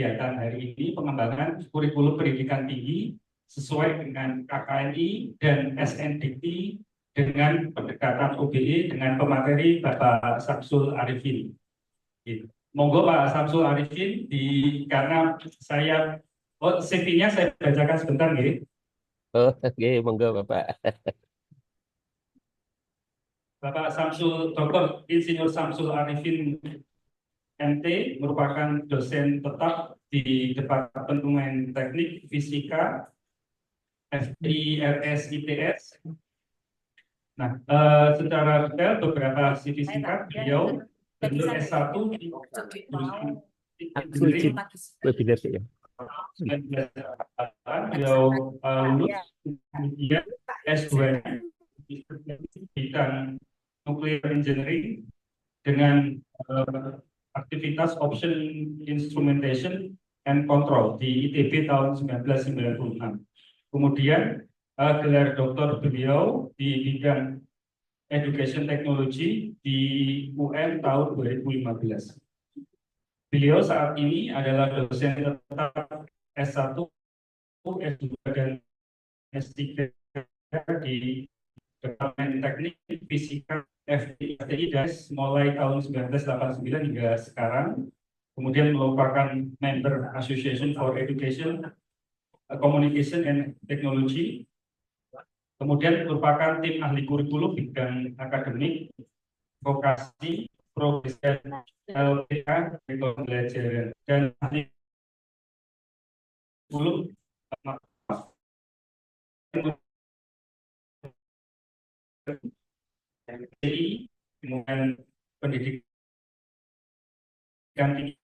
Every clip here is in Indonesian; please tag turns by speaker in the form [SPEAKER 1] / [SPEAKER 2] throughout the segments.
[SPEAKER 1] kegiatan hari ini pengembangan kurikulum pendidikan tinggi sesuai dengan KKNI dan SNDT dengan pendekatan OBE dengan pemateri Bapak Samsul Arifin. Gitu. Monggo Pak Samsul Arifin, karena saya CV-nya saya bacakan sebentar nih.
[SPEAKER 2] Oh, oke, monggo Bapak.
[SPEAKER 1] Bapak Samsul, Dr. Insinyur Samsul Arifin MT merupakan dosen tetap di Departemen Teknik Fisika FIRS ITS. Nah, secara detail beberapa CV singkat beliau beliau S1 di jurusan
[SPEAKER 2] Aku izin
[SPEAKER 1] Engineering
[SPEAKER 2] webinar sih ya.
[SPEAKER 1] 1988, beliau lulus, kemudian S2 di bidang nuclear engineering dengan aktivitas option instrumentation and control di ITB tahun 1996. Kemudian gelar doktor beliau di bidang education technology di UM tahun 2015. Beliau saat ini adalah dosen tetap S1, S2, dan S3 di Departemen Teknik Fisika FTI DAS mulai tahun 1989 hingga sekarang. Kemudian merupakan member Association for Education, Communication and Technology. Kemudian merupakan tim ahli kurikulum bidang akademik, vokasi, profesi, LPK, pembelajaran, dan ahli kurikulum MTI, kemudian pendidikan tinggi.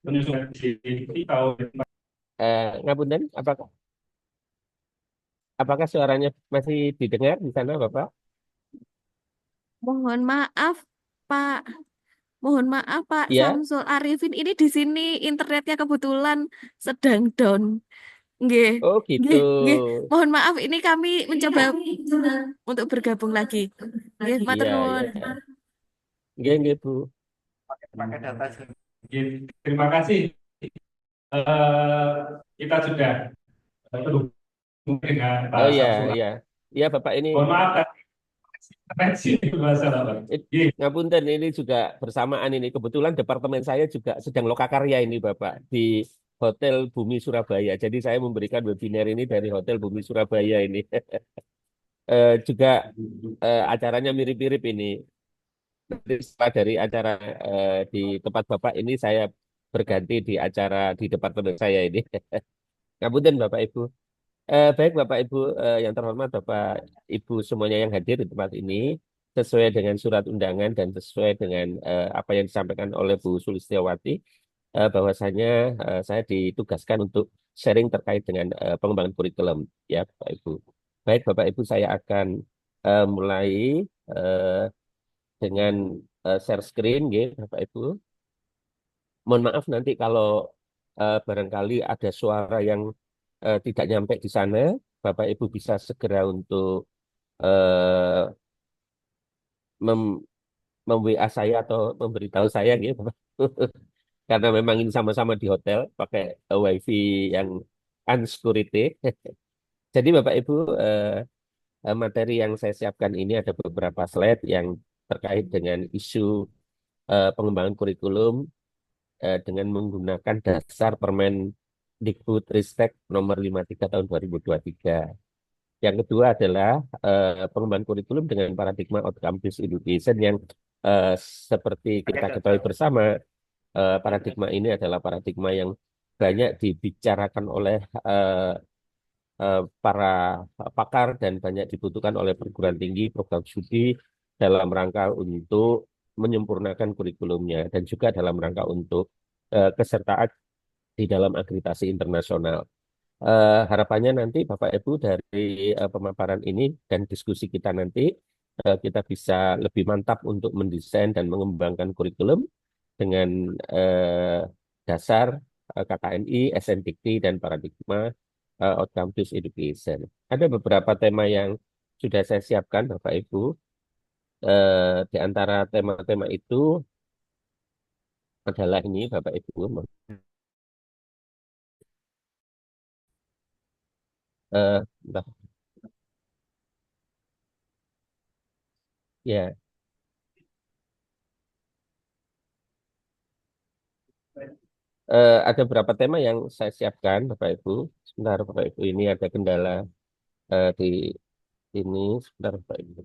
[SPEAKER 1] Penyusunan di tahun
[SPEAKER 2] Ngapunten, apakah suaranya masih didengar di sana, Bapak?
[SPEAKER 3] Mohon maaf, Pak. Mohon maaf, Pak
[SPEAKER 2] Ya,
[SPEAKER 3] Samsul Arifin. Ini di sini internetnya kebetulan sedang down. Nggih.
[SPEAKER 2] oh gitu.
[SPEAKER 3] Nggih, nggih. Mohon maaf, ini kami mencoba untuk bergabung lagi. Nggih, matur
[SPEAKER 2] Iya,
[SPEAKER 3] nuwun.
[SPEAKER 2] iya. Nggih, Bu.
[SPEAKER 1] pakai data. Terima kasih. Kita sudah terhubung dengan
[SPEAKER 2] Oh
[SPEAKER 1] Pak
[SPEAKER 2] iya,
[SPEAKER 1] Samsul.
[SPEAKER 2] iya. Iya, Bapak ini
[SPEAKER 1] Mohon maaf, intervensi masalah Pak.
[SPEAKER 2] ngapunten ini juga bersamaan ini. Kebetulan departemen saya juga sedang lokakarya ini, Bapak, di Hotel Bumi Surabaya. Jadi saya memberikan webinar ini dari Hotel Bumi Surabaya ini. Juga acaranya mirip-mirip ini. Nanti setelah dari acara di tempat Bapak ini saya berganti di acara di departemen saya ini. Ngapunten Bapak Ibu. Baik Bapak Ibu yang terhormat Bapak Ibu semuanya yang hadir di tempat ini sesuai dengan surat undangan dan sesuai dengan apa yang disampaikan oleh Bu Sulistiawati bahwasanya saya ditugaskan untuk sharing terkait dengan pengembangan kurikulum ya Bapak Ibu. Baik Bapak Ibu saya akan mulai eh, dengan share screen ya Bapak Ibu. Mohon maaf nanti kalau barangkali ada suara yang tidak nyampe di sana, Bapak Ibu bisa segera untuk eh, mem, WA saya atau memberitahu saya gitu, Bapak. Karena memang ini sama-sama di hotel pakai WiFi yang unsecurity. Jadi Bapak Ibu materi yang saya siapkan ini ada beberapa slide yang terkait dengan isu pengembangan kurikulum dengan menggunakan dasar Permendikbudristek nomor 53 tahun 2023. Yang kedua adalah pengembangan kurikulum dengan paradigma outcome based education yang eh, seperti kita ketahui bersama, paradigma ini adalah paradigma yang banyak dibicarakan oleh eh, para pakar dan banyak dibutuhkan oleh perguruan tinggi, program studi dalam rangka untuk menyempurnakan kurikulumnya dan juga dalam rangka untuk kesertaan di dalam akreditasi internasional. Harapannya nanti Bapak Ibu dari pemaparan ini dan diskusi kita nanti kita bisa lebih mantap untuk mendesain dan mengembangkan kurikulum dengan dasar KKNI, SNDT, dan paradigma outcome based education. Ada beberapa tema yang sudah saya siapkan Bapak Ibu. Di antara tema-tema itu adalah ini Bapak Ibu. Bentar. Ya, ada beberapa tema yang saya siapkan Bapak Ibu. Sebentar Bapak Ibu, ini ada kendala di ini. Sebentar Bapak Ibu.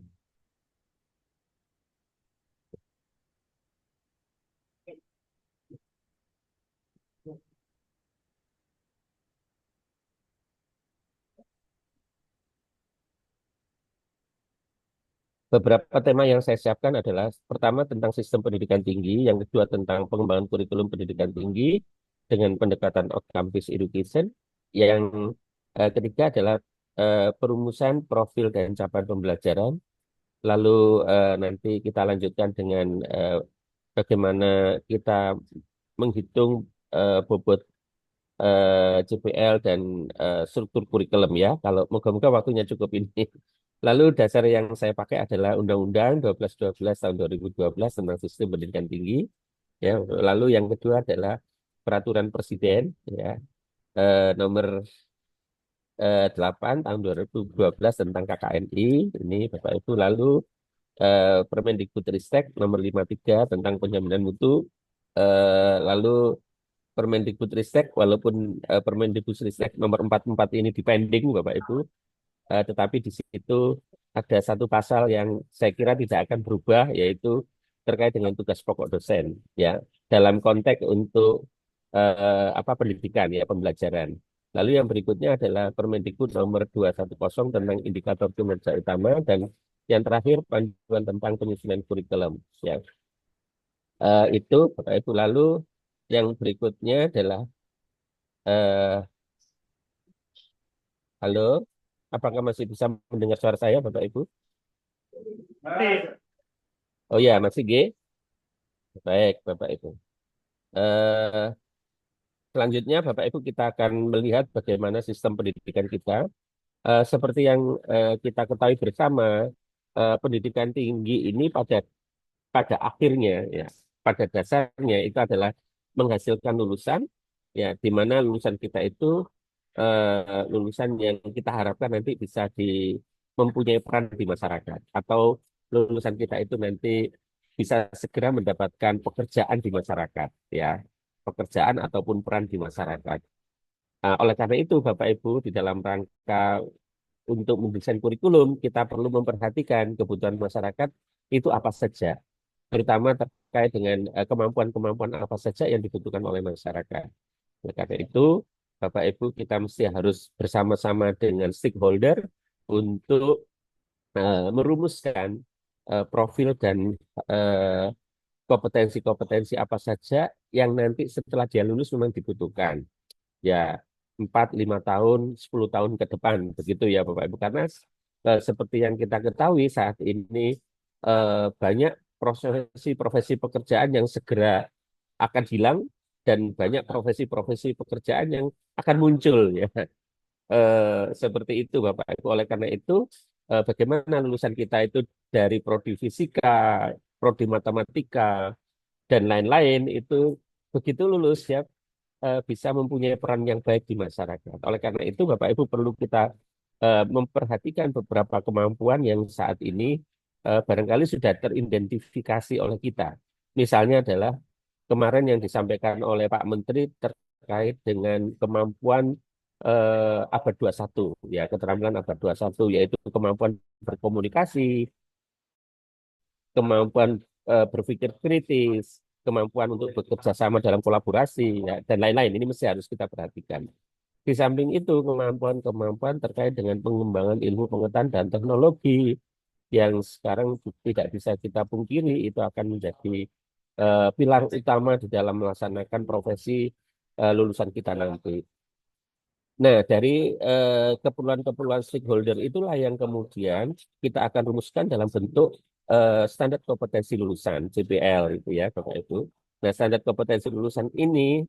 [SPEAKER 2] Beberapa tema yang saya siapkan adalah pertama tentang sistem pendidikan tinggi, yang kedua tentang pengembangan kurikulum pendidikan tinggi dengan pendekatan outcome-based education, yang ketiga adalah perumusan profil dan capaian pembelajaran, lalu nanti kita lanjutkan dengan bagaimana kita menghitung bobot CPL dan struktur kurikulum ya. Kalau moga-moga waktunya cukup ini. Lalu dasar yang saya pakai adalah Undang-Undang 1212 tahun 2012 tentang sistem pendidikan tinggi. Ya, lalu yang kedua adalah Peraturan Presiden ya nomor 8 tahun 2012 tentang KKNI. Ini Bapak Ibu. Lalu Permendikbudristek nomor 53 tentang penjaminan mutu. Lalu Permendikbudristek, walaupun Permendikbudristek nomor 44 ini dipending Bapak Ibu, tetapi di situ ada satu pasal yang saya kira tidak akan berubah, yaitu terkait dengan tugas pokok dosen, ya, dalam konteks untuk apa pendidikan ya pembelajaran. Lalu yang berikutnya adalah Permendikbud nomor 210 tentang indikator kinerja utama dan yang terakhir panduan tentang penyusunan kurikulum. Ya, itu Bapak Ibu. Lalu yang berikutnya adalah eh, halo, apakah masih bisa mendengar suara saya Bapak Ibu? Oh ya, masih G. Baik, Bapak Ibu. Eh, Selanjutnya, Bapak Ibu, kita akan melihat bagaimana sistem pendidikan kita. Seperti yang kita ketahui bersama, pendidikan tinggi ini pada akhirnya, ya, pada dasarnya itu adalah menghasilkan lulusan, ya, di mana lulusan kita itu lulusan yang kita harapkan nanti bisa mempunyai peran di masyarakat, atau lulusan kita itu nanti bisa segera mendapatkan pekerjaan di masyarakat, ya, pekerjaan ataupun peran di masyarakat. Oleh karena itu, Bapak Ibu, di dalam rangka untuk mendesain kurikulum, kita perlu memperhatikan kebutuhan masyarakat itu apa saja, terutama terkait dengan kemampuan-kemampuan apa saja yang dibutuhkan oleh masyarakat. Oleh karena itu, Bapak Ibu, kita mesti harus bersama-sama dengan stakeholder untuk merumuskan profil dan eh, kompetensi-kompetensi apa saja yang nanti setelah dia lulus memang dibutuhkan. Ya, 4, 5 tahun, 10 tahun ke depan, begitu ya Bapak Ibu. Karena seperti yang kita ketahui saat ini banyak profesi-profesi pekerjaan yang segera akan hilang dan banyak profesi-profesi pekerjaan yang akan muncul ya. Seperti itu Bapak Ibu. Oleh karena itu, bagaimana lulusan kita itu dari prodi fisika, prodi matematika, dan lain-lain itu begitu lulus ya bisa mempunyai peran yang baik di masyarakat. Oleh karena itu, Bapak Ibu perlu kita memperhatikan beberapa kemampuan yang saat ini barangkali sudah teridentifikasi oleh kita. Misalnya adalah kemarin yang disampaikan oleh Pak Menteri terkait dengan kemampuan abad 21, ya, keterampilan abad 21, yaitu kemampuan berkomunikasi, kemampuan berpikir kritis, kemampuan untuk bekerja sama dalam kolaborasi, ya, dan lain-lain. Ini mesti harus kita perhatikan. Di samping itu, kemampuan-kemampuan terkait dengan pengembangan ilmu pengetahuan dan teknologi yang sekarang tidak bisa kita pungkiri itu akan menjadi pilar utama di dalam melaksanakan profesi lulusan kita nanti. Nah, dari keperluan-keperluan stakeholder itulah yang kemudian kita akan rumuskan dalam bentuk standar kompetensi lulusan (CPL) itu ya, Bapak Ibu. Nah, standar kompetensi lulusan ini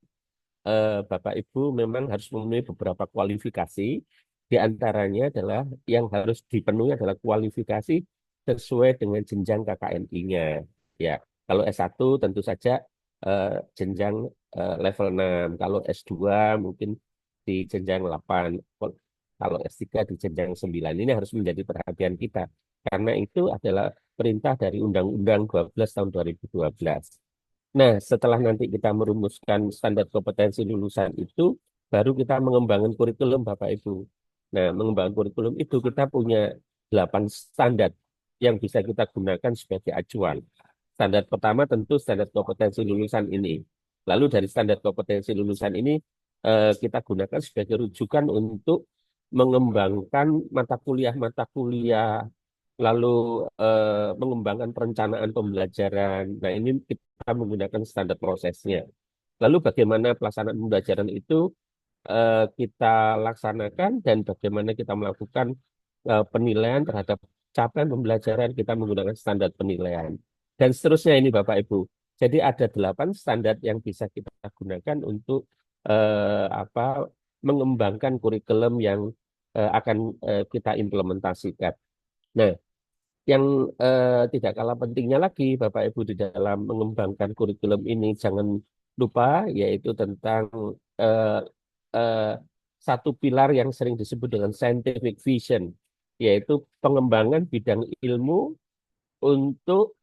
[SPEAKER 2] Bapak Ibu memang harus memenuhi beberapa kualifikasi Di antaranya adalah yang harus dipenuhi adalah kualifikasi sesuai dengan jenjang KKNI-nya. Ya, kalau S1 tentu saja jenjang level 6. Kalau S2 mungkin di jenjang 8. Kalau S3 di jenjang 9. Ini harus menjadi perhatian kita. Karena itu adalah perintah dari Undang-Undang 12 tahun 2012. Nah, setelah nanti kita merumuskan standar kompetensi lulusan itu, baru kita mengembangkan kurikulum, Bapak Ibu. Nah, mengembangkan kurikulum itu kita punya 8 standar yang bisa kita gunakan sebagai acuan. Standar pertama tentu standar kompetensi lulusan ini. Lalu dari standar kompetensi lulusan ini kita gunakan sebagai rujukan untuk mengembangkan mata kuliah, lalu mengembangkan perencanaan pembelajaran. Nah, ini kita menggunakan standar prosesnya. Lalu bagaimana pelaksanaan pembelajaran itu kita laksanakan dan bagaimana kita melakukan penilaian terhadap capaian pembelajaran, kita menggunakan standar penilaian. Dan seterusnya ini Bapak Ibu. Jadi ada 8 standar yang bisa kita gunakan untuk mengembangkan kurikulum yang akan kita implementasikan. Nah, yang tidak kalah pentingnya lagi Bapak Ibu di dalam mengembangkan kurikulum ini jangan lupa yaitu tentang eh, eh, satu pilar yang sering disebut dengan scientific vision, yaitu pengembangan bidang ilmu untuk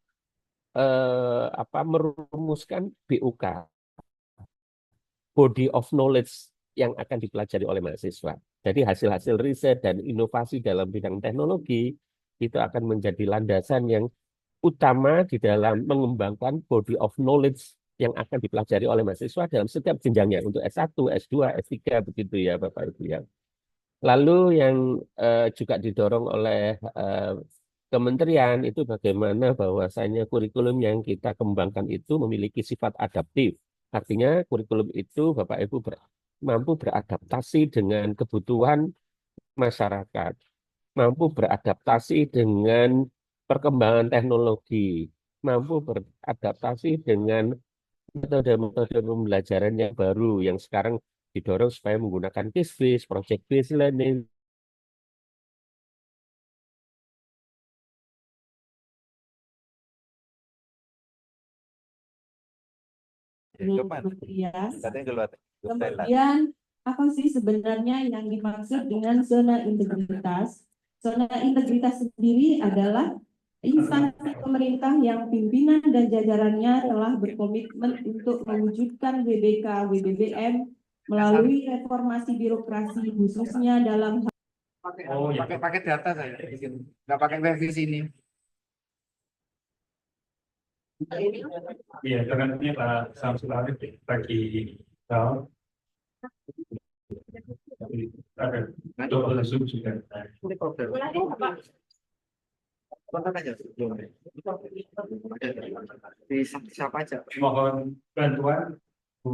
[SPEAKER 2] merumuskan BOK, body of knowledge yang akan dipelajari oleh mahasiswa. Jadi hasil-hasil riset dan inovasi dalam bidang teknologi itu akan menjadi landasan yang utama di dalam mengembangkan body of knowledge yang akan dipelajari oleh mahasiswa dalam setiap jenjangnya untuk S1, S2, S3 begitu ya Bapak Ibu ya. Lalu yang juga didorong oleh kementerian itu bagaimana bahwasanya kurikulum yang kita kembangkan itu memiliki sifat adaptif. Artinya kurikulum itu Bapak Ibu mampu beradaptasi dengan kebutuhan masyarakat, mampu beradaptasi dengan perkembangan teknologi, mampu beradaptasi dengan metode-metode pembelajaran yang baru yang sekarang didorong supaya menggunakan case-based, project-based learning.
[SPEAKER 4] Kementerian. Kemudian apa sih sebenarnya yang dimaksud dengan zona integritas? Zona integritas sendiri adalah instansi pemerintah yang pimpinan dan jajarannya telah berkomitmen untuk mewujudkan WBK WBBM melalui reformasi birokrasi khususnya dalam
[SPEAKER 1] Oh ya,
[SPEAKER 5] pakai data saya bikin, nggak pakai revisi ini.
[SPEAKER 1] iya karena ini Pak Samsul Arif lagi tahu ada double zoom juga.
[SPEAKER 5] Ini problem. Kontak aja. Di siapa aja?
[SPEAKER 1] Mohon bantuan Bu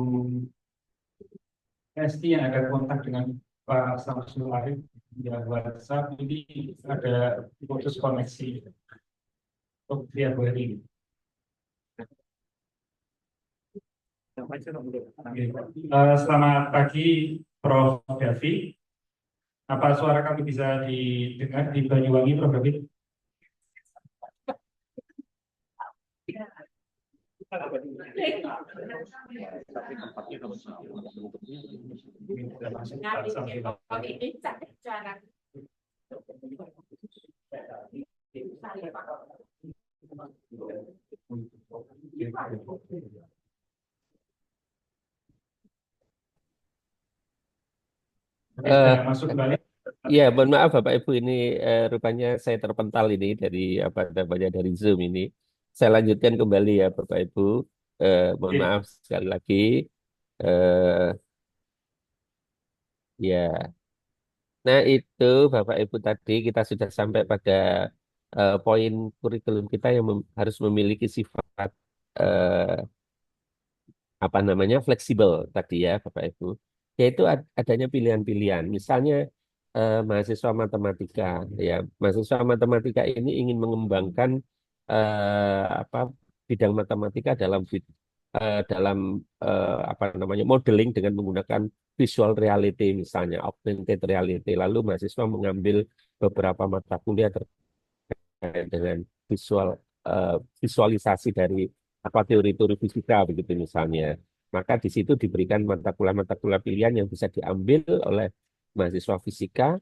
[SPEAKER 1] Esti yang ada kontak dengan Pak Samsul Arif via WhatsApp, ini ada putus koneksi untuk via ini.
[SPEAKER 5] Siapa aja dong?
[SPEAKER 1] Selamat pagi Prof. Davi. Apa suara kami bisa didengar di Banyuwangi, Prof. Davi? Masuk kembali.
[SPEAKER 2] Ya, mohon maaf Bapak Ibu ini rupanya saya terpental ini dari apa namanya dari Zoom ini. Saya lanjutkan kembali ya Bapak Ibu. Mohon maaf sekali lagi. Eh, ya, nah itu Bapak Ibu tadi kita sudah sampai pada poin kurikulum kita yang harus memiliki sifat eh, apa namanya fleksibel tadi ya Bapak Ibu. Yaitu adanya pilihan-pilihan. Misalnya mahasiswa matematika ya mahasiswa matematika ini ingin mengembangkan apa bidang matematika dalam dalam apa namanya modeling dengan menggunakan visual reality misalnya augmented reality. Lalu mahasiswa mengambil beberapa mata kuliah terkait dengan visual visualisasi dari apa teori-teori fisika begitu misalnya. Maka di situ diberikan mata kuliah pilihan yang bisa diambil oleh mahasiswa fisika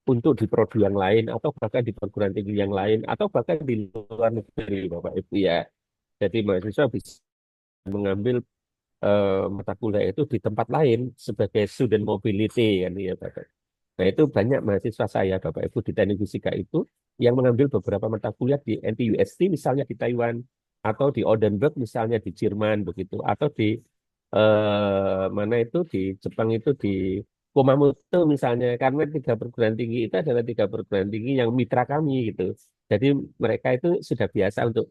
[SPEAKER 2] untuk di prodi yang lain atau bahkan di perguruan tinggi yang lain atau bahkan di luar negeri Bapak Ibu ya. Jadi mahasiswa bisa mengambil mata kuliah itu di tempat lain sebagai student mobility kan ya Bapak. Nah itu banyak mahasiswa saya Bapak Ibu di teknik fisika itu yang mengambil beberapa mata kuliah di NTUST misalnya di Taiwan atau di Oldenburg misalnya di Jerman begitu atau di mana itu di Jepang itu di Kumamoto misalnya karena tiga perguruan tinggi itu adalah tiga perguruan tinggi yang mitra kami gitu. Jadi mereka itu sudah biasa untuk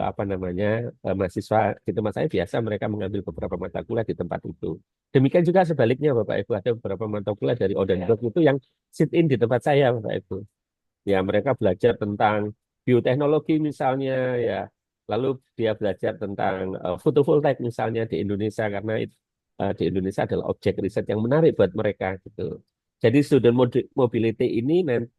[SPEAKER 2] apa namanya mahasiswa di tempat saya biasa mereka mengambil beberapa mata kuliah di tempat itu. Demikian juga sebaliknya Bapak Ibu ada beberapa mata kuliah dari Oldenburg itu yang sit in di tempat saya Bapak Ibu. Ya mereka belajar tentang bioteknologi misalnya ya. Lalu dia belajar tentang fotovoltaik misalnya di Indonesia karena di Indonesia adalah objek riset yang menarik buat mereka gitu. Jadi student mobility ini nanti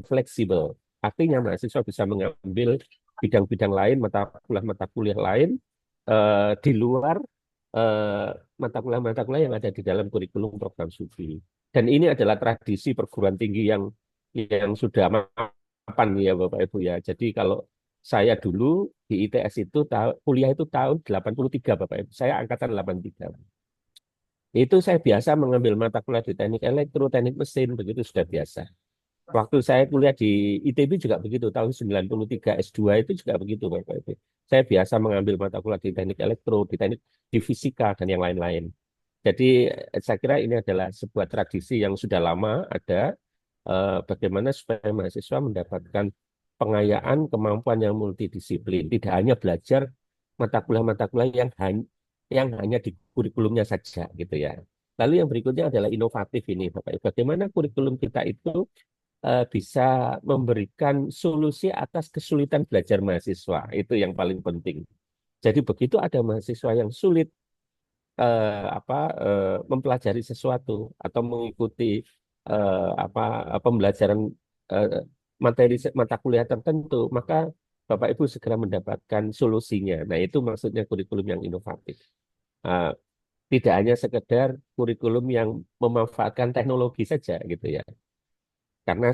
[SPEAKER 2] fleksibel. Artinya mahasiswa bisa mengambil bidang-bidang lain, mata kuliah lain di luar mata kuliah yang ada di dalam kurikulum program studi. Dan ini adalah tradisi perguruan tinggi yang sudah mapan ya Bapak Ibu ya. Jadi kalau saya dulu di ITS itu kuliah itu tahun 83 Bapak Ibu. Saya angkatan 83. Itu saya biasa mengambil mata kuliah di teknik elektro, teknik mesin, begitu sudah biasa. Waktu saya kuliah di ITB juga begitu, tahun 93 S2 itu juga begitu Bapak Ibu. Saya biasa mengambil mata kuliah di teknik elektro, di fisika, dan yang lain-lain. Jadi saya kira ini adalah sebuah tradisi yang sudah lama ada, bagaimana supaya mahasiswa mendapatkan pengayaan kemampuan yang multidisiplin. Tidak hanya belajar mata kuliah yang hanya di kurikulumnya saja gitu ya. Lalu yang berikutnya adalah inovatif ini Bapak Ibu. Bagaimana kurikulum kita itu bisa memberikan solusi atas kesulitan belajar mahasiswa. Itu yang paling penting. Jadi begitu ada mahasiswa yang sulit mempelajari sesuatu atau mengikuti pembelajaran eh, materi mata kuliah tertentu, maka Bapak Ibu segera mendapatkan solusinya. Nah, itu maksudnya kurikulum yang inovatif. Eh, Tidak hanya sekedar kurikulum yang memanfaatkan teknologi saja gitu ya. Karena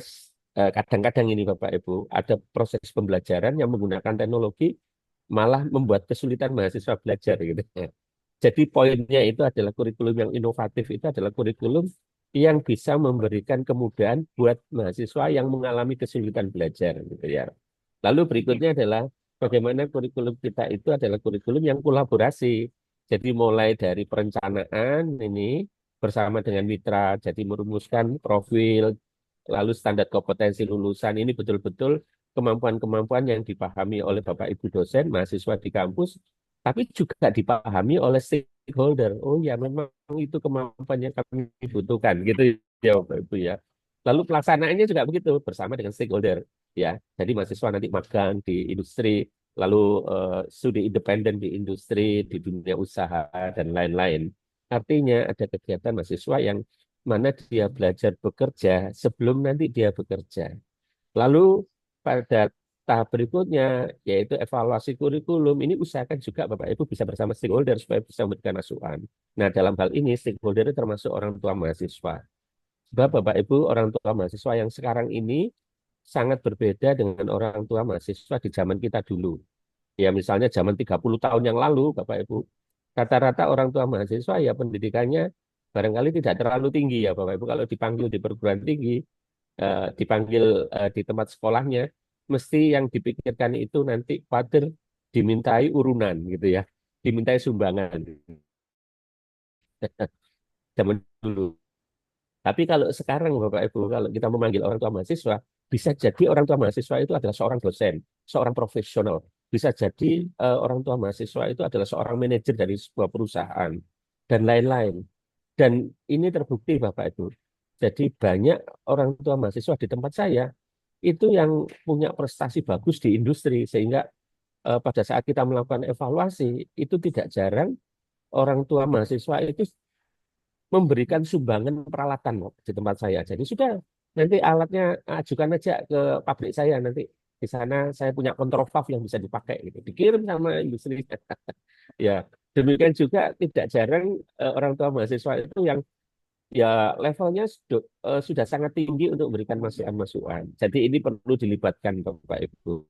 [SPEAKER 2] kadang-kadang ini Bapak Ibu ada proses pembelajaran yang menggunakan teknologi malah membuat kesulitan mahasiswa belajar gitu. Jadi poinnya itu adalah kurikulum yang inovatif itu adalah kurikulum yang bisa memberikan kemudahan buat mahasiswa yang mengalami kesulitan belajar gitu ya. Lalu berikutnya adalah bagaimana kurikulum kita itu adalah kurikulum yang kolaborasi. Jadi mulai dari perencanaan ini bersama dengan mitra, jadi merumuskan profil, lalu standar kompetensi lulusan ini betul-betul kemampuan-kemampuan yang dipahami oleh Bapak Ibu dosen, mahasiswa di kampus, tapi juga dipahami oleh stakeholder. Oh ya, memang itu kemampuan yang kami butuhkan, gitu ya Bapak Ibu ya. Lalu pelaksanaannya juga begitu bersama dengan stakeholder, ya. Jadi mahasiswa nanti magang di industri, lalu studi independen di industri, di dunia usaha dan lain-lain. Artinya ada kegiatan mahasiswa yang mana dia belajar bekerja sebelum nanti dia bekerja. Lalu pada tahap berikutnya, yaitu evaluasi kurikulum, ini usahakan juga Bapak Ibu bisa bersama stakeholder supaya bisa memberikan masukan. Nah, dalam hal ini stakeholder itu termasuk orang tua mahasiswa. Sebab Bapak Ibu, orang tua mahasiswa yang sekarang ini sangat berbeda dengan orang tua mahasiswa di zaman kita dulu. Ya, misalnya zaman 30 tahun yang lalu, Bapak Ibu, rata-rata orang tua mahasiswa ya pendidikannya barangkali tidak terlalu tinggi ya Bapak Ibu. Kalau dipanggil di perguruan tinggi, dipanggil di tempat sekolahnya, mesti yang dipikirkan itu nanti father dimintai urunan gitu ya, dimintai sumbangan zaman dulu. Tapi kalau sekarang Bapak Ibu, kalau kita memanggil orang tua mahasiswa, bisa jadi orang tua mahasiswa itu adalah seorang dosen, seorang profesional. Bisa jadi orang tua mahasiswa itu adalah seorang manajer dari sebuah perusahaan dan lain-lain. Dan ini terbukti Bapak Ibu. Jadi banyak orang tua mahasiswa di tempat saya itu yang punya prestasi bagus di industri sehingga pada saat kita melakukan evaluasi itu tidak jarang orang tua mahasiswa itu memberikan sumbangan peralatan Pak, di tempat saya. Jadi sudah nanti alatnya ajukan aja ke pabrik saya, nanti di sana saya punya kontrol valve yang bisa dipakai gitu. Dikirim sama industri. Ya, demikian juga tidak jarang orang tua mahasiswa itu yang ya levelnya sudah sangat tinggi untuk memberikan masukan-masukan. Jadi ini perlu dilibatkan Bapak Ibu.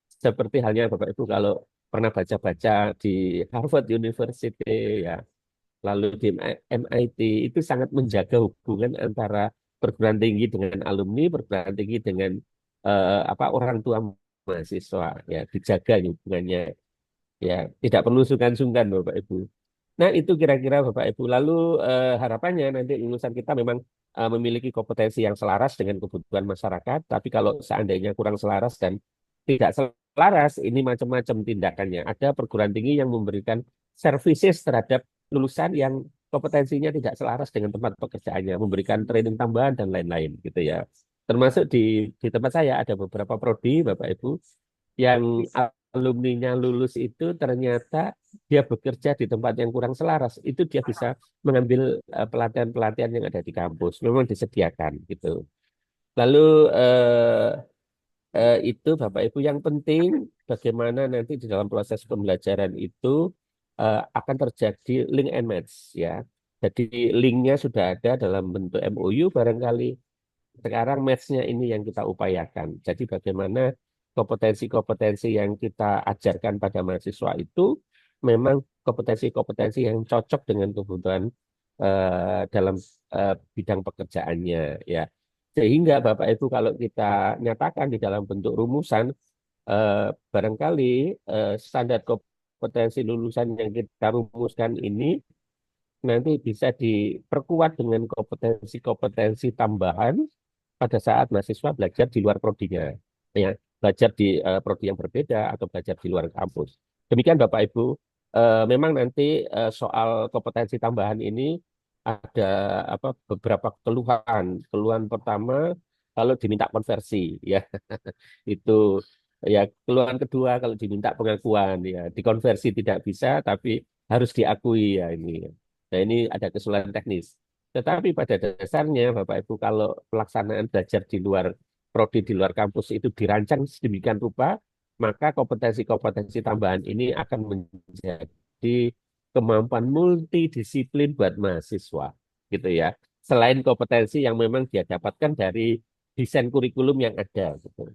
[SPEAKER 2] Seperti halnya Bapak Ibu kalau pernah baca-baca di Harvard University ya, lalu di MIT itu sangat menjaga hubungan antara perguruan tinggi dengan alumni, perguruan tinggi dengan orang tua mahasiswa ya, dijaga hubungannya ya, tidak perlu sungkan-sungkan Bapak Ibu. Nah, itu kira-kira Bapak Ibu. Lalu harapannya nanti lulusan kita memang memiliki kompetensi yang selaras dengan kebutuhan masyarakat, tapi kalau seandainya kurang selaras dan tidak selaras, ini macam-macam tindakannya. Ada perguruan tinggi yang memberikan services terhadap lulusan yang kompetensinya tidak selaras dengan tempat pekerjaannya, memberikan training tambahan dan lain-lain gitu ya. Termasuk di tempat saya ada beberapa prodi Bapak Ibu yang alumninya lulus itu ternyata dia bekerja di tempat yang kurang selaras, itu dia bisa mengambil pelatihan-pelatihan yang ada di kampus, memang disediakan gitu. Lalu itu Bapak Ibu yang penting bagaimana nanti di dalam proses pembelajaran itu akan terjadi link and match ya. Jadi linknya sudah ada dalam bentuk MOU barangkali. Sekarang match-nya ini yang kita upayakan. Jadi bagaimana kompetensi-kompetensi yang kita ajarkan pada mahasiswa itu memang kompetensi-kompetensi yang cocok dengan kebutuhan dalam bidang pekerjaannya ya. Sehingga Bapak Ibu kalau kita nyatakan di dalam bentuk rumusan barangkali standar kompetensi lulusan yang kita rumuskan ini nanti bisa diperkuat dengan kompetensi-kompetensi tambahan pada saat mahasiswa belajar di luar prodinya, ya, belajar di prodi yang berbeda atau belajar di luar kampus. Demikian Bapak Ibu, memang nanti soal kompetensi tambahan ini ada beberapa keluhan. Keluhan pertama kalau diminta konversi, ya itu ya. Keluhan kedua kalau diminta pengakuan, ya dikonversi tidak bisa, tapi harus diakui ya ini. Nah ini ada kesulitan teknis. Tetapi pada dasarnya Bapak Ibu kalau pelaksanaan belajar di luar prodi di luar kampus itu dirancang sedemikian rupa, maka kompetensi-kompetensi tambahan ini akan menjadi kemampuan multidisiplin buat mahasiswa, gitu ya. Selain kompetensi yang memang dia dapatkan dari desain kurikulum yang ada, gitu.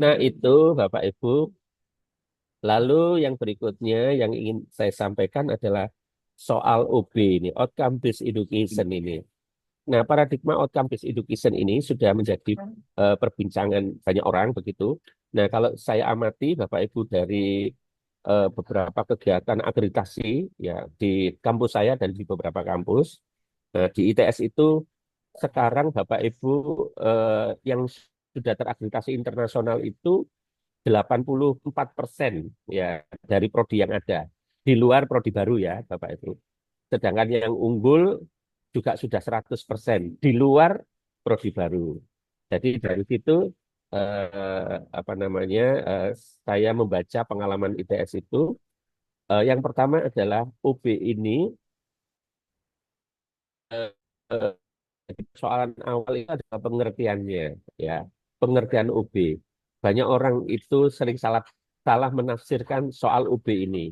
[SPEAKER 2] Nah itu Bapak Ibu. Lalu yang berikutnya yang ingin saya sampaikan adalah soal OB ini, outcome based education ini. Nah, paradigma outcome based education ini sudah menjadi perbincangan banyak orang begitu. Nah, kalau saya amati Bapak Ibu dari beberapa kegiatan akreditasi ya di kampus saya dan di beberapa kampus. Nah, di ITS itu sekarang Bapak Ibu yang sudah terakreditasi internasional itu 84% ya dari prodi yang ada. Di luar prodi baru ya, Bapak Ibu. Sedangkan yang unggul juga sudah 100% di luar prodi baru. Jadi dari situ saya membaca pengalaman ITS itu yang pertama adalah OB ini persoalan awal itu adalah pengertiannya ya, pengertian OB. Banyak orang itu sering salah menafsirkan soal OB ini.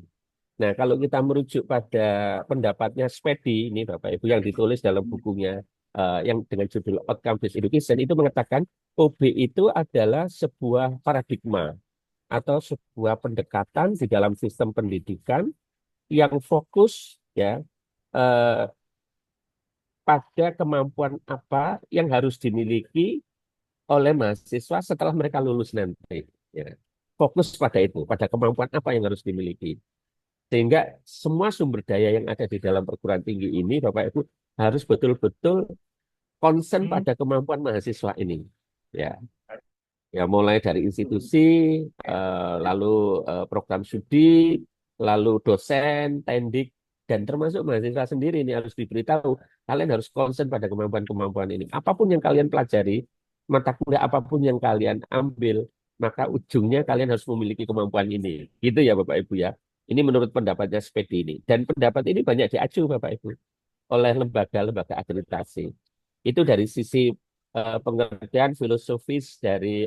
[SPEAKER 2] Nah, kalau kita merujuk pada pendapatnya Spedi ini Bapak Ibu yang ditulis dalam bukunya yang dengan judul Outcome Based Education itu mengatakan OB itu adalah sebuah paradigma atau sebuah pendekatan di dalam sistem pendidikan yang fokus ya pada kemampuan apa yang harus dimiliki oleh mahasiswa setelah mereka lulus nanti. Ya. Fokus pada itu, pada kemampuan apa yang harus dimiliki. Sehingga semua sumber daya yang ada di dalam perguruan tinggi ini, Bapak Ibu, harus betul-betul konsen pada kemampuan mahasiswa ini. Ya, ya mulai dari institusi, lalu program studi, lalu dosen, tendik, dan termasuk mahasiswa sendiri ini harus diberitahu. Kalian harus konsen pada kemampuan-kemampuan ini. Apapun yang kalian pelajari, mata kuliah apapun yang kalian ambil, maka ujungnya kalian harus memiliki kemampuan ini. Gitu ya Bapak Ibu ya. Ini menurut pendapatnya Spedi ini. Dan pendapat ini banyak diacu Bapak Ibu oleh lembaga-lembaga akreditasi. Itu dari sisi pengertian filosofis dari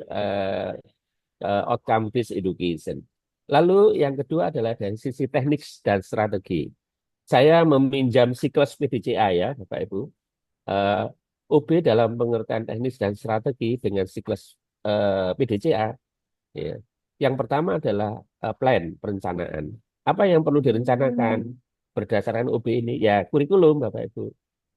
[SPEAKER 2] outcome based education. Lalu yang kedua adalah dari sisi teknik dan strategi. Saya meminjam siklus PDCA ya Bapak Ibu. OB dalam pengertian teknis dan strategi dengan siklus PDCA. Ya. Yang pertama adalah plan, perencanaan. Apa yang perlu direncanakan berdasarkan OB ini? Ya kurikulum Bapak Ibu.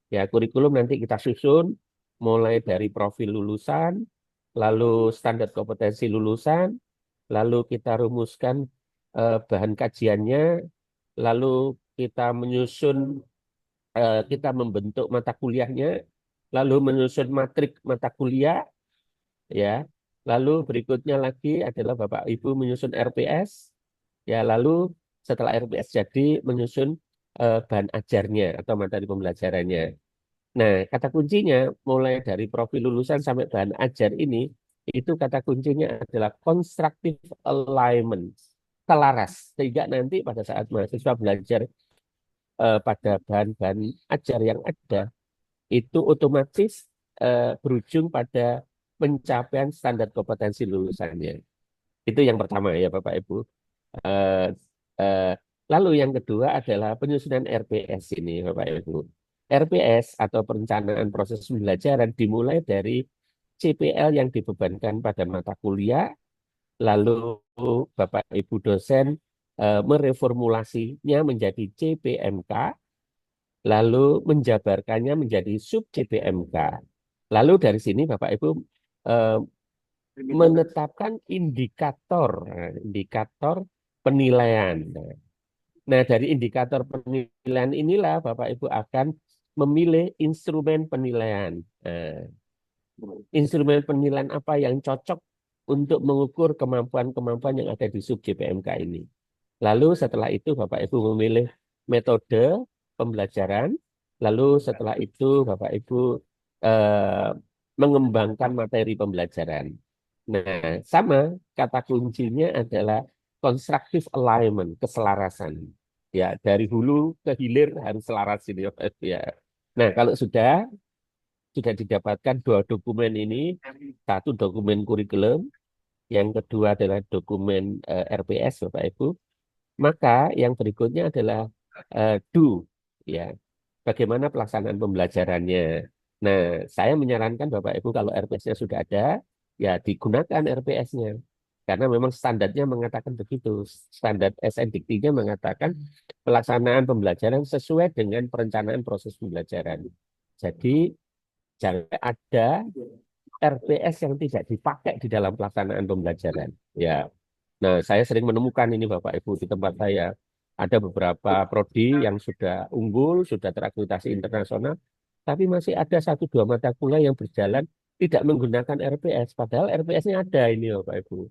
[SPEAKER 2] Ya kurikulum nanti kita susun mulai dari profil lulusan, lalu standar kompetensi lulusan, lalu kita rumuskan bahan kajiannya, lalu kita menyusun, kita membentuk mata kuliahnya, lalu menyusun matrik mata kuliah, ya. Lalu berikutnya lagi adalah Bapak Ibu menyusun RPS, ya. Lalu setelah RPS jadi menyusun bahan ajarnya atau materi pembelajarannya. Nah, kata kuncinya mulai dari profil lulusan sampai bahan ajar ini, itu kata kuncinya adalah constructive alignment, selaras. Sehingga nanti pada saat mahasiswa belajar pada bahan-bahan ajar yang ada, itu otomatis berujung pada pencapaian standar kompetensi lulusannya. Itu yang pertama ya Bapak Ibu. Eh, eh, Lalu yang kedua adalah penyusunan RPS ini Bapak Ibu. RPS atau perencanaan proses pembelajaran dimulai dari CPL yang dibebankan pada mata kuliah, lalu Bapak Ibu dosen mereformulasinya menjadi CPMK, lalu menjabarkannya menjadi sub CPMK. Lalu dari sini Bapak Ibu menetapkan indikator penilaian. Nah, dari indikator penilaian inilah Bapak Ibu akan memilih instrumen penilaian. Nah, instrumen penilaian apa yang cocok untuk mengukur kemampuan-kemampuan yang ada di sub JPMK ini. Lalu setelah itu Bapak Ibu memilih metode pembelajaran, lalu setelah itu Bapak Ibu mengembangkan materi pembelajaran. Nah, sama kata kuncinya adalah constructive alignment, keselarasan. Ya, dari hulu ke hilir harus selaras ini ya. Nah, kalau sudah didapatkan dua dokumen ini, satu dokumen kurikulum, yang kedua adalah dokumen RPS Bapak Ibu, maka yang berikutnya adalah do ya. Bagaimana pelaksanaan pembelajarannya. Nah, saya menyarankan Bapak Ibu kalau RPS-nya sudah ada, ya digunakan RPS-nya. Karena memang standarnya mengatakan begitu. Standar SNDikti-nya mengatakan pelaksanaan pembelajaran sesuai dengan perencanaan proses pembelajaran. Jadi, jangan ada RPS yang tidak dipakai di dalam pelaksanaan pembelajaran. Ya. Nah, saya sering menemukan ini Bapak Ibu di tempat saya. Ada beberapa prodi yang sudah unggul, sudah terakreditasi internasional, tapi masih ada satu dua mata kuliah yang berjalan tidak menggunakan RPS. Padahal RPS-nya ada ini Bapak Ibu.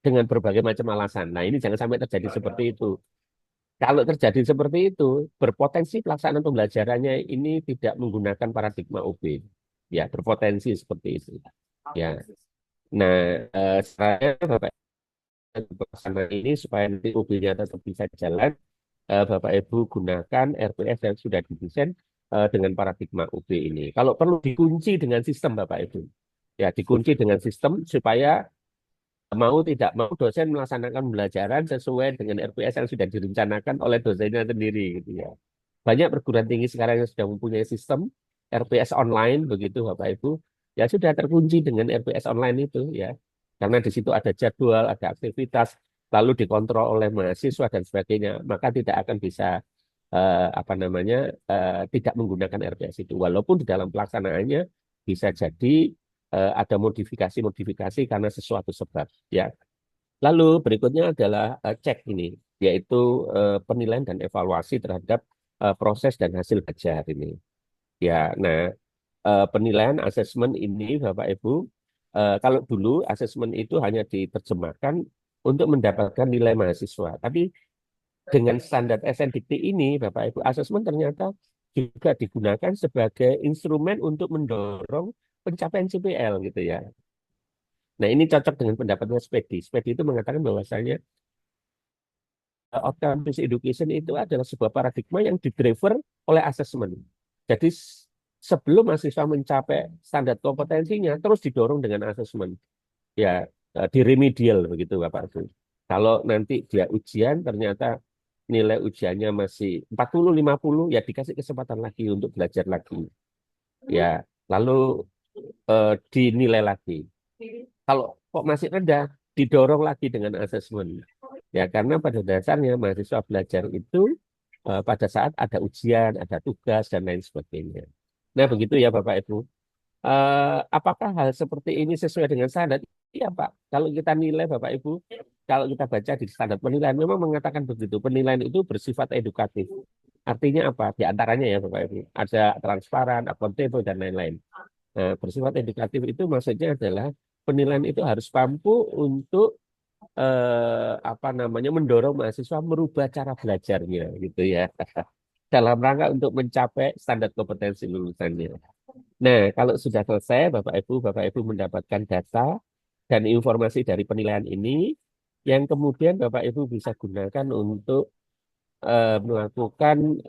[SPEAKER 2] Dengan berbagai macam alasan. Nah, ini jangan sampai terjadi seperti itu. Kalau terjadi seperti itu, berpotensi pelaksanaan pembelajarannya ini tidak menggunakan paradigma OB. Ya, berpotensi seperti itu. Ya. Nah, saya Bapak pelaksanaan ini supaya nanti OB-nya tetap bisa jalan, Bapak Ibu gunakan RPS yang sudah didesain dengan paradigma OB ini. Kalau perlu dikunci dengan sistem Bapak Ibu. Ya, dikunci dengan sistem supaya mau tidak mau dosen melaksanakan pembelajaran sesuai dengan RPS yang sudah direncanakan oleh dosennya sendiri gitu ya. Banyak perguruan tinggi sekarang yang sudah mempunyai sistem RPS online begitu Bapak Ibu. Ya sudah terkunci dengan RPS online itu ya. Karena di situ ada jadwal, ada aktivitas, lalu dikontrol oleh mahasiswa dan sebagainya, maka tidak akan bisa tidak menggunakan RPS itu. Walaupun di dalam pelaksanaannya bisa jadi ada modifikasi-modifikasi karena sesuatu sebab ya. Lalu berikutnya adalah cek ini, yaitu penilaian dan evaluasi terhadap proses dan hasil belajar ini. Ya, nah penilaian asesmen ini Bapak Ibu, kalau dulu asesmen itu hanya diterjemahkan untuk mendapatkan nilai mahasiswa, tapi dengan standar SNDikti ini Bapak Ibu, asesmen ternyata juga digunakan sebagai instrumen untuk mendorong pencapaian CPL gitu ya. Nah, ini cocok dengan pendapatnya Spedi. Spedi itu mengatakan bahwasanya outcome-based education itu adalah sebuah paradigma yang didriver oleh asesmen. Jadi sebelum mahasiswa mencapai standar kompetensinya, terus didorong dengan asesmen. Ya, di remedial begitu Bapak Ibu. Kalau nanti dia ujian ternyata nilai ujiannya masih 40, 50, ya dikasih kesempatan lagi untuk belajar lagi. Ya, lalu dinilai lagi. Kalau kok masih rendah, didorong lagi dengan asesmen. Ya, karena pada dasarnya mahasiswa belajar itu pada saat ada ujian, ada tugas, dan lain sebagainya. Nah, begitu ya Bapak Ibu. Apakah hal seperti ini sesuai dengan standar? Iya Pak. Kalau kita nilai Bapak Ibu, kalau kita baca di standar penilaian, memang mengatakan begitu. Penilaian itu bersifat edukatif. Artinya apa? Di antaranya ya Bapak Ibu, ada transparan, akuntabel, dan lain-lain. Nah, bersifat edukatif itu maksudnya adalah penilaian itu harus mampu untuk apa namanya mendorong mahasiswa merubah cara belajarnya gitu ya dalam rangka untuk mencapai standar kompetensi lulusannya. Nah, kalau sudah selesai Bapak Ibu mendapatkan data dan informasi dari penilaian ini yang kemudian Bapak Ibu bisa gunakan untuk melakukan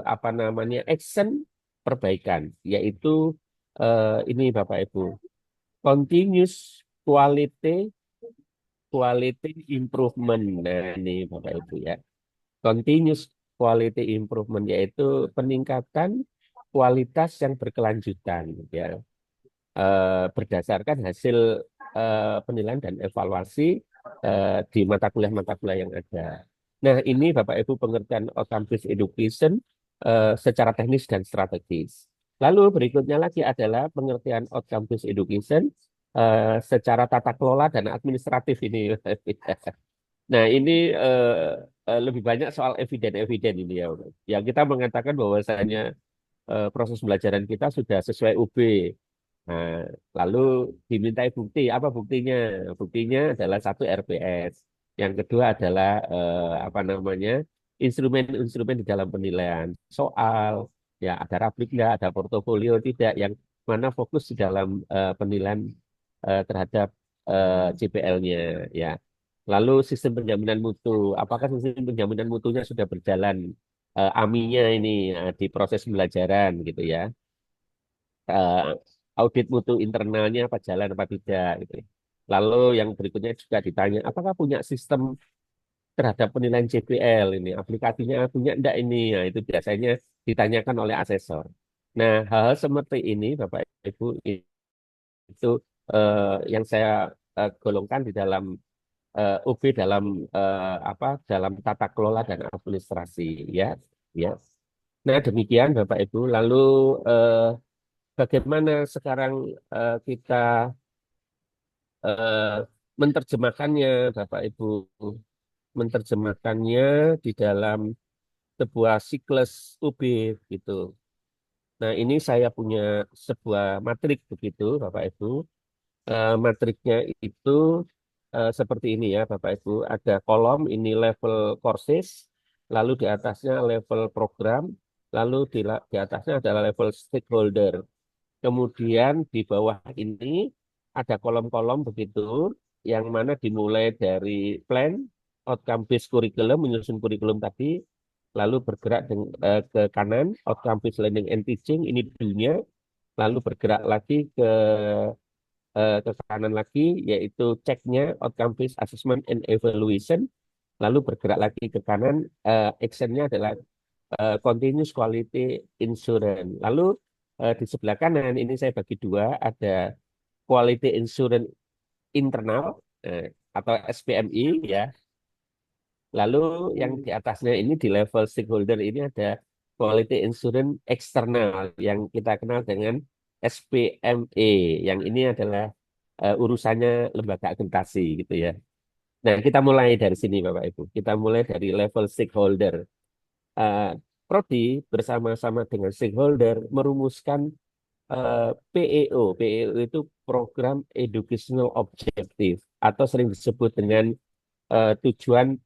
[SPEAKER 2] apa namanya action perbaikan, yaitu ini Bapak Ibu, continuous quality quality improvement. Nah, ini Bapak Ibu ya. Continuous quality improvement yaitu peningkatan kualitas yang berkelanjutan ya. Berdasarkan hasil penilaian dan evaluasi di mata kuliah yang ada. Nah, ini Bapak Ibu pengertian outcome-based education secara teknis dan strategis. Lalu berikutnya lagi adalah pengertian outcome-based education secara tata kelola dan administratif ini. Nah, ini lebih banyak soal eviden-eviden ini ya. Ya, kita mengatakan bahwasanya proses pembelajaran kita sudah sesuai UB. Nah, lalu dimintai bukti. Apa buktinya? Buktinya adalah satu RPS. Yang kedua adalah apa namanya instrumen-instrumen di dalam penilaian. Soal, ya ada raplik nggak, ada portofolio tidak, yang mana fokus di dalam penilaian terhadap CPL-nya. Ya. Lalu sistem penjaminan mutu. Apakah sistem penjaminan mutunya sudah berjalan AMI-nya ini di proses pembelajaran gitu ya? eh, Audit mutu internalnya apa jalan apa tidak gitu. Lalu yang berikutnya juga ditanya apakah punya sistem terhadap penilaian JPL ini aplikasinya punya enggak ini. Nah, itu biasanya ditanyakan oleh asesor. Nah, hal-hal seperti ini Bapak Ibu itu yang saya golongkan di dalam UB dalam apa dalam tata kelola dan administrasi ya ya. Nah, demikian Bapak Ibu. Lalu eh, bagaimana sekarang kita eh, menerjemahkannya, Bapak Ibu, menerjemahkannya di dalam sebuah siklus UB gitu. Nah, ini saya punya sebuah matrik begitu, Bapak Ibu. Matriknya itu seperti ini ya, Bapak Ibu. Ada kolom ini level courses, lalu di atasnya level program, lalu di atasnya adalah level stakeholder. Kemudian di bawah ini ada kolom-kolom begitu, yang mana dimulai dari plan, outcome based curriculum, menyusun kurikulum tadi, lalu bergerak ke kanan, outcome based learning and teaching, ini dunia, lalu bergerak lagi ke kanan lagi, yaitu ceknya, outcome based assessment and evaluation, lalu bergerak lagi ke kanan, actionnya adalah continuous quality insurance. Lalu di sebelah kanan ini saya bagi dua, ada quality insurance internal atau SPMI ya. Lalu yang di atasnya ini di level stakeholder ini ada quality insurance eksternal yang kita kenal dengan SPME. Yang ini adalah urusannya lembaga akreditasi gitu ya. Nah, kita mulai dari sini Bapak Ibu. Kita mulai dari level stakeholder. eh, Prodi bersama-sama dengan stakeholder merumuskan PEO. PEO itu Program Educational Objective atau sering disebut dengan tujuan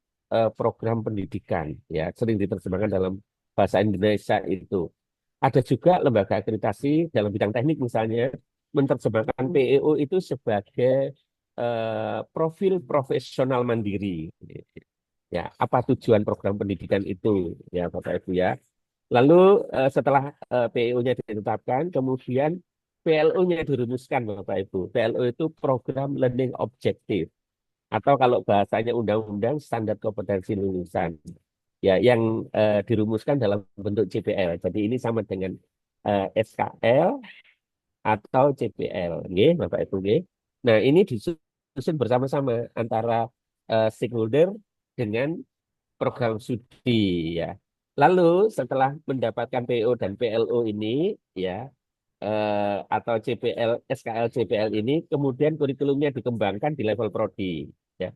[SPEAKER 2] program pendidikan. Ya, sering diterjemahkan dalam bahasa Indonesia itu. Ada juga lembaga akreditasi dalam bidang teknik misalnya menerjemahkan PEO itu sebagai profil profesional mandiri. Ya, apa tujuan program pendidikan itu, ya Bapak Ibu ya. Lalu setelah PEO-nya ditetapkan, kemudian PLO-nya dirumuskan Bapak Ibu. PLO itu Program Learning Objective atau kalau bahasanya undang-undang standar kompetensi lulusan. Ya, yang dirumuskan dalam bentuk CPL. Jadi ini sama dengan SKL atau CPL, nggih, Bapak Ibu nggih. Nah, ini disusun bersama-sama antara stakeholder dengan program studi ya. Lalu setelah mendapatkan PO dan PLO ini ya atau CPL, SKL, CPL ini kemudian kurikulumnya dikembangkan di level prodi ya.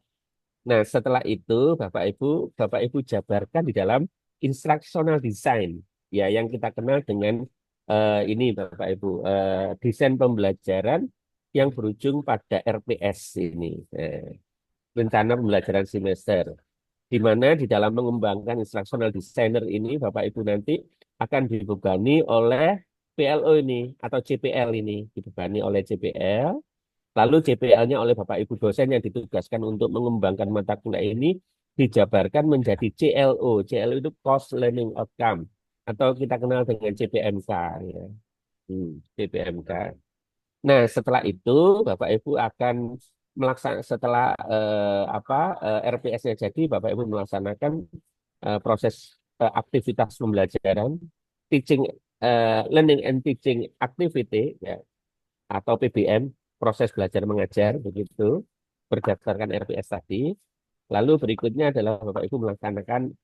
[SPEAKER 2] Nah, setelah itu Bapak Ibu jabarkan di dalam instructional design ya yang kita kenal dengan ini Bapak Ibu desain pembelajaran yang berujung pada RPS ini. Rencana pembelajaran semester di mana di dalam mengembangkan instructional designer ini Bapak Ibu nanti akan dibebani oleh PLO ini atau CPL ini dibebani oleh CPL. Lalu CPL-nya oleh Bapak Ibu dosen yang ditugaskan untuk mengembangkan mata kuliah ini dijabarkan menjadi CLO. CLO itu Course Learning Outcome atau kita kenal dengan CPMK ya. CPMK. Nah, setelah itu Bapak Ibu akan melaksanakan setelah RPS-nya jadi Bapak Ibu melaksanakan proses aktivitas pembelajaran teaching learning and teaching activity ya atau PBM proses belajar mengajar begitu berdasarkan RPS tadi. Lalu berikutnya adalah Bapak Ibu melaksanakan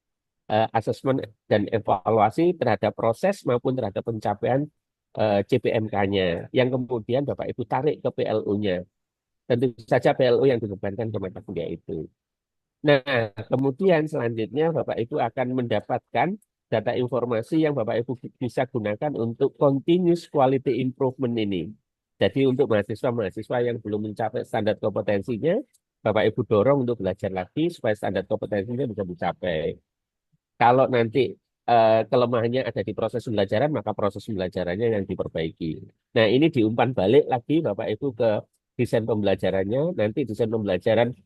[SPEAKER 2] asesmen dan evaluasi terhadap proses maupun terhadap pencapaian CPMK-nya yang kemudian Bapak Ibu tarik ke PLO-nya. Tentu saja PLO yang dibebankan ke mata kuliah itu. Nah, kemudian selanjutnya Bapak Ibu akan mendapatkan data informasi yang Bapak Ibu bisa gunakan untuk continuous quality improvement ini. Jadi untuk mahasiswa-mahasiswa yang belum mencapai standar kompetensinya, Bapak Ibu dorong untuk belajar lagi supaya standar kompetensinya bisa dicapai. Kalau nanti kelemahannya ada di proses pembelajaran, maka proses pembelajarannya yang diperbaiki. Nah, ini diumpan balik lagi Bapak Ibu ke desain pembelajarannya. Nanti desain pembelajaran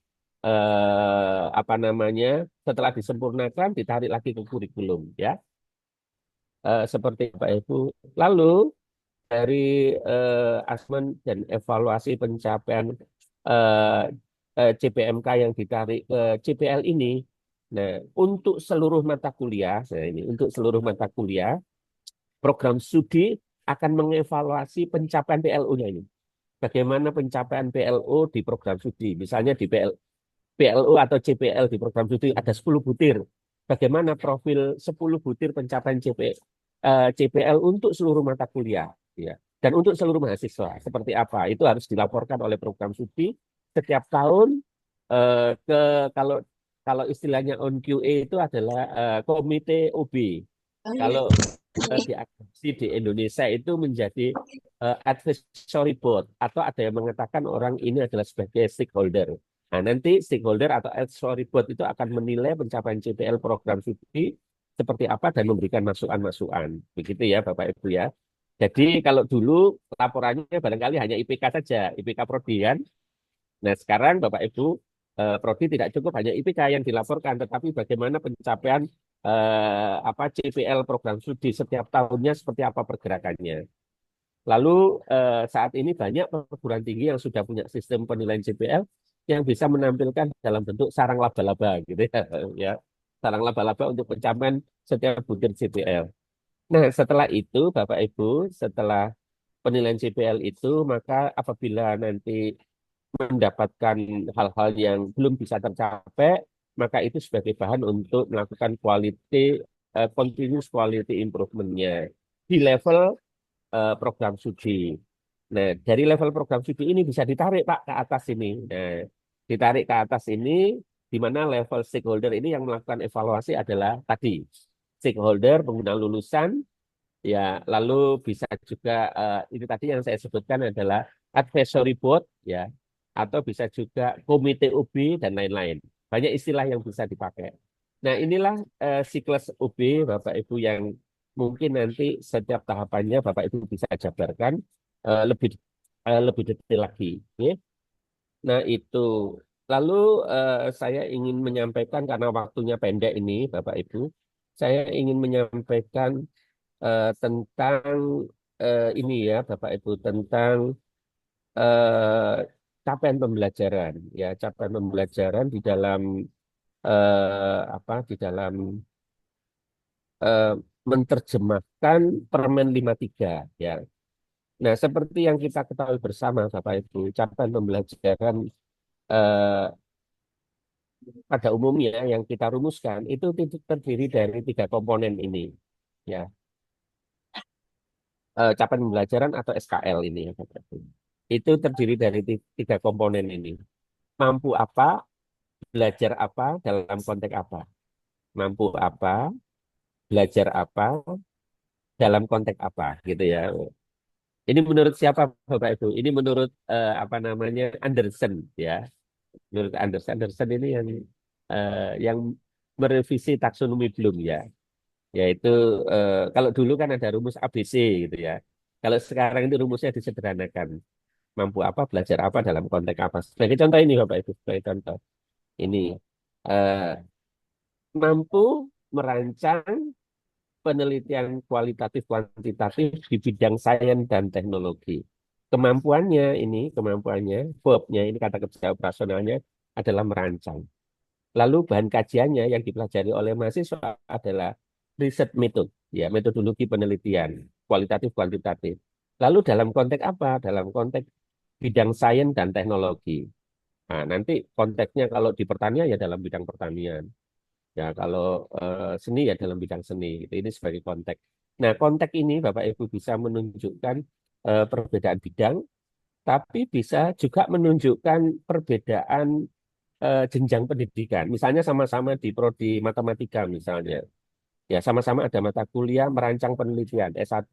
[SPEAKER 2] setelah disempurnakan ditarik lagi ke kurikulum ya. Seperti Bapak Ibu. Lalu dari asesmen dan evaluasi pencapaian CPMK yang ditarik ke CPL ini. Nah, untuk seluruh mata kuliah, program studi akan mengevaluasi pencapaian PLO-nya ini. Bagaimana pencapaian PLO di program studi? Misalnya di PLO atau CPL di program studi ada 10 butir. Bagaimana profil 10 butir pencapaian CPL untuk seluruh mata kuliah, ya. Dan untuk seluruh mahasiswa seperti apa? Itu harus dilaporkan oleh program studi setiap tahun ke kalau istilahnya on QA itu adalah komite OB. Kalau di Indonesia itu menjadi advisory board atau ada yang mengatakan orang ini adalah sebagai stakeholder. Nah, nanti stakeholder atau advisory board itu akan menilai pencapaian CPL program studi seperti apa dan memberikan masukan-masukan. Begitu ya Bapak Ibu ya. Jadi kalau dulu laporannya barangkali hanya IPK saja, IPK Prodi kan. Nah, sekarang Bapak Ibu Prodi tidak cukup hanya IPK yang dilaporkan, tetapi bagaimana pencapaian CPL program studi setiap tahunnya seperti apa pergerakannya. Lalu saat ini banyak perguruan tinggi yang sudah punya sistem penilaian CPL yang bisa menampilkan dalam bentuk sarang laba-laba gitu ya. Sarang laba-laba untuk pencapaian setiap butir CPL. Nah, setelah itu Bapak Ibu, setelah penilaian CPL itu, maka apabila nanti mendapatkan hal-hal yang belum bisa tercapai, maka itu sebagai bahan untuk melakukan continuous quality improvement-nya di level program studi. Nah, dari level program studi ini bisa ditarik Pak ke atas ini. Nah, ditarik ke atas ini, di mana level stakeholder ini yang melakukan evaluasi adalah tadi stakeholder, pengguna lulusan, ya, lalu bisa juga ini tadi yang saya sebutkan adalah advisory board, ya, atau bisa juga komite OB dan lain-lain. Banyak istilah yang bisa dipakai. Nah, inilah siklus OB Bapak Ibu yang mungkin nanti setiap tahapannya Bapak Ibu bisa jabarkan lebih lebih detail lagi. Ya. Nah, itu. Lalu saya ingin menyampaikan karena waktunya pendek ini, Bapak Ibu, saya ingin menyampaikan tentang ini ya, Bapak Ibu, tentang eh, capaian pembelajaran, ya, capaian pembelajaran di dalam apa, di dalam eh, menerjemahkan Permen 53, ya. Nah, seperti yang kita ketahui bersama, Bapak Ibu, capaian pembelajaran eh, pada umumnya yang kita rumuskan itu terdiri dari 3 komponen ini, ya. Capaian pembelajaran atau SKL ini, ya, Bapak Ibu. Itu terdiri dari 3 komponen ini. Mampu apa, belajar apa, dalam konteks apa. Mampu apa, belajar apa, dalam konteks apa, gitu ya. Ini menurut siapa, Bapak Ibu? Ini menurut apa namanya, Anderson, ya. Menurut Anderson, Anderson ini yang merevisi taksonomi Bloom, ya. Yaitu kalau dulu kan ada rumus ABC gitu ya. Kalau sekarang ini rumusnya disederhanakan. Mampu apa, belajar apa, dalam konteks apa. Sebagai contoh ini, Bapak Ibu, sebagai contoh. Ini eh, mampu merancang penelitian kualitatif kuantitatif di bidang sains dan teknologi. Kemampuannya, verbnya ini kata kerja operasionalnya adalah merancang. Lalu bahan kajiannya yang dipelajari oleh mahasiswa adalah riset metode, ya, metodologi penelitian, kualitatif kuantitatif. Lalu dalam konteks apa? Dalam konteks bidang sains dan teknologi. Nah, nanti konteksnya kalau di pertanian ya dalam bidang pertanian. Ya, kalau seni ya dalam bidang seni. Ini sebagai konteks. Nah, konteks ini Bapak Ibu bisa menunjukkan perbedaan bidang, tapi bisa juga menunjukkan perbedaan jenjang pendidikan. Misalnya sama-sama di prodi matematika misalnya. Ya, sama-sama ada mata kuliah merancang penelitian. S1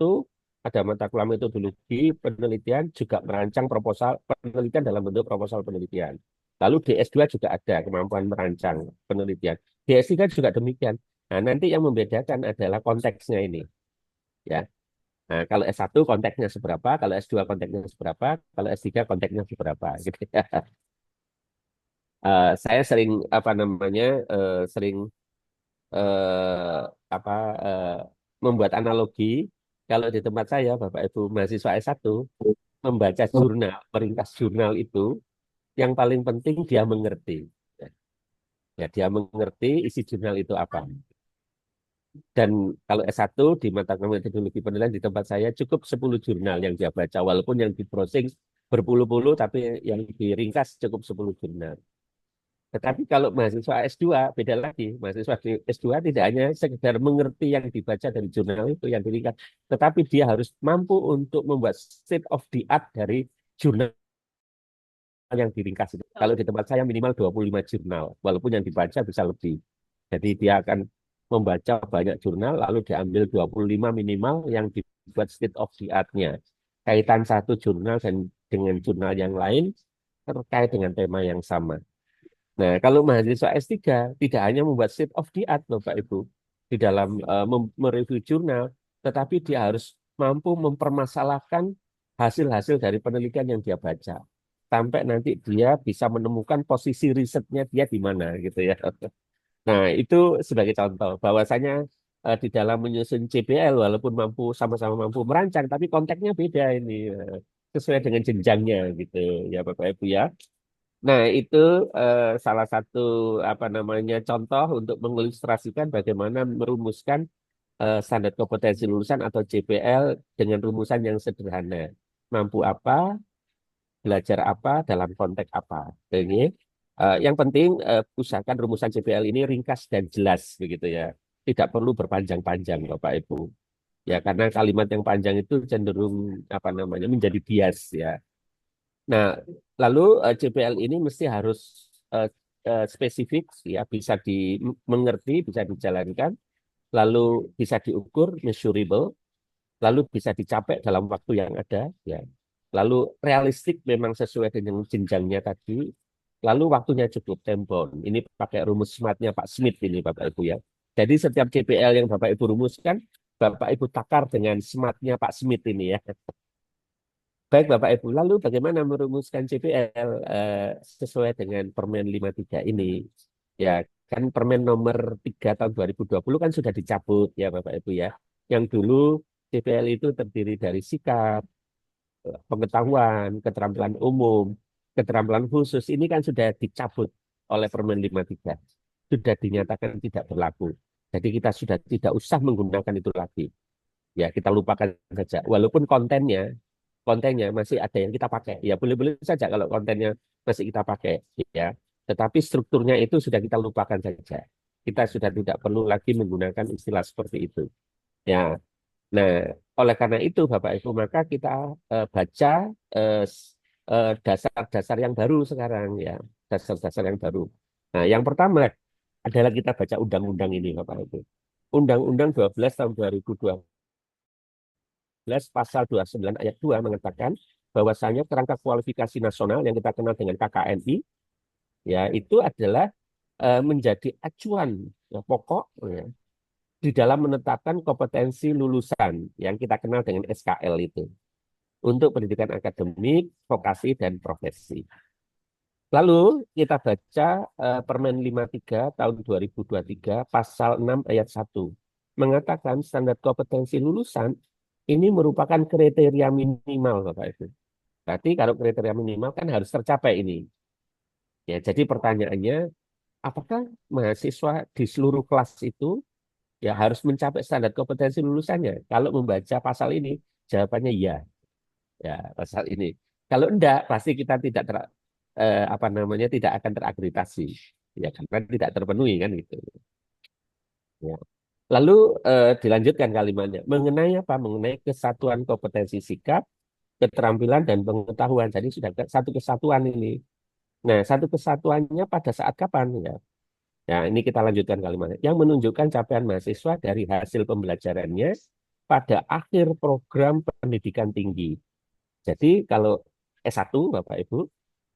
[SPEAKER 2] ada mata kuliah metodologi penelitian juga merancang proposal penelitian dalam bentuk proposal penelitian. Lalu di S2 juga ada kemampuan merancang penelitian. Di S3 juga demikian. Nah, nanti yang membedakan adalah konteksnya ini. Ya. Nah, kalau S1 konteksnya seberapa, kalau S2 konteksnya seberapa, kalau S3 konteksnya seberapa. Gitu ya. Saya sering apa namanya sering eh, apa eh, membuat analogi kalau di tempat saya Bapak Ibu mahasiswa S1 membaca jurnal, meringkas jurnal itu yang paling penting dia mengerti. Ya, dia mengerti isi jurnal itu apa. Dan kalau S1 di mata kuliah metodologi penelitian di tempat saya cukup 10 jurnal yang dia baca walaupun yang di browsing berpuluh-puluh tapi yang diringkas cukup 10 jurnal. Tetapi kalau mahasiswa S2 beda lagi. Mahasiswa di S2 tidak hanya sekedar mengerti yang dibaca dari jurnal itu yang diringkas, tetapi dia harus mampu untuk membuat state of the art dari jurnal yang diringkas itu. Kalau di tempat saya minimal 25 jurnal, walaupun yang dibaca bisa lebih. Jadi dia akan membaca banyak jurnal, lalu diambil 25 minimal yang dibuat state of the art-nya. Kaitan satu jurnal dan dengan jurnal yang lain terkait dengan tema yang sama. Nah, kalau mahasiswa S3 tidak hanya membuat state of the art, Bapak Ibu, di dalam mereview jurnal, tetapi dia harus mampu mempermasalahkan hasil-hasil dari penelitian yang dia baca. Sampai nanti dia bisa menemukan posisi risetnya dia di mana, gitu ya. Nah, itu sebagai contoh, bahwasanya di dalam menyusun CPL, walaupun sama-sama mampu merancang, tapi konteksnya beda ini, sesuai dengan jenjangnya, gitu ya, Bapak Ibu ya. Nah, itu salah satu apa namanya contoh untuk mengilustrasikan bagaimana merumuskan standar kompetensi lulusan atau JPL dengan rumusan yang sederhana. Mampu apa, belajar apa, dalam konteks apa. Ini yang penting usahakan rumusan JPL ini ringkas dan jelas begitu ya. Tidak perlu berpanjang-panjang, Bapak Ibu. Ya, karena kalimat yang panjang itu cenderung apa namanya menjadi bias ya. Nah, lalu JPL ini mesti harus eh, spesifik, ya, bisa dimengerti, bisa dijalankan, lalu bisa diukur, measurable, lalu bisa dicapai dalam waktu yang ada, ya. Lalu realistik memang sesuai dengan jenjangnya tadi, lalu waktunya cukup tempon. Ini pakai rumus SMART-nya Pak Smith ini, Bapak Ibu ya. Jadi setiap JPL yang Bapak Ibu rumuskan, Bapak Ibu takar dengan SMART-nya Pak Smith ini ya. Baik Bapak Ibu, lalu bagaimana merumuskan CPL sesuai dengan Permen 53 ini? Ya, kan Permen nomor 3 tahun 2020 kan sudah dicabut ya Bapak Ibu ya. Yang dulu CPL itu terdiri dari sikap, pengetahuan, keterampilan umum, keterampilan khusus. Ini kan sudah dicabut oleh Permen 53. Sudah dinyatakan tidak berlaku. Jadi kita sudah tidak usah menggunakan itu lagi. Ya, kita lupakan saja. Walaupun kontennya masih ada yang kita pakai. Ya boleh-boleh saja kalau kontennya masih kita pakai, ya. Tetapi strukturnya itu sudah kita lupakan saja. Kita sudah tidak perlu lagi menggunakan istilah seperti itu. Ya. Nah, oleh karena itu Bapak Ibu maka kita baca dasar-dasar yang baru sekarang ya, dasar-dasar yang baru. Nah, yang pertama adalah kita baca undang-undang ini Bapak Ibu. Undang-Undang 12 tahun 2012 pasal 29 ayat 2 mengatakan bahwasanya kerangka kualifikasi nasional yang kita kenal dengan KKNI ya itu adalah menjadi acuan ya, pokok ya, di dalam menetapkan kompetensi lulusan yang kita kenal dengan SKL itu untuk pendidikan akademik, vokasi dan profesi. Lalu kita baca Permen 53 tahun 2023 pasal 6 ayat 1 mengatakan standar kompetensi lulusan ini merupakan kriteria minimal Bapak Ibu. Berarti kalau kriteria minimal kan harus tercapai ini. Ya, jadi pertanyaannya, apakah mahasiswa di seluruh kelas itu ya harus mencapai standar kompetensi lulusannya? Kalau membaca pasal ini, jawabannya iya. Ya, pasal ini. Kalau enggak, pasti kita tidak apa namanya tidak akan terakreditasi. Ya, karena tidak terpenuhi kan gitu. Ya. Lalu dilanjutkan kalimatnya mengenai apa? Mengenai kesatuan kompetensi sikap, keterampilan dan pengetahuan. Jadi sudah satu kesatuan ini. Nah, satu kesatuannya pada saat kapan ya? Nah, ini kita lanjutkan kalimatnya. Yang menunjukkan capaian mahasiswa dari hasil pembelajarannya pada akhir program pendidikan tinggi. Jadi kalau S1 Bapak Ibu,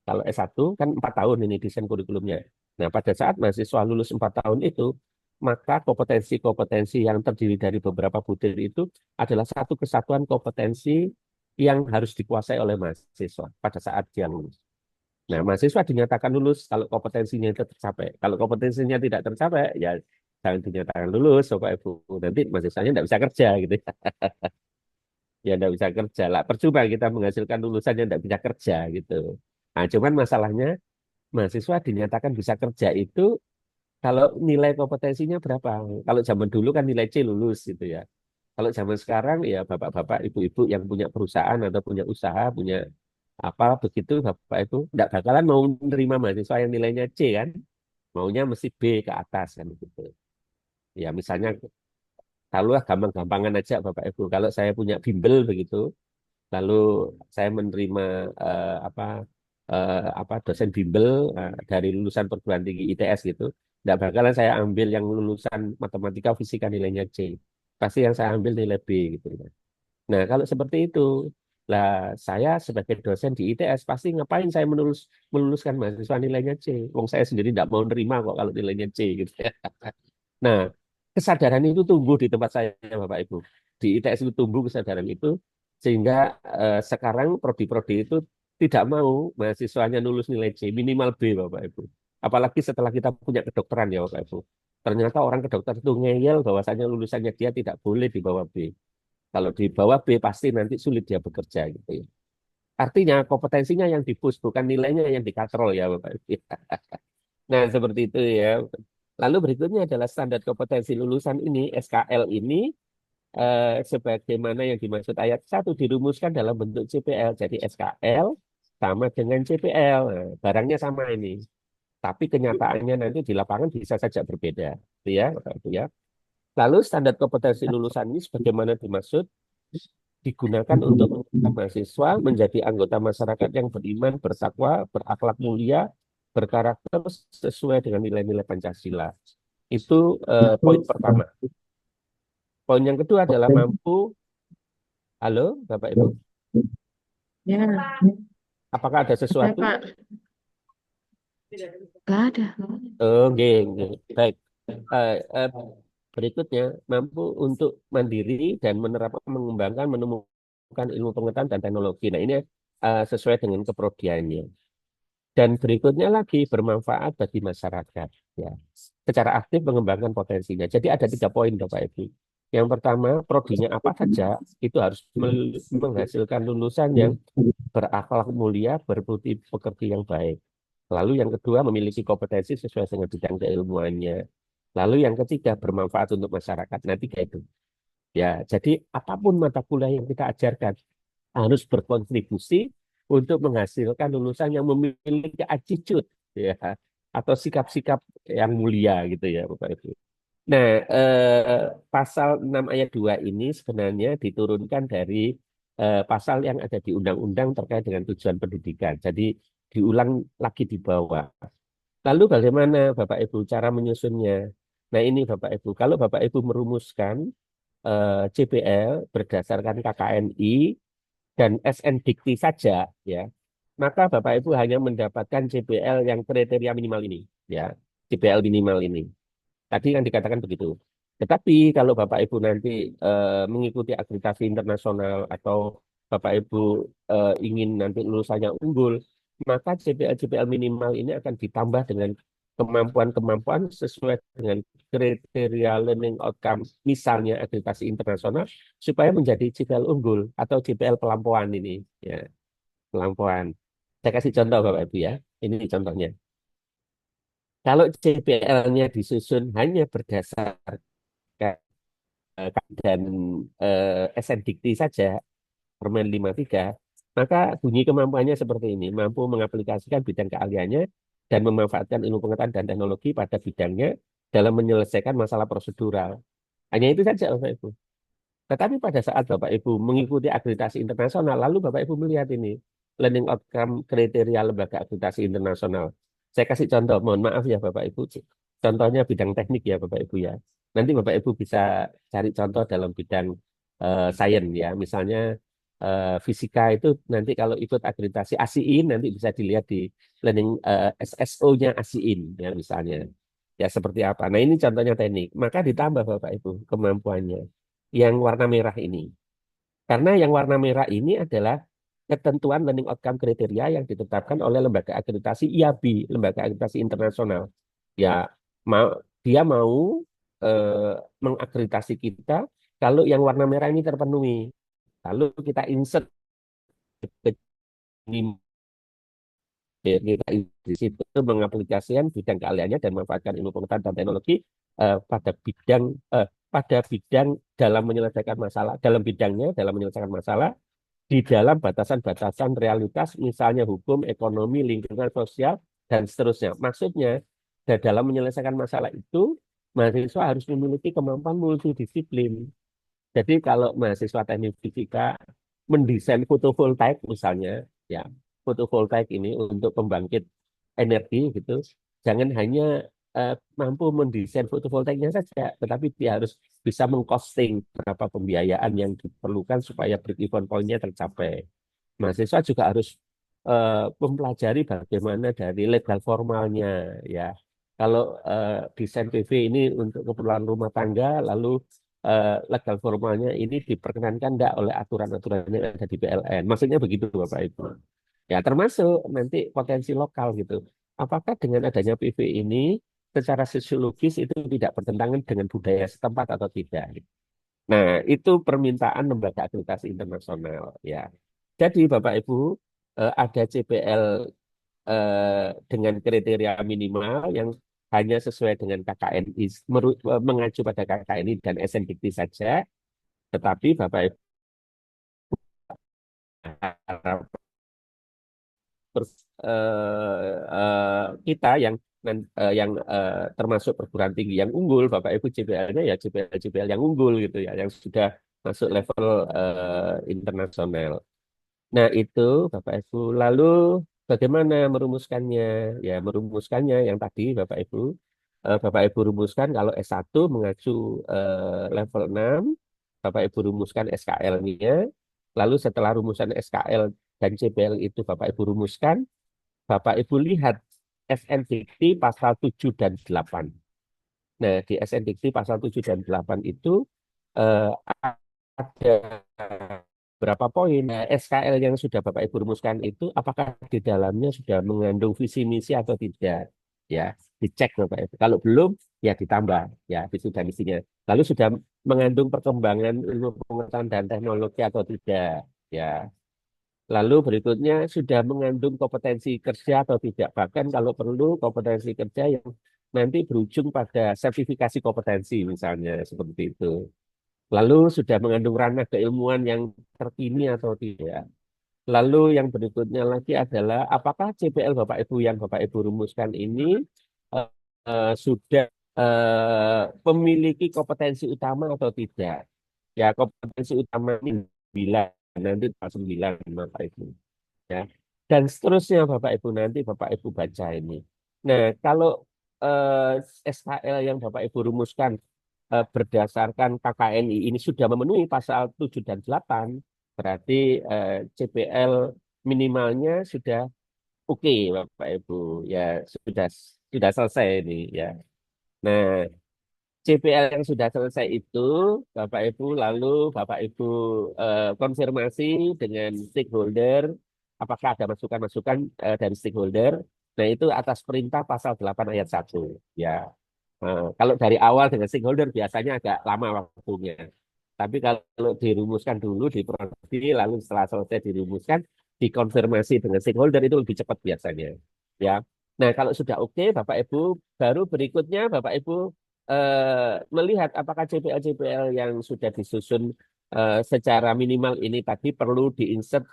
[SPEAKER 2] kalau S1 kan 4 tahun ini desain kurikulumnya. Nah, pada saat mahasiswa lulus 4 tahun itu, maka kompetensi-kompetensi yang terdiri dari beberapa butir itu adalah satu kesatuan kompetensi yang harus dikuasai oleh mahasiswa pada saat dia lulus. Nah, mahasiswa dinyatakan lulus kalau kompetensinya itu tercapai. Kalau kompetensinya tidak tercapai, ya jangan dinyatakan lulus, Bapak Ibu. Nanti mahasiswanya tidak bisa kerja gitu. Ya tidak bisa kerja lah. Percuma kita menghasilkan lulusan yang tidak bisa kerja gitu. Nah, cuman masalahnya mahasiswa dinyatakan bisa kerja itu kalau nilai kompetensinya berapa. Kalau zaman dulu kan nilai C lulus gitu ya. Kalau zaman sekarang ya bapak-bapak, ibu-ibu yang punya perusahaan atau punya usaha, punya apa begitu bapak itu tidak bakalan mau menerima mahasiswa yang nilainya C kan. Maunya mesti B ke atas kan gitu. Ya misalnya kalau gampang-gampangan aja Bapak Ibu. Kalau saya punya bimbel begitu, lalu saya menerima dosen bimbel dari lulusan perguruan tinggi ITS gitu, tidak bakalan saya ambil yang lulusan matematika fisika nilainya C, pasti yang saya ambil nilai B gitu. Nah kalau seperti itu, lah saya sebagai dosen di ITS pasti ngapain saya meluluskan mahasiswa nilainya C, wong saya sendiri tidak mau nerima kok kalau nilainya C gitu ya. Nah kesadaran itu tumbuh di tempat saya Bapak Ibu, di ITS itu tumbuh kesadaran itu sehingga sekarang prodi-prodi itu tidak mau mahasiswanya lulus nilai C, minimal B, Bapak Ibu. Apalagi setelah kita punya kedokteran ya, Bapak Ibu. Ternyata orang kedokter itu ngeyel bahwasanya lulusannya dia tidak boleh di bawah B. Kalau di bawah B pasti nanti sulit dia bekerja gitu ya. Artinya kompetensinya yang dipush, bukan nilainya yang dikatrol ya, Bapak Ibu. Nah, seperti itu ya. Lalu berikutnya adalah standar kompetensi lulusan ini, SKL ini, sebagaimana yang dimaksud ayat 1 dirumuskan dalam bentuk CPL. Jadi SKL sama dengan CPL. Nah, barangnya sama ini. Tapi kenyataannya nanti di lapangan bisa saja berbeda. Itu ya, Bapak Ibu ya. Lalu standar kompetensi lulusan ini sebagaimana dimaksud digunakan untuk menjadikan mahasiswa menjadi anggota masyarakat yang beriman, bertakwa, berakhlak mulia, berkarakter sesuai dengan nilai-nilai Pancasila. Itu poin pertama. Poin yang kedua adalah mampu. Halo, Bapak Ibu.
[SPEAKER 3] Ya,
[SPEAKER 2] Apakah ada
[SPEAKER 3] ada
[SPEAKER 2] sesuatu?
[SPEAKER 3] Pak. Nggak ada.
[SPEAKER 2] Oh, nggih, nggih. Baik. Eh, eh, Berikutnya, mampu untuk mandiri dan menerapkan, mengembangkan, menemukan ilmu pengetahuan dan teknologi. Nah, ini sesuai dengan keprodiannya. Dan berikutnya lagi bermanfaat bagi masyarakat, ya. Secara aktif mengembangkan potensinya. Jadi ada 3 poin, Bapak Ibu. Yang pertama, prodinya apa saja itu harus menghasilkan lulusan yang berakhlak mulia, berbudi pekerti yang baik. Lalu yang kedua, memiliki kompetensi sesuai dengan bidang keilmuannya. Lalu yang ketiga, bermanfaat untuk masyarakat. Nah, 3 itu. Ya, jadi apapun mata kuliah yang kita ajarkan harus berkontribusi untuk menghasilkan lulusan yang memiliki attitude, ya, atau sikap-sikap yang mulia gitu ya, Bapak Ibu. Nah, pasal 6 ayat 2 ini sebenarnya diturunkan dari pasal yang ada di undang-undang terkait dengan tujuan pendidikan. Jadi diulang lagi di bawah. Lalu bagaimana Bapak Ibu cara menyusunnya? Nah, ini Bapak Ibu, kalau Bapak Ibu merumuskan CPL berdasarkan KKNI dan SN Dikti saja, ya, maka Bapak Ibu hanya mendapatkan CPL yang kriteria minimal ini, ya, CPL minimal ini. Tadi kan dikatakan begitu. Tetapi kalau Bapak Ibu nanti mengikuti akreditasi internasional atau Bapak Ibu ingin nanti lulusannya unggul, maka CPL minimal ini akan ditambah dengan kemampuan-kemampuan sesuai dengan kriteria learning outcome, misalnya akreditasi internasional, supaya menjadi CPL unggul atau CPL pelampauan ini, ya, pelampauan. Saya kasih contoh Bapak Ibu ya, ini contohnya. Kalau CPL-nya disusun hanya berdasarkan dan SN Dikti saja, Permen 53, maka bunyi kemampuannya seperti ini, mampu mengaplikasikan bidang keahliannya dan memanfaatkan ilmu pengetahuan dan teknologi pada bidangnya dalam menyelesaikan masalah prosedural. Hanya itu saja, Bapak Ibu. Tetapi pada saat Bapak Ibu mengikuti akreditasi internasional, lalu Bapak Ibu melihat ini, learning outcome kriteria lembaga akreditasi internasional. Saya kasih contoh, mohon maaf ya Bapak Ibu. Contohnya bidang teknik ya Bapak Ibu ya. Nanti Bapak Ibu bisa cari contoh dalam bidang sains ya. Misalnya fisika itu nanti kalau ikut akreditasi ASIIN nanti bisa dilihat di learning SSO-nya ASIIN ya misalnya. Ya seperti apa. Nah ini contohnya teknik. Maka ditambah Bapak Ibu kemampuannya yang warna merah ini. Karena yang warna merah ini adalah ketentuan learning outcome kriteria yang ditetapkan oleh lembaga akreditasi IAB, lembaga akreditasi internasional. Ya, dia mau mengakreditasi kita kalau yang warna merah ini terpenuhi. Lalu kita insert ke kita di situ mengaplikasikan bidang keahliannya dan memanfaatkan ilmu pengetahuan dan teknologi pada bidang dalam menyelesaikan masalah, dalam bidangnya dalam menyelesaikan masalah di dalam batasan-batasan realitas, misalnya hukum, ekonomi, lingkungan sosial, dan seterusnya. Maksudnya, dalam menyelesaikan masalah itu, mahasiswa harus memiliki kemampuan multidisiplin. Jadi kalau mahasiswa teknik fisika mendesain fotovoltaik misalnya, ya fotovoltaik ini untuk pembangkit energi gitu, jangan hanya mampu mendesain fotovoltaiknya saja, tetapi dia harus bisa mengcosting berapa pembiayaan yang diperlukan supaya break-even point-nya tercapai. Mahasiswa juga harus mempelajari bagaimana dari legal formalnya, ya. Kalau desain PV ini untuk keperluan rumah tangga, lalu legal formalnya ini diperkenankan tidak oleh aturan-aturan yang ada di PLN. Maksudnya begitu Bapak Ibu. Ya termasuk nanti potensi lokal gitu. Apakah dengan adanya PV ini secara sosiologis itu tidak bertentangan dengan budaya setempat atau tidak? Nah itu permintaan lembaga akreditasi internasional ya. Jadi Bapak Ibu ada CPL dengan kriteria minimal yang hanya sesuai dengan KKNI, mengacu pada KKNI dan SNDikti saja, tetapi Bapak Ibu kita yang termasuk perguruan tinggi yang unggul, Bapak Ibu CPL-nya ya CPL yang unggul gitu ya, yang sudah masuk level internasional. Nah itu Bapak Ibu, lalu bagaimana merumuskannya? Ya merumuskannya yang tadi Bapak Ibu rumuskan kalau S1 mengacu level 6, Bapak Ibu rumuskan SKL-nya, lalu setelah rumusan SKL dan CPL itu Bapak Ibu rumuskan, Bapak Ibu lihat SN Dikti pasal 7 dan 8. Nah, di SN Dikti pasal 7 dan 8 itu ada berapa poin. Nah, SKL yang sudah Bapak Ibu rumuskan itu apakah di dalamnya sudah mengandung visi misi atau tidak? Ya, dicek Bapak Ibu. Kalau belum, ya ditambah ya visi dan misinya. Lalu sudah mengandung perkembangan ilmu pengetahuan dan teknologi atau tidak? Ya. Lalu berikutnya sudah mengandung kompetensi kerja atau tidak. Bahkan kalau perlu kompetensi kerja yang nanti berujung pada sertifikasi kompetensi misalnya seperti itu. Lalu sudah mengandung ranah keilmuan yang terkini atau tidak. Lalu yang berikutnya lagi adalah apakah CPL Bapak Ibu yang Bapak Ibu rumuskan ini eh, sudah memiliki kompetensi utama atau tidak. Ya, kompetensi utama ini 9, nanti pas 9 Bapak Ibu. Ya. Dan seterusnya Bapak Ibu nanti Bapak Ibu baca ini. Nah, kalau SKL yang Bapak Ibu rumuskan berdasarkan KKNI ini sudah memenuhi pasal 7 dan 8, berarti CPL minimalnya sudah oke Bapak Ibu. Ya, sudah selesai ini ya. Nah, CPL yang sudah selesai itu, Bapak Ibu, lalu Bapak Ibu konfirmasi dengan stakeholder, apakah ada masukan-masukan dari stakeholder. Nah, itu atas perintah pasal 8 ayat 1. Ya. Kalau dari awal dengan stakeholder biasanya agak lama waktunya. Tapi kalau dirumuskan dulu di prodi, lalu setelah selesai dirumuskan, dikonfirmasi dengan stakeholder itu lebih cepat biasanya. Ya. Nah, kalau sudah oke, Bapak Ibu, baru berikutnya Bapak Ibu melihat apakah CPL-CPL yang sudah disusun secara minimal ini tadi perlu diinsert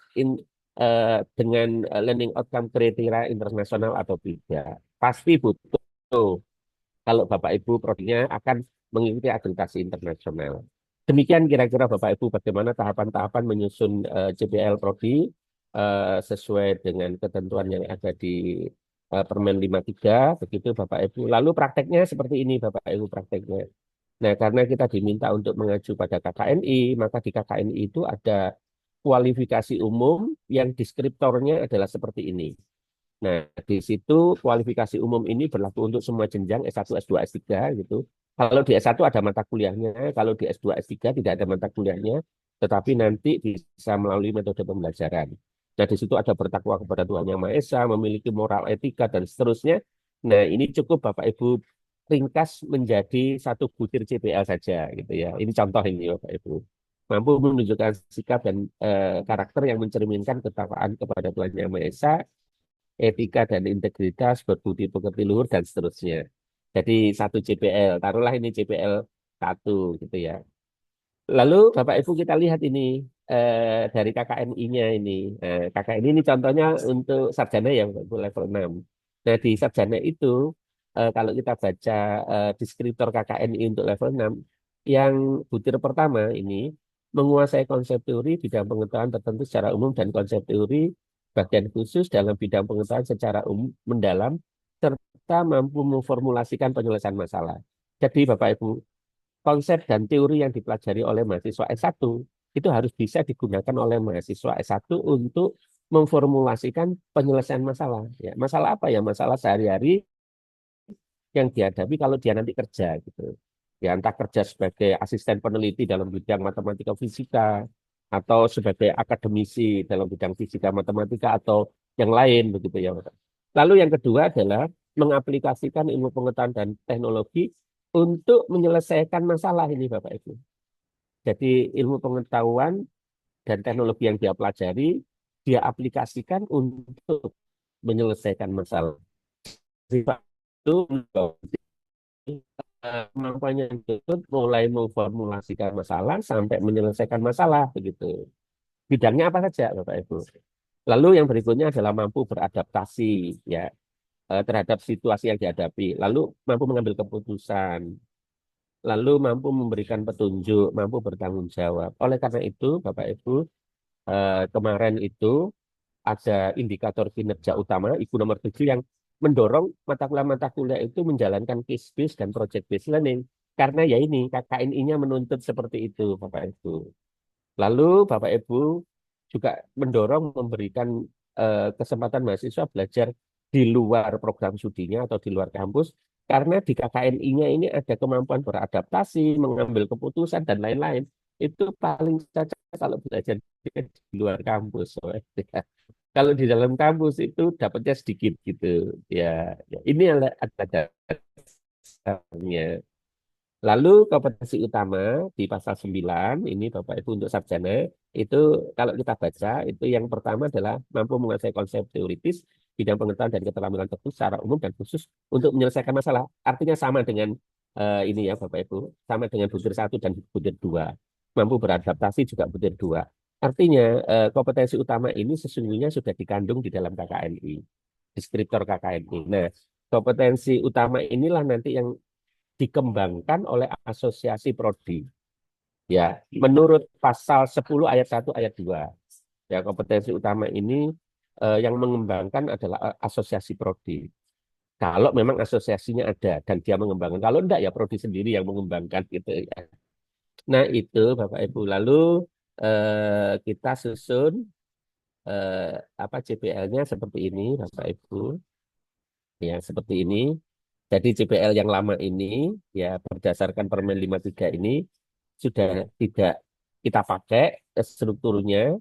[SPEAKER 2] dengan learning outcome kriteria internasional atau tidak. Pasti butuh kalau Bapak Ibu prodinya akan mengikuti akreditasi internasional. Demikian kira-kira Bapak Ibu bagaimana tahapan-tahapan menyusun CPL prodi sesuai dengan ketentuan yang ada di Permen 53, begitu Bapak Ibu. Lalu prakteknya seperti ini Bapak Ibu prakteknya. Nah, karena kita diminta untuk mengacu pada KKNI, maka di KKNI itu ada kualifikasi umum yang deskriptornya adalah seperti ini. Nah, di situ kualifikasi umum ini berlaku untuk semua jenjang S1, S2, S3 gitu. Kalau di S1 ada mata kuliahnya, kalau di S2, S3 tidak ada mata kuliahnya, tetapi nanti bisa melalui metode pembelajaran. Nah, di situ ada bertakwa kepada Tuhan Yang Maha Esa, memiliki moral etika, dan seterusnya. Nah, ini cukup Bapak Ibu ringkas menjadi satu butir CPL saja gitu ya. Ini contoh ini Bapak Ibu. Mampu menunjukkan sikap dan karakter yang mencerminkan ketakwaan kepada Tuhan Yang Maha Esa, etika dan integritas, berbudi pekerti luhur, dan seterusnya. Jadi satu CPL, taruhlah ini CPL 1 gitu ya. Lalu Bapak Ibu kita lihat ini dari KKNI-nya ini. KKNI ini contohnya untuk sarjana ya Bapak Ibu level 6. Nah di sarjana itu kalau kita baca deskriptor KKNI untuk level 6, yang butir pertama ini menguasai konsep teori bidang pengetahuan tertentu secara umum dan konsep teori bagian khusus dalam bidang pengetahuan secara umum mendalam serta mampu memformulasikan penyelesaian masalah. Jadi Bapak Ibu, konsep dan teori yang dipelajari oleh mahasiswa S1 itu harus bisa digunakan oleh mahasiswa S1 untuk memformulasikan penyelesaian masalah. Ya, masalah apa ya? Masalah sehari-hari yang dihadapi kalau dia nanti kerja gitu. Ya, entah kerja sebagai asisten peneliti dalam bidang matematika fisika atau sebagai akademisi dalam bidang fisika matematika atau yang lain begitu ya. Lalu yang kedua adalah mengaplikasikan ilmu pengetahuan dan teknologi untuk menyelesaikan masalah ini Bapak Ibu. Jadi ilmu pengetahuan dan teknologi yang dia pelajari dia aplikasikan untuk menyelesaikan masalah. Sifat itu kemampuannya itu mulai memformulasikan masalah sampai menyelesaikan masalah begitu. Bidangnya apa saja Bapak Ibu. Lalu yang berikutnya adalah mampu beradaptasi ya terhadap situasi yang dihadapi. Lalu mampu mengambil keputusan. Lalu mampu memberikan petunjuk, mampu bertanggung jawab. Oleh karena itu Bapak Ibu kemarin itu ada indikator kinerja utama Ibu nomor 7 yang mendorong mata kuliah itu menjalankan case based dan project based learning. Karena ya ini KKNI-nya menuntut seperti itu Bapak Ibu. Lalu Bapak Ibu juga mendorong memberikan kesempatan mahasiswa belajar di luar program studinya atau di luar kampus. Karena di KKNI-nya ini ada kemampuan beradaptasi, mengambil keputusan, dan lain-lain. Itu paling cocok kalau belajar di luar kampus. Kalau di dalam kampus itu dapatnya sedikit gitu. Ya, ya. Ini ada dasarnya. Lalu kompetensi utama di pasal 9 ini Bapak Ibu untuk sarjana itu kalau kita baca itu yang pertama adalah mampu menguasai konsep teoritis, bidang pengetahuan dan keterampilan tertentu secara umum dan khusus untuk menyelesaikan masalah. Artinya sama dengan ini ya Bapak Ibu, sama dengan butir 1 dan butir 2. Mampu beradaptasi juga butir 2. Artinya kompetensi utama ini sesungguhnya sudah dikandung di dalam KKNI, deskriptor KKNI. Nah, kompetensi utama inilah nanti yang dikembangkan oleh asosiasi prodi. Ya, menurut pasal 10 ayat 1 ayat 2. Ya, kompetensi utama ini yang mengembangkan adalah asosiasi prodi. Kalau memang asosiasinya ada dan dia mengembangkan. Kalau enggak ya prodi sendiri yang mengembangkan gitu ya. Nah, itu Bapak Ibu. Lalu kita susun apa CPL-nya seperti ini Bapak Ibu. Ya, seperti ini. Jadi CPL yang lama ini ya berdasarkan Permen 53 ini sudah tidak kita pakai strukturnya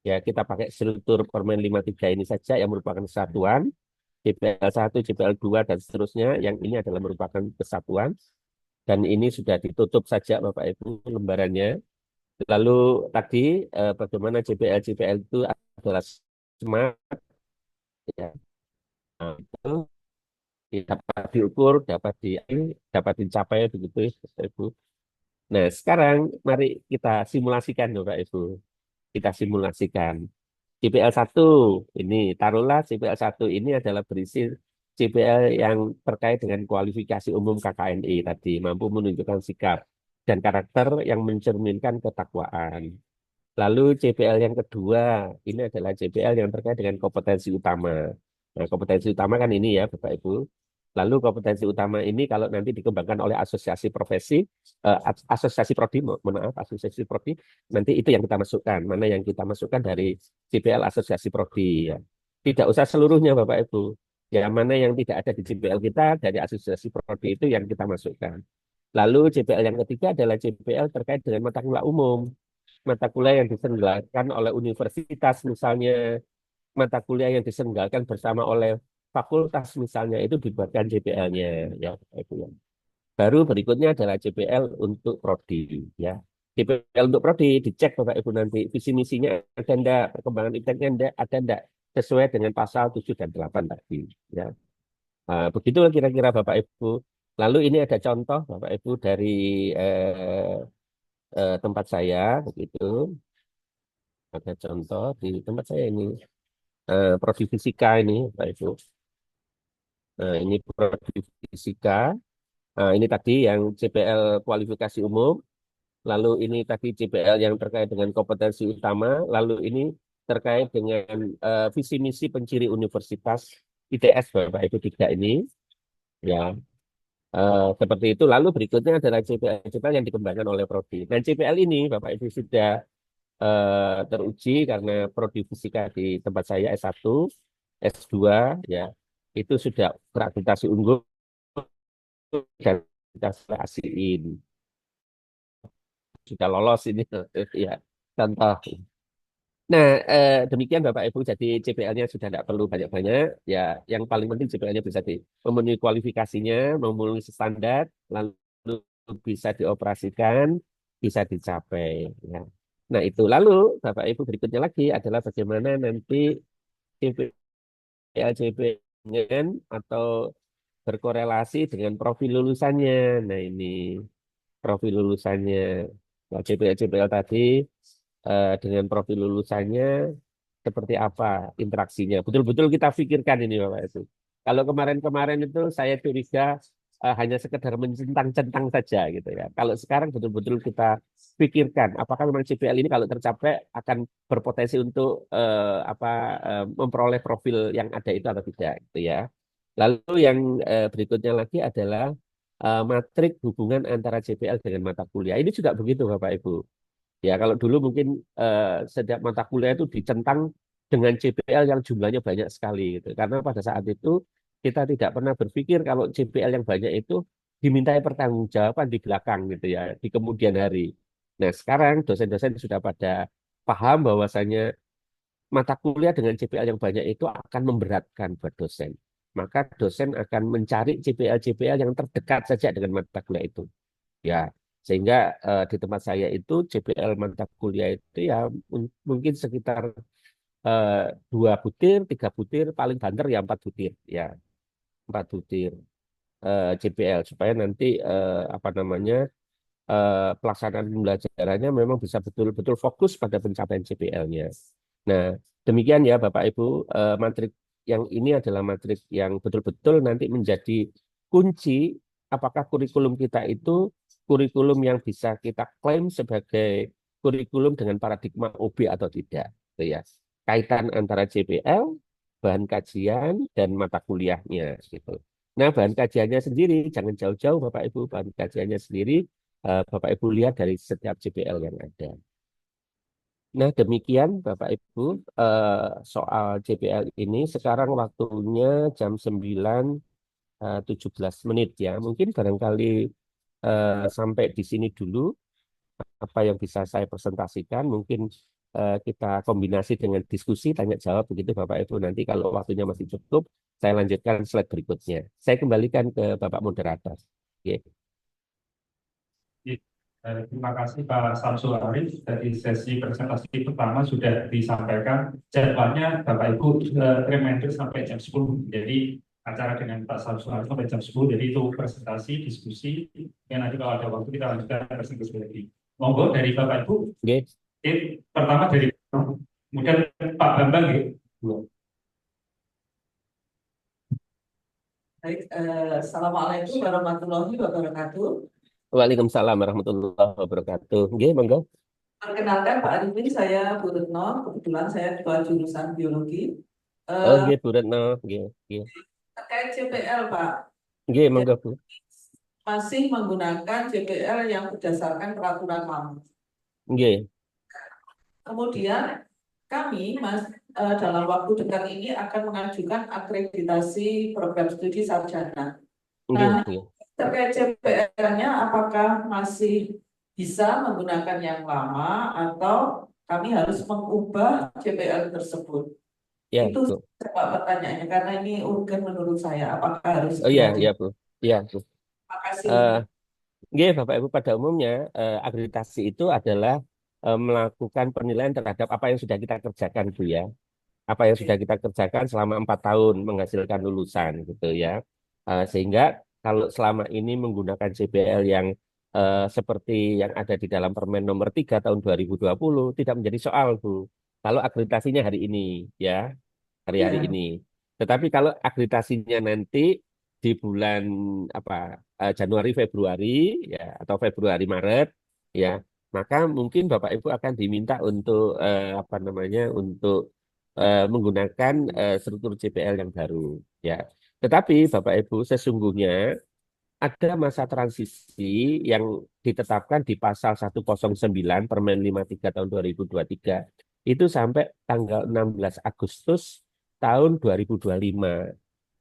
[SPEAKER 2] ya kita pakai struktur Permen 53 ini saja yang merupakan kesatuan CPL 1, CPL 2 dan seterusnya yang ini adalah merupakan kesatuan dan ini sudah ditutup saja Bapak Ibu lembarannya. Lalu tadi bagaimana CPL itu adalah smart ya. Nah, itu dapat diukur, dapat dicapai begitu ya, Bapak Ibu. Nah, sekarang mari kita simulasikan Bapak Ibu. Kita simulasikan. CPL 1 ini, taruhlah CPL 1 ini adalah berisi CPL yang terkait dengan kualifikasi umum KKNI tadi, mampu menunjukkan sikap dan karakter yang mencerminkan ketakwaan. Lalu CPL yang kedua, ini adalah CPL yang terkait dengan kompetensi utama. Nah, kompetensi utama kan ini ya, Bapak Ibu. Lalu kompetensi utama ini kalau nanti dikembangkan oleh asosiasi profesi, asosiasi prodi, mohon maaf, asosiasi prodi, nanti itu yang kita masukkan. Mana yang kita masukkan dari CPL asosiasi prodi ya. Tidak usah seluruhnya Bapak Ibu. Ya, mana yang tidak ada di CPL kita dari asosiasi prodi itu yang kita masukkan. Lalu CPL yang ketiga adalah CPL terkait dengan mata kuliah umum. Mata kuliah yang diselenggarakan oleh universitas misalnya, mata kuliah yang diselenggarakan bersama oleh fakultas misalnya itu dibuatkan JPL-nya ya itu ya. Baru berikutnya adalah JPL untuk prodi ya. JPL untuk prodi dicek Bapak Ibu nanti visi misinya ada enggak, perkembangan ipteknya ada enggak sesuai dengan pasal 7 dan 8 tadi ya. Nah, begitu kira-kira Bapak Ibu. Lalu ini ada contoh Bapak Ibu dari tempat saya begitu. Ada contoh di tempat saya ini prodi fisika ini Bapak Ibu. Nah, ini prodi fisika. Nah, ini tadi yang CPL kualifikasi umum, lalu ini tadi CPL yang terkait dengan kompetensi utama, lalu ini terkait dengan visi misi penciri universitas ITS Bapak Ibu tiga ini, ya seperti itu. Lalu berikutnya adalah CPL yang dikembangkan oleh prodi. Dan CPL ini Bapak Ibu sudah teruji karena prodi fisika di tempat saya S1, S2, ya itu sudah berakreditasi unggul dan kita asiin sudah lolos ini ya contoh. Nah demikian Bapak Ibu jadi CPL-nya sudah tidak perlu banyak-banyak ya yang paling penting CPL-nya bisa memenuhi kualifikasinya memenuhi standar lalu bisa dioperasikan bisa dicapai ya. Nah itu lalu Bapak Ibu berikutnya lagi adalah bagaimana nanti CPL dengan atau berkorelasi dengan profil lulusannya. Nah ini profil lulusannya. Nah, CPL tadi dengan profil lulusannya seperti apa interaksinya. Betul-betul kita pikirkan ini Bapak itu. Kalau kemarin-kemarin itu saya curiga hanya sekedar mencentang-centang saja gitu ya. Kalau sekarang betul-betul kita pikirkan apakah memang CPL ini kalau tercapai akan berpotensi untuk memperoleh profil yang ada itu atau tidak gitu ya. Lalu yang berikutnya lagi adalah matrik hubungan antara CPL dengan mata kuliah. Ini juga begitu Bapak Ibu. Ya, kalau dulu mungkin setiap mata kuliah itu dicentang dengan CPL yang jumlahnya banyak sekali gitu. Karena pada saat itu kita tidak pernah berpikir kalau CPL yang banyak itu dimintai pertanggungjawaban di belakang gitu ya, di kemudian hari. Nah, sekarang dosen-dosen sudah pada paham bahwasanya mata kuliah dengan CPL yang banyak itu akan memberatkan buat dosen. Maka dosen akan mencari CPL-CPL yang terdekat saja dengan mata kuliah itu. Ya, sehingga di tempat saya itu CPL mata kuliah itu ya mungkin sekitar 2 butir, 3 butir, paling banter ya 4 butir, ya 4 butir CPL supaya nanti apa namanya pelaksanaan pembelajarannya memang bisa betul-betul fokus pada pencapaian CPL-nya. Nah, demikian ya Bapak Ibu, matrik yang ini adalah matrik yang betul-betul nanti menjadi kunci apakah kurikulum kita itu kurikulum yang bisa kita klaim sebagai kurikulum dengan paradigma OB atau tidak. Gitu ya. Kaitan antara CPL, bahan kajian, dan mata kuliahnya. Gitu. Nah, bahan kajiannya sendiri, jangan jauh-jauh Bapak Ibu, bahan kajiannya sendiri Bapak Ibu lihat dari setiap CPL yang ada. Nah, demikian Bapak Ibu soal CPL ini. Sekarang waktunya jam 9:17 ya. Mungkin barangkali sampai di sini dulu apa yang bisa saya presentasikan. Mungkin kita kombinasi dengan diskusi, tanya jawab begitu Bapak Ibu. Nanti kalau waktunya masih cukup, saya lanjutkan slide berikutnya. Saya kembalikan ke Bapak Moderator. Oke.
[SPEAKER 1] Terima kasih Pak Samsul Arif. Dari sesi presentasi pertama sudah disampaikan jadwalnya Bapak Ibu reminder sampai jam 10. Jadi acara dengan Pak Samsul Arif sampai jam 10. Jadi itu presentasi, diskusi. Dan nanti kalau ada waktu kita lanjutkan presentasi lagi. Monggo dari Bapak Ibu.
[SPEAKER 2] Oke.
[SPEAKER 1] Pertama dari kemudian Pak Bambang.
[SPEAKER 6] Baik, Assalamualaikum warahmatullahi wabarakatuh.
[SPEAKER 2] Waalaikumsalam warahmatullahi wabarakatuh. Oke, monggo.
[SPEAKER 6] Perkenalkan Pak Arifin, saya Bu Retno. Kebetulan saya ketua jurusan biologi.
[SPEAKER 2] Oke, Bu Retno. Oke.
[SPEAKER 6] Terkait CPL, Pak.
[SPEAKER 2] Oke, monggo Bu.
[SPEAKER 6] Masih menggunakan CPL yang berdasarkan peraturan lama.
[SPEAKER 2] Oke.
[SPEAKER 6] Kemudian kami dalam waktu dekat ini akan mengajukan akreditasi program studi sarjana. Nah, terkait CPL-nya apakah masih bisa menggunakan yang lama atau kami harus mengubah CPL tersebut?
[SPEAKER 2] Ya,
[SPEAKER 6] itu pertanyaannya karena ini urgen menurut saya. Apakah harus
[SPEAKER 2] Oh iya, iya Bu. Iya Bu.
[SPEAKER 6] Terima kasih.
[SPEAKER 2] Bapak Ibu, pada umumnya akreditasi itu adalah melakukan penilaian terhadap apa yang sudah kita kerjakan Bu ya. Apa yang sudah kita kerjakan selama 4 tahun menghasilkan lulusan gitu ya. Sehingga kalau selama ini menggunakan CPL yang seperti yang ada di dalam Permen nomor 3 tahun 2020 tidak menjadi soal Bu. Kalau akreditasinya hari ini ya, hari-hari ini. Tetapi kalau akreditasinya nanti di bulan apa Januari Februari ya atau Februari Maret ya, maka mungkin Bapak Ibu akan diminta untuk apa namanya untuk menggunakan struktur CPL yang baru ya. Tetapi Bapak Ibu sesungguhnya ada masa transisi yang ditetapkan di pasal 109 Permen 53 tahun 2023 itu sampai tanggal 16 Agustus tahun 2025.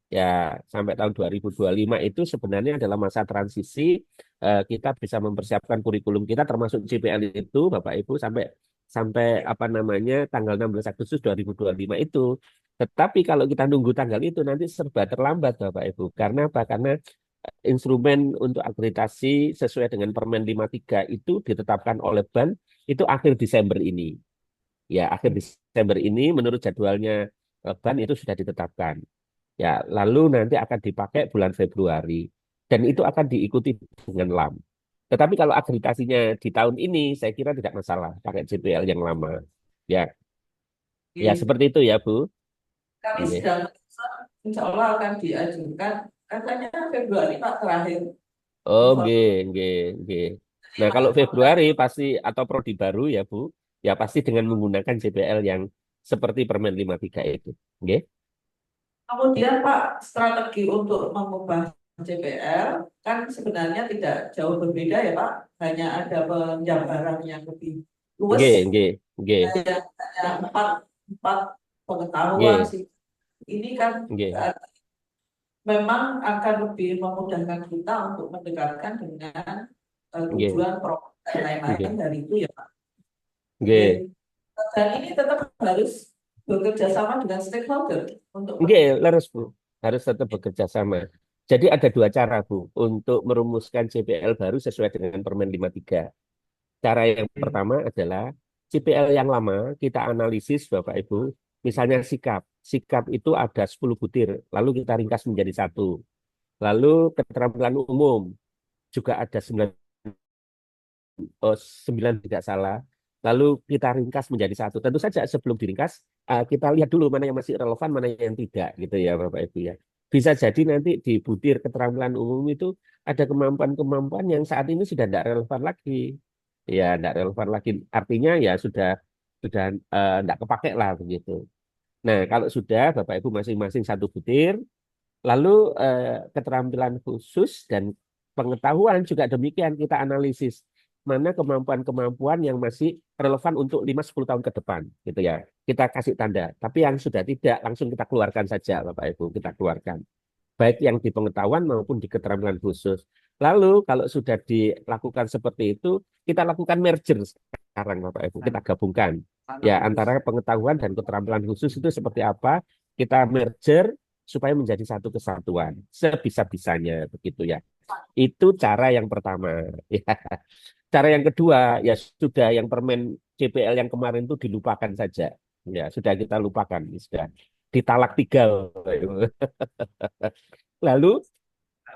[SPEAKER 2] Ya, sampai tahun 2025 itu sebenarnya adalah masa transisi kita bisa mempersiapkan kurikulum kita termasuk CPL itu Bapak Ibu sampai sampai apa namanya tanggal 16 Agustus 2025 itu. Tetapi kalau kita nunggu tanggal itu nanti serba terlambat Bapak Ibu. Karena apa? Karena instrumen untuk akreditasi sesuai dengan Permen 53 itu ditetapkan oleh BAN itu akhir Desember ini. Ya, akhir Desember ini menurut jadwalnya BAN itu sudah ditetapkan. Ya, lalu nanti akan dipakai bulan Februari dan itu akan diikuti dengan LAM. Tetapi kalau akreditasinya di tahun ini saya kira tidak masalah pakai CPL yang lama. Ya. Ya, seperti itu ya, Bu.
[SPEAKER 6] Kami sedang insya Allah akan diajukan katanya Februari Pak terakhir.
[SPEAKER 2] Oke. Nah, kalau Februari pasti atau prodi baru ya, Bu. Ya pasti dengan menggunakan CPL yang seperti Permen 53 itu. Oke.
[SPEAKER 6] Kemudian Pak, strategi untuk mengubah CPL kan sebenarnya tidak jauh berbeda ya Pak. Hanya ada penjabaran yang lebih luas. Hanya empat pengetahuan sih. Ini kan memang akan lebih memudahkan kita untuk mendekatkan dengan tujuan program lain-lain dari itu ya Pak. Dan ini tetap harus bekerja sama dengan stakeholder untuk
[SPEAKER 2] Oke, leres Bu. Harus tetap bekerja sama. Jadi ada dua cara Bu untuk merumuskan CPL baru sesuai dengan Permen 53. Cara yang pertama adalah CPL yang lama kita analisis Bapak Ibu. Misalnya sikap. Sikap itu ada 10 butir, lalu kita ringkas menjadi satu. Lalu keterampilan umum juga ada 9 tidak salah. Lalu kita ringkas menjadi satu. Tentu saja sebelum diringkas, kita lihat dulu mana yang masih relevan, mana yang tidak, gitu ya Bapak Ibu ya. Bisa jadi nanti di butir keterampilan umum itu ada kemampuan-kemampuan yang saat ini sudah tidak relevan lagi. Ya, tidak relevan lagi. Artinya ya sudah tidak kepakai lah begitu. Nah, kalau sudah Bapak Ibu masing-masing satu butir, lalu keterampilan khusus dan pengetahuan juga demikian kita analisis mana kemampuan-kemampuan yang masih relevan untuk 5-10 tahun ke depan gitu ya. Kita kasih tanda. Tapi yang sudah tidak langsung kita keluarkan saja Bapak Ibu, kita keluarkan. Baik yang di pengetahuan maupun di keterampilan khusus. Lalu kalau sudah dilakukan seperti itu, kita lakukan merger sekarang Bapak Ibu, kita gabungkan. Ya, antara pengetahuan dan keterampilan khusus itu seperti apa? Kita merger supaya menjadi satu kesatuan sebisa-bisanya begitu ya. Itu cara yang pertama. Ya. Cara yang kedua ya sudah yang permen CPL yang kemarin itu dilupakan saja. Ya sudah kita lupakan, sudah ditalak 3. Lalu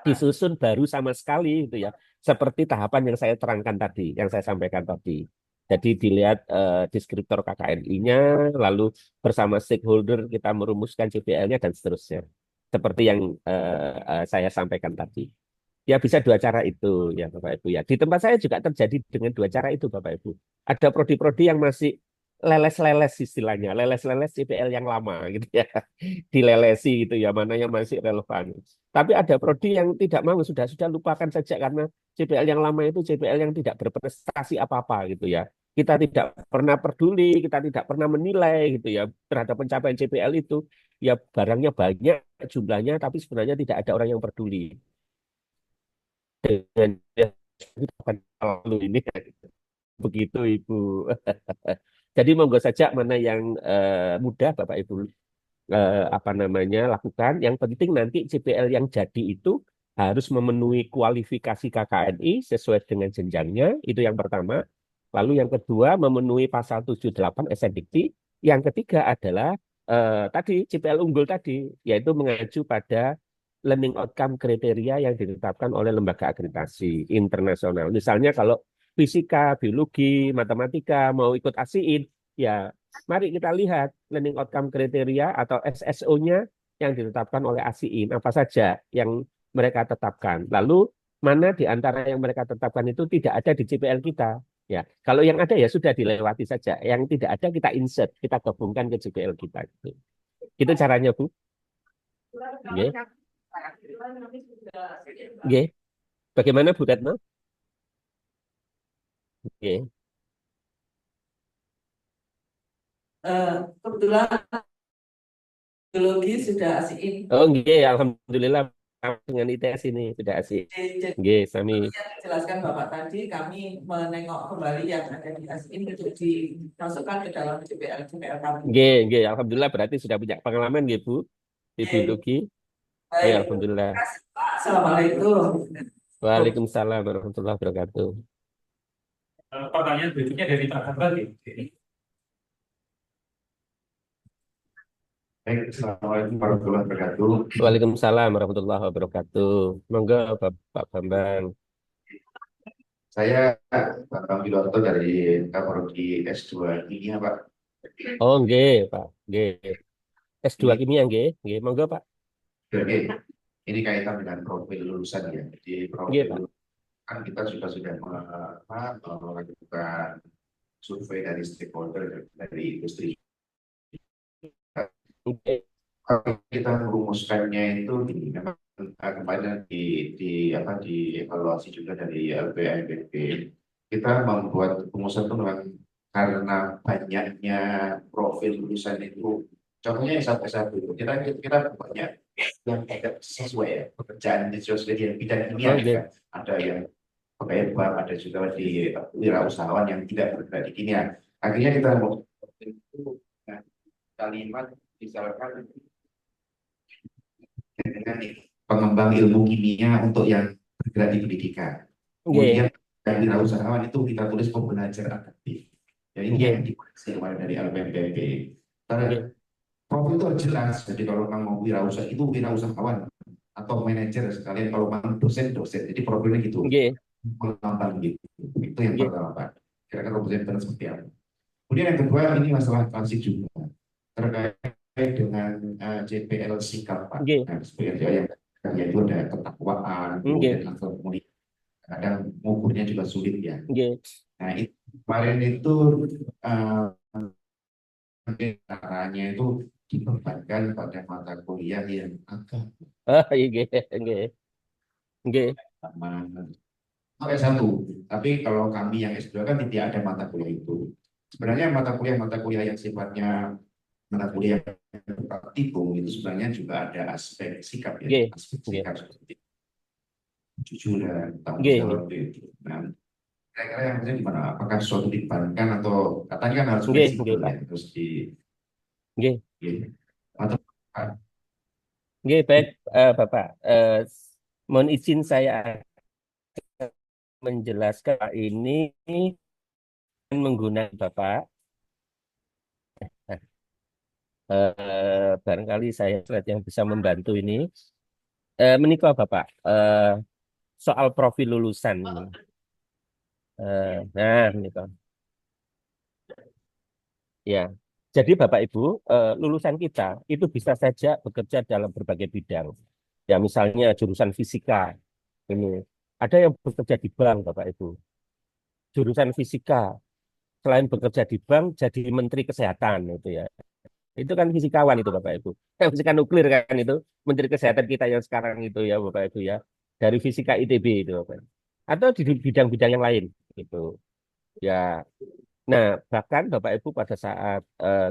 [SPEAKER 2] disusun baru sama sekali itu ya. Seperti tahapan yang saya terangkan tadi, yang saya sampaikan tadi. Jadi dilihat deskriptor KKNI-nya, lalu bersama stakeholder kita merumuskan CPL-nya dan seterusnya. Seperti yang saya sampaikan tadi. Ya bisa dua cara itu ya Bapak Ibu ya. Di tempat saya juga terjadi dengan dua cara itu Bapak Ibu. Ada prodi-prodi yang masih leles-leles istilahnya, leles-leles CPL yang lama gitu ya. Dilelesi gitu ya, mana yang masih relevan. Tapi ada prodi yang tidak mau, sudah lupakan saja karena CPL yang lama itu CPL yang tidak berprestasi apa-apa gitu ya. Kita tidak pernah peduli, kita tidak pernah menilai gitu ya terhadap pencapaian CPL itu. Ya barangnya banyak jumlahnya, tapi sebenarnya tidak ada orang yang peduli dengan lalu ini begitu Ibu. Jadi monggo saja mana yang mudah Bapak Ibu apa namanya lakukan. Yang penting nanti CPL yang jadi itu harus memenuhi kualifikasi KKNI sesuai dengan jenjangnya, itu yang pertama. Lalu yang kedua memenuhi pasal 78 SNDikti. Yang ketiga adalah tadi CPL unggul tadi, yaitu mengacu pada learning outcome kriteria yang ditetapkan oleh lembaga akreditasi internasional. Misalnya kalau fisika, biologi, matematika mau ikut ASIIN, ya mari kita lihat learning outcome kriteria atau SSO-nya yang ditetapkan oleh ASIIN, apa saja yang mereka tetapkan. Lalu mana di antara yang mereka tetapkan itu tidak ada di CPL kita. Ya, kalau yang ada ya sudah dilewati saja. Yang tidak ada kita insert, kita gabungkan ke CPL kita. Itu caranya, Bu. Oke. Oke. Bagaimana Bu Retno? Oke.
[SPEAKER 6] kebetulan biologi sudah ASIIN.
[SPEAKER 2] Oh, oke, alhamdulillah dengan ITS ini sudah asik. Oke, Sami.
[SPEAKER 6] Jelaskan Bapak tadi, kami menengok kembali yang ada di ASIIN untuk dimasukkan ke dalam CPL kami.
[SPEAKER 2] Oke, alhamdulillah berarti sudah punya pengalaman ya Bu di biologi. Oke,
[SPEAKER 6] Baik.
[SPEAKER 2] alhamdulillah.
[SPEAKER 6] Assalamualaikum.
[SPEAKER 2] Waalaikumsalam warahmatullahi wabarakatuh.
[SPEAKER 1] Pertanyaan berikutnya dari Pak Bambang.
[SPEAKER 7] Baik, Assalamualaikum warahmatullahi wabarakatuh.
[SPEAKER 2] Waalaikumsalam warahmatullahi wabarakatuh. Monggo Pak Bambang.
[SPEAKER 7] Saya Bambang Widoto dari Prodi S2 Kimia, Pak.
[SPEAKER 2] Oh, nggih, Pak. Nggih. S2 Kimia nggih. Nggih, monggo, Pak.
[SPEAKER 7] Oke, ini kaitan dengan profil lulusan ya. Jadi profil kan kita sudah melakukan survei dari stakeholder dari industri. Kita merumuskannya itu kemarin dievaluasi juga dari LPIPP. Kita membuat rumusan itu memang karena banyaknya profil lulusan itu. Contohnya yang satu itu kita banyak yang tidak sesuai ya, pekerjaan sesuai dengan bidang kimia kan. Ada yang pegawai bank, ada juga di wirausahawan yang tidak bergerak di kimia. Akhirnya kita kalimat misalkan dengan pengembang ilmu kimia untuk yang bergerak di pendidikan.
[SPEAKER 2] Nggih,
[SPEAKER 7] Kemudian yang wirausahawan itu kita tulis pembelajar adaptif. Ya ini
[SPEAKER 2] nggih,
[SPEAKER 7] yang dikoreksi kemarin dari LPMPB.
[SPEAKER 2] nggih,
[SPEAKER 7] Profil itu harus jelas. Jadi kalau memang mau wirausaha itu wirausahawan atau manajer sekalian, kalau memang dosen. Jadi profilnya gitu.
[SPEAKER 2] nggih,
[SPEAKER 7] Pengembangan gitu. Itu yang
[SPEAKER 2] nggih,
[SPEAKER 7] pertama Pak. Kira-kira profilnya seperti apa? Kemudian yang kedua ini masalah transit juga terkait dengan JPL sikap Pak.
[SPEAKER 2] nggih,
[SPEAKER 7] Nah, seperti yang yaitu ada ketakwaan,
[SPEAKER 2] nggih,
[SPEAKER 7] kemudian kemudian kadang mengukurnya juga sulit ya.
[SPEAKER 2] nggih.
[SPEAKER 7] Nah itu, kemarin itu caranya itu dibebankan pada mata kuliah yang agak
[SPEAKER 2] Nggih, nggih, nggih,
[SPEAKER 7] sama S1. Tapi kalau kami yang S2 kan tidak ada mata kuliah itu. Sebenarnya mata kuliah yang sifatnya mata kuliah praktikum itu sebenarnya juga ada aspek sikap ya,
[SPEAKER 2] nggih,
[SPEAKER 7] aspek
[SPEAKER 2] nggih,
[SPEAKER 7] sikap seperti jujur dan tanggung
[SPEAKER 2] nggih,
[SPEAKER 7] jawab itu. Nah, kira-kira yang maksudnya gimana? Apakah suatu dibebankan atau katanya kan harus
[SPEAKER 2] nggih,
[SPEAKER 7] fleksibel
[SPEAKER 2] nggih, Pak.
[SPEAKER 7] ya, terus di
[SPEAKER 2] Nggih,
[SPEAKER 7] atau
[SPEAKER 2] nggih, baik, Bapak. Mohon izin saya menjelaskan Pak, ini menggunakan Bapak. Barangkali saya yang bisa membantu ini. Menikah Bapak, soal profil lulusan ini. Nah, menikah. Ya, jadi Bapak Ibu, lulusan kita itu bisa saja bekerja dalam berbagai bidang. Ya, misalnya jurusan fisika ini. Ada yang bekerja di bank, Bapak Ibu. Jurusan fisika, selain bekerja di bank, jadi menteri kesehatan itu ya. Itu kan fisikawan itu Bapak Ibu. Fisika nuklir kan itu, menteri kesehatan kita yang sekarang itu ya Bapak Ibu ya. Dari fisika ITB itu Bapak Ibu. Atau di bidang-bidang yang lain gitu. Ya, nah, bahkan Bapak Ibu pada saat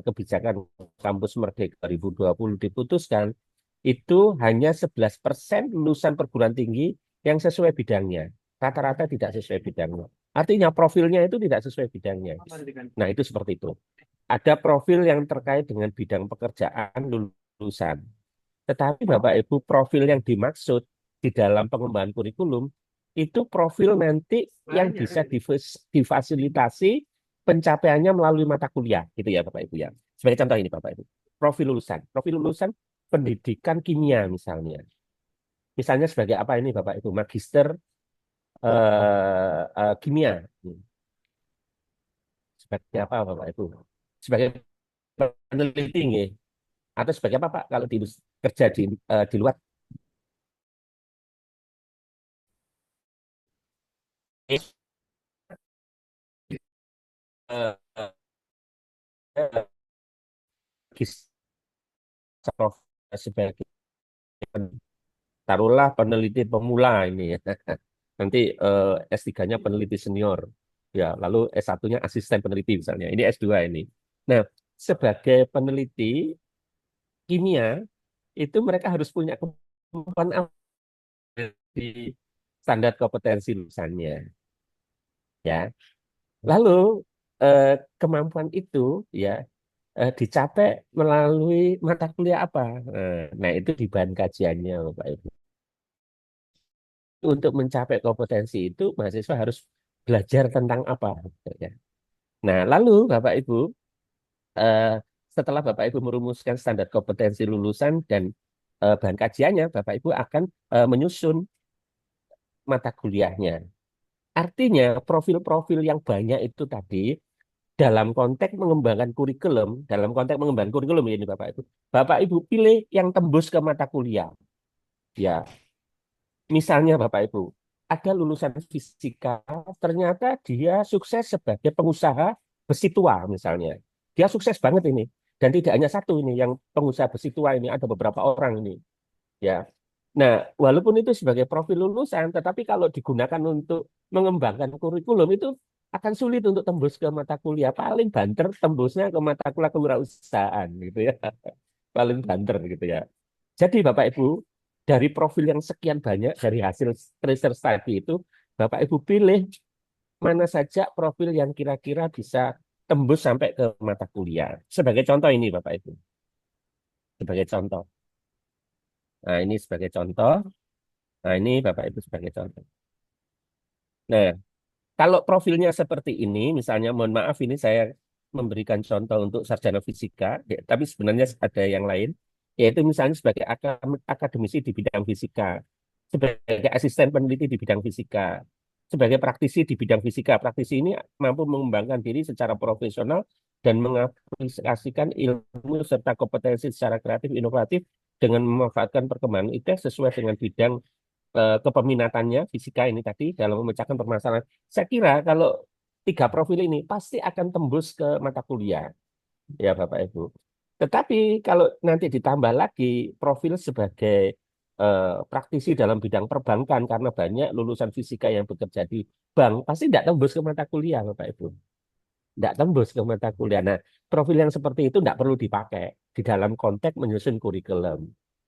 [SPEAKER 2] kebijakan Kampus Merdeka 2020 diputuskan, itu hanya 11% lulusan perguruan tinggi yang sesuai bidangnya. Rata-rata tidak sesuai bidangnya. Artinya profilnya itu tidak sesuai bidangnya. Nah, itu seperti itu. Ada profil yang terkait dengan bidang pekerjaan lulusan. Tetapi Bapak Ibu, profil yang dimaksud di dalam pengembangan kurikulum, itu profil nanti yang bisa difasilitasi pencapaiannya melalui mata kuliah, gitu ya Bapak Ibu ya. Sebagai contoh ini Bapak Ibu, profil lulusan pendidikan kimia misalnya. Misalnya sebagai apa ini Bapak Ibu, magister kimia. Sebagai apa Bapak Ibu? Sebagai peneliti nggih. Atau sebagai apa Pak kalau kerja di luar? Eh, eh, eh, sebagai taruhlah peneliti pemula ini ya. Nanti S3-nya peneliti senior. Ya, lalu S1-nya asisten peneliti misalnya. Ini S2 ini. Nah, sebagai peneliti kimia itu mereka harus punya kemampuan di standar kompetensi lulusannya. Ya. Lalu kemampuan itu ya dicapai melalui mata kuliah apa? Nah, itu di bahan kajiannya, Bapak Ibu. Untuk mencapai kompetensi itu, mahasiswa harus belajar tentang apa? Ya. Nah, lalu Bapak Ibu, eh, setelah Bapak Ibu merumuskan standar kompetensi lulusan dan bahan kajiannya, Bapak Ibu akan menyusun mata kuliahnya. Artinya, profil-profil yang banyak itu tadi dalam konteks mengembangkan kurikulum ini Bapak Ibu. Bapak Ibu pilih yang tembus ke mata kuliah. Ya, misalnya Bapak Ibu, ada lulusan fisika, ternyata dia sukses sebagai pengusaha besi tua misalnya. Dia sukses banget ini. Dan tidak hanya satu ini yang pengusaha besi tua ini, ada beberapa orang ini. Ya. Nah, walaupun itu sebagai profil lulusan, tetapi kalau digunakan untuk mengembangkan kurikulum itu akan sulit untuk tembus ke mata kuliah. Paling banter tembusnya ke mata kuliah kewirausahaan gitu ya. Paling banter gitu ya. Jadi Bapak Ibu, dari profil yang sekian banyak dari hasil research tadi itu, Bapak Ibu pilih mana saja profil yang kira-kira bisa tembus sampai ke mata kuliah. Sebagai contoh ini Bapak Ibu. Sebagai contoh. Nah, ini sebagai contoh. Nah, ini Bapak Ibu sebagai contoh. Nah, kalau profilnya seperti ini, misalnya mohon maaf ini saya memberikan contoh untuk sarjana fisika, ya, tapi sebenarnya ada yang lain, yaitu misalnya sebagai akademisi di bidang fisika, sebagai asisten peneliti di bidang fisika, sebagai praktisi di bidang fisika. Praktisi ini mampu mengembangkan diri secara profesional dan mengaplikasikan ilmu serta kompetensi secara kreatif, inovatif dengan memanfaatkan perkembangan IT sesuai dengan bidang kepeminatannya fisika ini tadi dalam memecahkan permasalahan. Saya kira kalau 3 profil ini pasti akan tembus ke mata kuliah, ya Bapak Ibu. Tetapi kalau nanti ditambah lagi profil sebagai praktisi dalam bidang perbankan karena banyak lulusan fisika yang bekerja di bank, pasti tidak tembus ke mata kuliah, Bapak Ibu. Tidak tembus ke mata kuliah. Nah, profil yang seperti itu tidak perlu dipakai di dalam konteks menyusun kurikulum.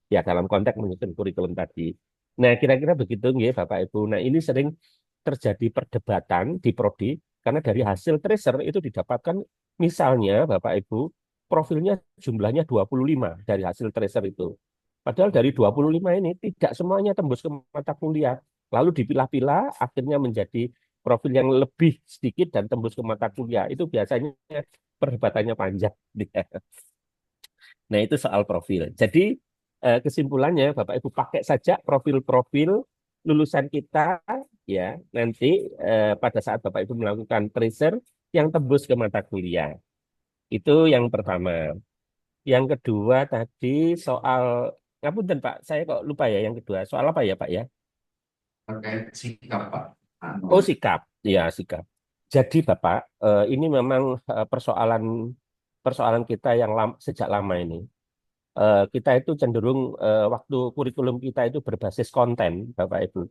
[SPEAKER 2] Ya, dalam konteks menyusun kurikulum tadi. Nah, kira-kira begitu nggih Bapak Ibu. Nah, ini sering terjadi perdebatan di prodi karena dari hasil tracer itu didapatkan misalnya Bapak Ibu profilnya jumlahnya 25 dari hasil tracer itu. Padahal dari 25 ini tidak semuanya tembus ke mata kuliah. Lalu dipilah-pilah akhirnya menjadi profil yang lebih sedikit dan tembus ke mata kuliah. Itu biasanya perdebatannya panjang. Nah, itu soal profil. Jadi kesimpulannya Bapak Ibu pakai saja profil-profil lulusan kita ya nanti pada saat Bapak Ibu melakukan tracer yang tembus ke mata kuliah. Itu yang pertama. Yang kedua tadi soal ngapunten Pak, saya kok lupa ya yang kedua. Soal apa ya Pak ya?
[SPEAKER 7] Terkait sikap Pak.
[SPEAKER 2] Oh, sikap. Ya, sikap. Jadi Bapak, ini memang persoalan persoalan kita yang sejak lama ini. Kita itu cenderung waktu kurikulum kita itu berbasis konten, Bapak Ibu.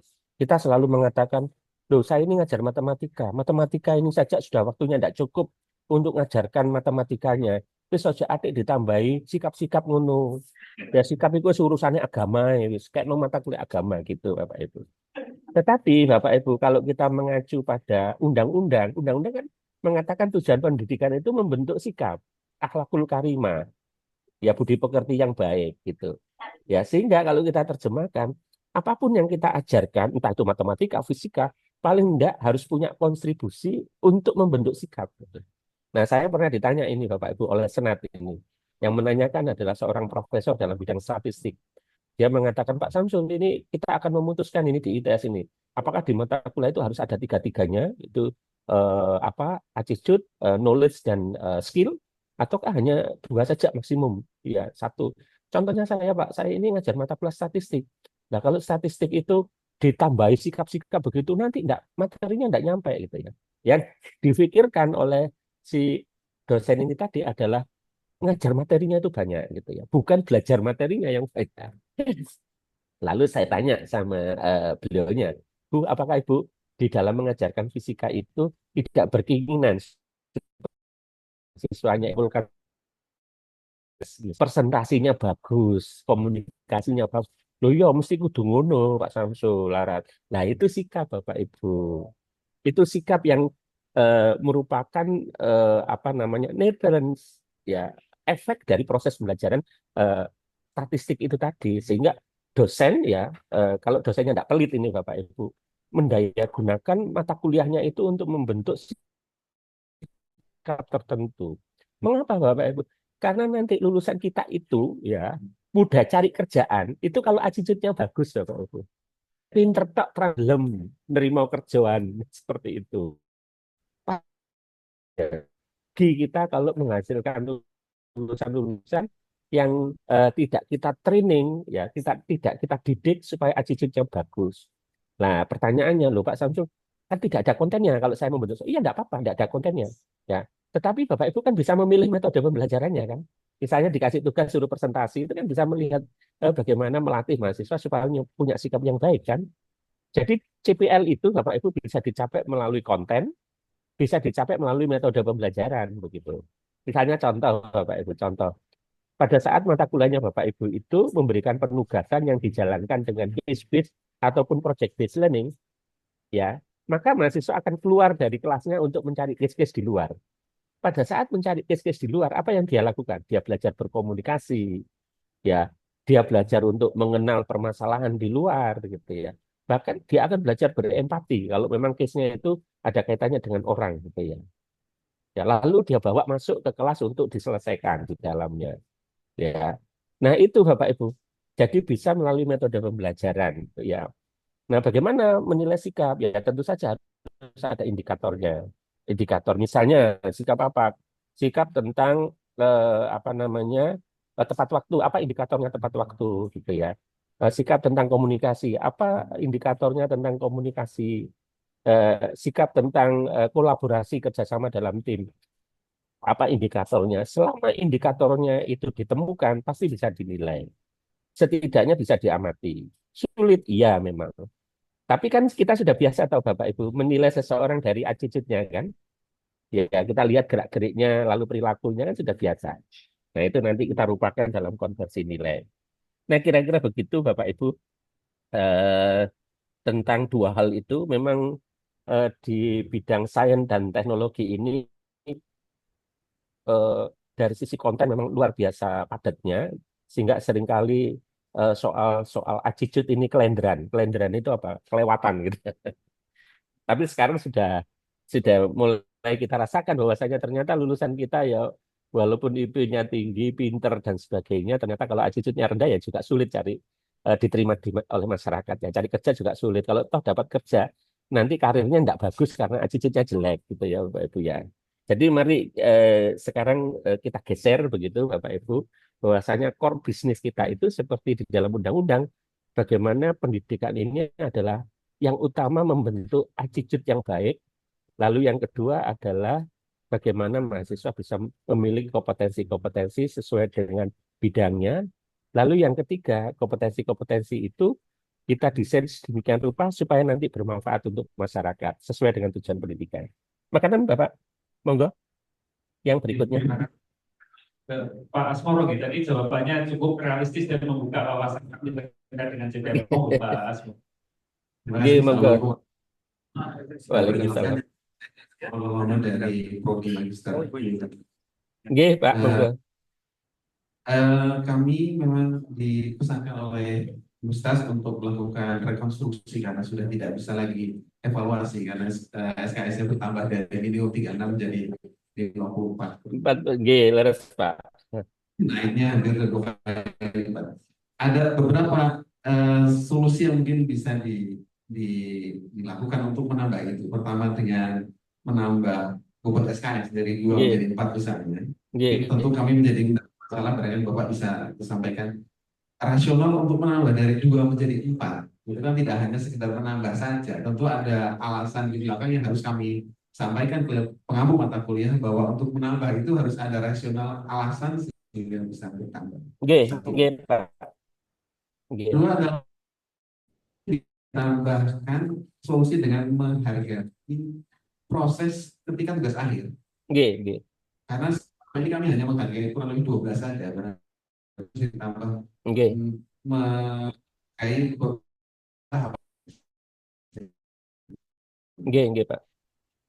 [SPEAKER 2] Kita selalu mengatakan, loh saya ini ngajar matematika. Matematika ini saja sudah waktunya tidak cukup untuk ngajarkan matematikanya. Terus saja adik ditambahi sikap-sikap ngono. Ya sikap itu urusannya agama, ya. Kayak no mata kuliah agama gitu, Bapak Ibu. Tetapi Bapak Ibu, kalau kita mengacu pada undang-undang, undang-undang kan mengatakan tujuan pendidikan itu membentuk sikap, akhlakul karimah, ya budi pekerti yang baik gitu. Ya sehingga kalau kita terjemahkan, apapun yang kita ajarkan, entah itu matematika, fisika, paling enggak harus punya kontribusi untuk membentuk sikap. Gitu. Nah, saya pernah ditanya ini Bapak Ibu oleh Senat ini. Yang menanyakan adalah seorang profesor dalam bidang statistik. Dia mengatakan, Pak Samsul, ini kita akan memutuskan ini di ITS ini. Apakah di mata kuliah itu harus ada tiga-tiganya, itu attitude, knowledge, dan skill, ataukah hanya 2 saja maksimum? Ya, 1. Contohnya saya, Pak, saya ini ngajar mata kuliah statistik. Nah, kalau statistik itu ditambahi sikap-sikap begitu, nanti materinya enggak nyampe gitu ya. Yang difikirkan oleh si dosen ini tadi adalah ngajar materinya itu banyak gitu ya, bukan belajar materinya yang banyak. Lalu saya tanya sama beliaunya, Bu, apakah Ibu di dalam mengajarkan fisika itu tidak berkeinginan siswanya bukan presentasinya bagus, komunikasinya bagus. Loh ya mesti kudu ngono Pak Samsul Larat. Nah itu sikap Bapak Ibu. Itu sikap yang merupakan apa namanya netherlands ya efek dari proses pembelajaran statistik itu tadi sehingga dosen ya kalau dosennya tidak pelit ini Bapak Ibu mendaya gunakan mata kuliahnya itu untuk membentuk sikap tertentu. Mengapa Bapak Ibu? Karena nanti lulusan kita itu ya mudah cari kerjaan itu kalau attitude-nya bagus Bapak Ibu. Pinter tak problem nerima kerjaan seperti itu. Di kita kalau menghasilkan lulusan-lulusan yang tidak kita training ya tidak kita didik supaya attitude-nya bagus. Nah pertanyaannya loh Pak Samsul kan tidak ada kontennya kalau saya membentuk iya tidak apa-apa tidak ada kontennya ya tetapi Bapak Ibu kan bisa memilih metode pembelajarannya kan misalnya dikasih tugas suruh presentasi itu kan bisa melihat bagaimana melatih mahasiswa supaya punya sikap yang baik kan jadi CPL itu Bapak Ibu bisa dicapai melalui konten bisa dicapai melalui metode pembelajaran begitu. Misalnya contoh Bapak Ibu, contoh. Pada saat mata kuliahnya Bapak Ibu itu memberikan penugasan yang dijalankan dengan case-based ataupun project-based learning, ya, maka mahasiswa akan keluar dari kelasnya untuk mencari case-case di luar. pada saat mencari case-case di luar, apa yang dia lakukan? Dia belajar berkomunikasi, ya, dia belajar untuk mengenal permasalahan di luar, gitu ya. Bahkan dia akan belajar berempati kalau memang case-nya itu ada kaitannya dengan orang, gitu ya. Ya, lalu dia bawa masuk ke kelas untuk diselesaikan di dalamnya, ya. Nah, itu Bapak Ibu. Jadi bisa melalui metode pembelajaran, gitu ya. Nah, bagaimana menilai sikap? Ya, tentu saja harus ada indikatornya. Indikator misalnya sikap apa? Sikap tentang apa namanya? Tepat waktu. Apa indikatornya tepat waktu gitu ya. Sikap tentang komunikasi. Apa indikatornya tentang komunikasi? Sikap tentang kolaborasi kerjasama dalam tim. Apa indikatornya? Selama indikatornya itu ditemukan, pasti bisa dinilai. Setidaknya bisa diamati. Sulit, iya memang. Tapi kan kita sudah biasa tahu Bapak Ibu menilai seseorang dari attitude-nya kan. Ya kita lihat gerak-geriknya lalu perilakunya kan sudah biasa. Nah itu nanti kita rupakan dalam konversi nilai. Nah kira-kira begitu Bapak Ibu eh, tentang dua hal itu memang di bidang sains dan teknologi ini eh, dari sisi konten memang luar biasa padatnya sehingga seringkali soal soal attitude ini kelenderan. Kelenderan itu apa? Kelewatan gitu. Tapi sekarang sudah mulai kita rasakan bahwasanya ternyata lulusan kita ya walaupun IP-nya tinggi, pinter dan sebagainya, ternyata kalau attitude-nya rendah ya juga sulit cari diterima oleh masyarakat. Ya cari kerja juga sulit. Kalau toh dapat kerja, nanti karirnya tidak bagus karena attitude-nya jelek gitu ya Bapak Ibu ya. Jadi mari sekarang kita geser begitu Bapak Ibu bahwasanya core bisnis kita itu seperti di dalam undang-undang bagaimana pendidikan ini adalah yang utama membentuk attitude yang baik, lalu yang kedua adalah bagaimana mahasiswa bisa memiliki kompetensi-kompetensi sesuai dengan bidangnya, lalu yang ketiga kompetensi-kompetensi itu kita desain sedemikian rupa supaya nanti bermanfaat untuk masyarakat sesuai dengan tujuan pendidikan. Makanan Bapak, monggo. Yang berikutnya.
[SPEAKER 1] Pak Asmoro, gitu. Tadi jawabannya cukup realistis dan membuka wawasan kami terkait dengan CPM. Oh, Pak Asmoro.
[SPEAKER 7] Terima
[SPEAKER 2] Oke,
[SPEAKER 7] kasih.
[SPEAKER 2] monggo.
[SPEAKER 7] Assalamualaikum.
[SPEAKER 2] Waalaikumsalam.
[SPEAKER 7] Pengalaman dari Prodi Magister.
[SPEAKER 2] Oke, Pak, monggo.
[SPEAKER 7] Kami memang dipesankan oleh Ustaz untuk melakukan rekonstruksi karena sudah tidak bisa lagi evaluasi karena SKS-nya bertambah dari minimum 36 menjadi 54.
[SPEAKER 2] 4G, leres, Pak.
[SPEAKER 7] Naiknya hampir 2 kali lipat. Ada beberapa solusi yang mungkin bisa dilakukan untuk menambah itu. Pertama dengan menambah bobot SKS dari 2 menjadi 4 misalnya. Ini tentu kami menjadi masalah, barangkali Bapak bisa sampaikan rasional untuk menambah dari 2 menjadi 4. Itu kan tidak hanya sekedar menambah saja. Tentu ada alasan di belakang yang harus kami sampaikan ke pengampu mata kuliah bahwa untuk menambah itu harus ada rasional alasan sehingga bisa bertambah.
[SPEAKER 2] Oke, Pak.
[SPEAKER 7] Kedua adalah ditambahkan solusi dengan menghargai proses ketika tugas akhir.
[SPEAKER 2] Oke.
[SPEAKER 7] Karena ini kami hanya menghargai kurang lebih 12 saja. Karena harus ditambah menghargai tahap.
[SPEAKER 2] Oke, Pak.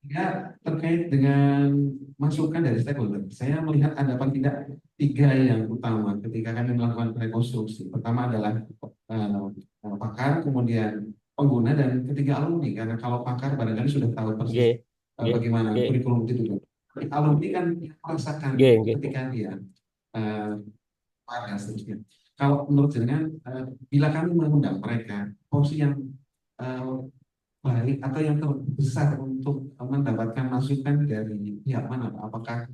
[SPEAKER 7] Ya, terkait dengan masukan dari stakeholder, saya melihat ada paling tidak 3 yang utama ketika kami melakukan rekonstruksi. Pertama adalah pakar, kemudian pengguna, dan ketiga alumni. Karena kalau pakar barangkali sudah tahu persis bagaimana kurikulum itu. Alumni kan merasakan ketika dia pada seterusnya. Kalau menurut jenengan, bila kami mengundang mereka, porsi yang baik atau yang terbesar untuk mendapatkan masukan dari pihak mana? Apakah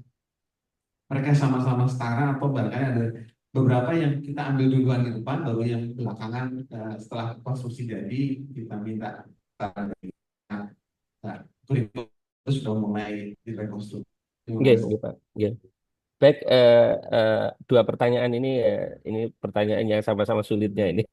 [SPEAKER 7] mereka sama-sama setara atau barangkali ada beberapa yang kita ambil duluan di depan, baru yang belakangan setelah konstruksi jadi kita minta kurikulum itu sudah mulai direkonstruksi.
[SPEAKER 2] Oke, Pak. Baik, 2 pertanyaan ini pertanyaan yang sama-sama sulitnya ini.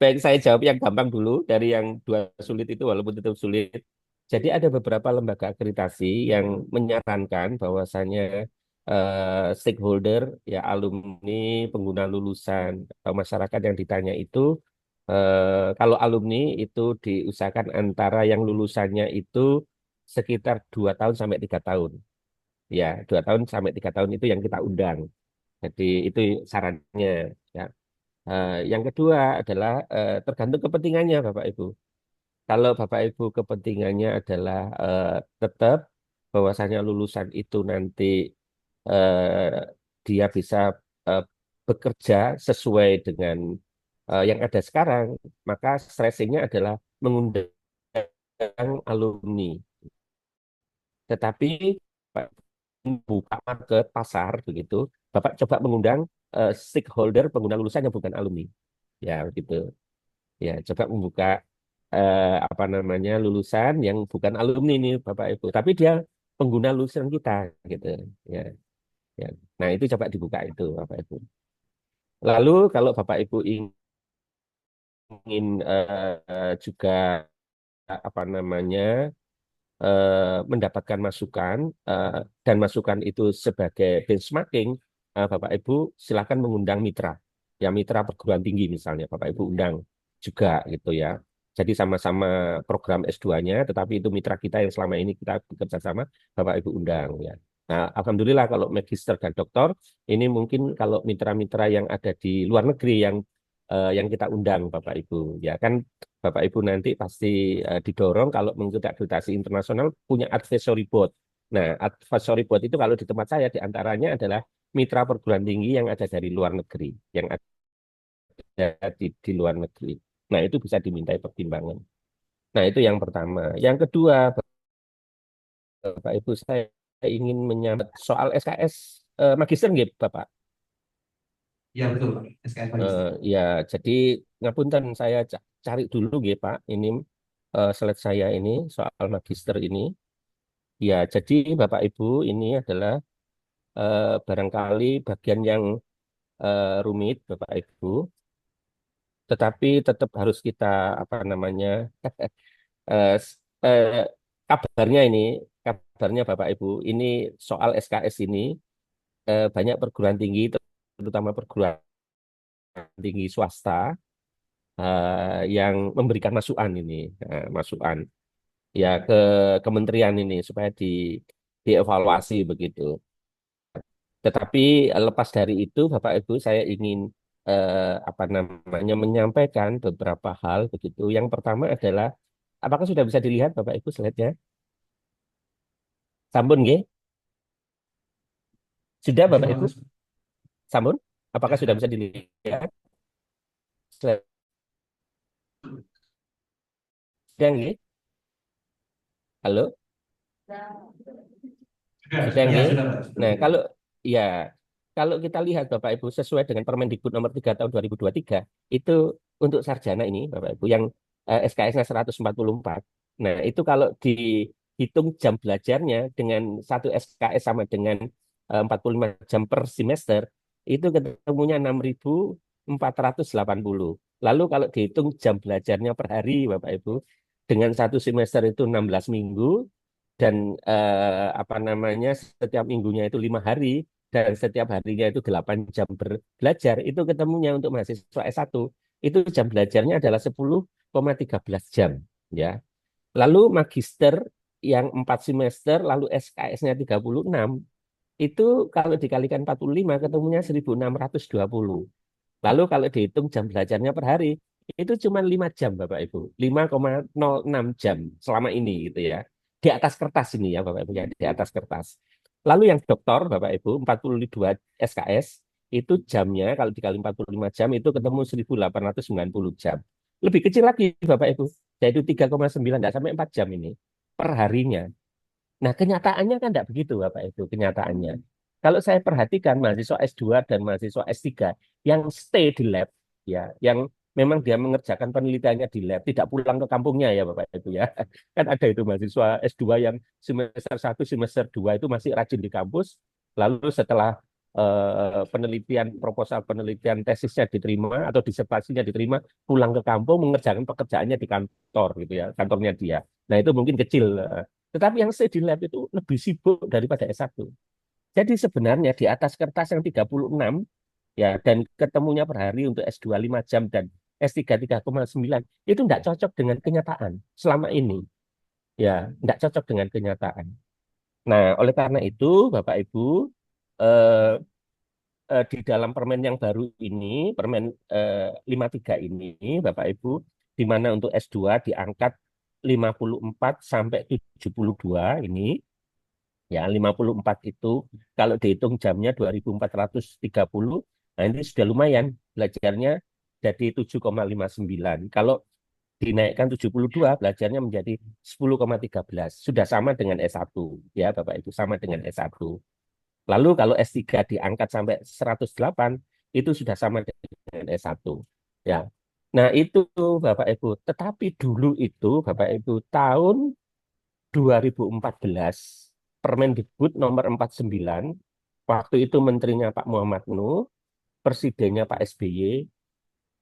[SPEAKER 2] Baik, saya jawab yang gampang dulu dari yang 2 sulit itu walaupun tetap sulit. Jadi ada beberapa lembaga akreditasi yang menyarankan bahwasannya stakeholder, ya alumni, pengguna lulusan atau masyarakat yang ditanya itu kalau alumni itu diusahakan antara yang lulusannya itu sekitar 2 tahun sampai 3 tahun. Ya, 2 tahun sampai 3 tahun itu yang kita undang. Jadi itu sarannya. Ya. Yang kedua adalah tergantung kepentingannya Bapak Ibu. Kalau Bapak Ibu kepentingannya adalah tetap bahwasanya lulusan itu nanti eh, dia bisa eh, bekerja sesuai dengan yang ada sekarang, maka stressingnya adalah mengundang alumni. Tetapi Pak buka market pasar begitu, Bapak coba mengundang stakeholder pengguna lulusan yang bukan alumni. Ya, begitu. Ya, coba membuka apa namanya lulusan yang bukan alumni nih Bapak Ibu, tapi dia pengguna lulusan kita gitu. Ya, ya. Nah, itu coba dibuka itu Bapak Ibu. Lalu kalau Bapak Ibu ingin juga apa namanya mendapatkan masukan dan masukan itu sebagai benchmarking, Bapak Ibu silakan mengundang mitra, ya mitra perguruan tinggi misalnya Bapak Ibu undang juga gitu ya. Jadi sama-sama program S2-nya, tetapi itu mitra kita yang selama ini kita bekerja sama, Bapak Ibu undang ya. Nah, alhamdulillah kalau magister dan doktor ini mungkin kalau mitra-mitra yang ada di luar negeri yang kita undang Bapak Ibu ya kan Bapak Ibu nanti pasti didorong kalau mengikuti akreditasi internasional punya advisory board. Nah, advisory board itu kalau di tempat saya diantaranya adalah mitra perguruan tinggi yang ada dari luar negeri, yang ada di luar negeri. Nah, itu bisa dimintai pertimbangan. Nah, itu yang pertama. Yang kedua, Bapak Ibu saya ingin menyambut soal SKS magister nggih, Bapak.
[SPEAKER 1] Ya betul, Pak. SKS Magister.
[SPEAKER 2] Ya, jadi ngapunten saya cari dulu nggih, Pak. Ini slide saya ini soal magister ini. Ya, jadi Bapak Ibu ini adalah barangkali bagian yang rumit Bapak Ibu, tetapi tetap harus kita apa namanya eh, s- eh, kabarnya ini kabarnya Bapak Ibu ini soal SKS ini banyak perguruan tinggi terutama perguruan tinggi swasta yang memberikan masukan ini masukan ya ke kementerian ini supaya dievaluasi begitu. Tetapi lepas dari itu, Bapak Ibu, saya ingin apa namanya menyampaikan beberapa hal begitu. Yang pertama adalah, apakah sudah bisa dilihat Bapak Ibu slide-nya? Sampun, nggih? Sudah
[SPEAKER 1] Jadi,
[SPEAKER 2] Bapak Ibu?
[SPEAKER 1] Mas,
[SPEAKER 2] Sampun? Apakah sudah
[SPEAKER 1] ya,
[SPEAKER 2] bisa dilihat slide-nya, nggih? Halo? Sudah,
[SPEAKER 1] ya,
[SPEAKER 2] nggih?
[SPEAKER 1] sudah, Mas.
[SPEAKER 2] Nah, ya kalau kita lihat Bapak Ibu sesuai dengan Permendikbud nomor 3 tahun 2023 itu untuk sarjana ini Bapak Ibu yang SKS-nya 144. Nah, itu kalau dihitung jam belajarnya dengan satu SKS sama dengan 45 jam per semester, itu ketemunya 6.480. Lalu kalau dihitung jam belajarnya per hari Bapak Ibu dengan satu semester itu 16 minggu dan apa namanya setiap minggunya itu 5 hari dan setiap harinya itu 8 jam belajar itu ketemunya untuk mahasiswa S1 itu jam belajarnya adalah 10,13 jam ya. Lalu magister yang 4 semester lalu SKS-nya 36 itu kalau dikalikan 45 ketemunya 1.620. Lalu kalau dihitung jam belajarnya per hari itu cuma 5 jam Bapak Ibu, 5,06 jam selama ini gitu ya. Di atas kertas ini ya Bapak Ibu ya, di atas kertas. Lalu yang doktor Bapak Ibu 42 SKS itu jamnya kalau dikali 45 jam itu ketemu 1.890 jam. Lebih kecil lagi Bapak Ibu, yaitu 3,9 tidak sampai 4 jam ini per harinya. Nah, kenyataannya kan tidak begitu, Bapak Ibu, kenyataannya. Kalau saya perhatikan mahasiswa S2 dan mahasiswa S3 yang stay di lab, ya, yang memang dia mengerjakan penelitiannya di lab, tidak pulang ke kampungnya ya, Bapak Ibu ya. Kan ada itu mahasiswa S2 yang semester 1, semester 2 itu masih rajin di kampus, lalu setelah penelitian, proposal penelitian tesisnya diterima atau disertasinya diterima, pulang ke kampung mengerjakan pekerjaannya di kantor gitu ya, kantornya dia. Nah, itu mungkin kecil. Tetapi yang stay di lab itu lebih sibuk daripada S1. Jadi sebenarnya di atas kertas yang 36 ya dan ketemunya per hari untuk S2 5 jam dan S3 3,9 itu tidak cocok dengan kenyataan selama ini. Ya, tidak cocok dengan kenyataan. Nah, oleh karena itu, Bapak Ibu, eh, di dalam permen yang baru ini, permen 53 ini, Bapak Ibu, di mana untuk S2 diangkat 54 sampai 72 ini, ya 54 itu kalau dihitung jamnya 2430, nah ini sudah lumayan belajarnya jadi 7,59. Kalau dinaikkan 72 belajarnya menjadi 10,13. Sudah sama dengan S1 ya Bapak Ibu, sama dengan S1. Lalu kalau S3 diangkat sampai 108 itu sudah sama dengan S1 ya. Nah, itu Bapak Ibu, tetapi dulu itu Bapak Ibu tahun 2014 Permendikbud nomor 49, waktu itu menterinya Pak Muhammad Nuh, presidennya Pak SBY,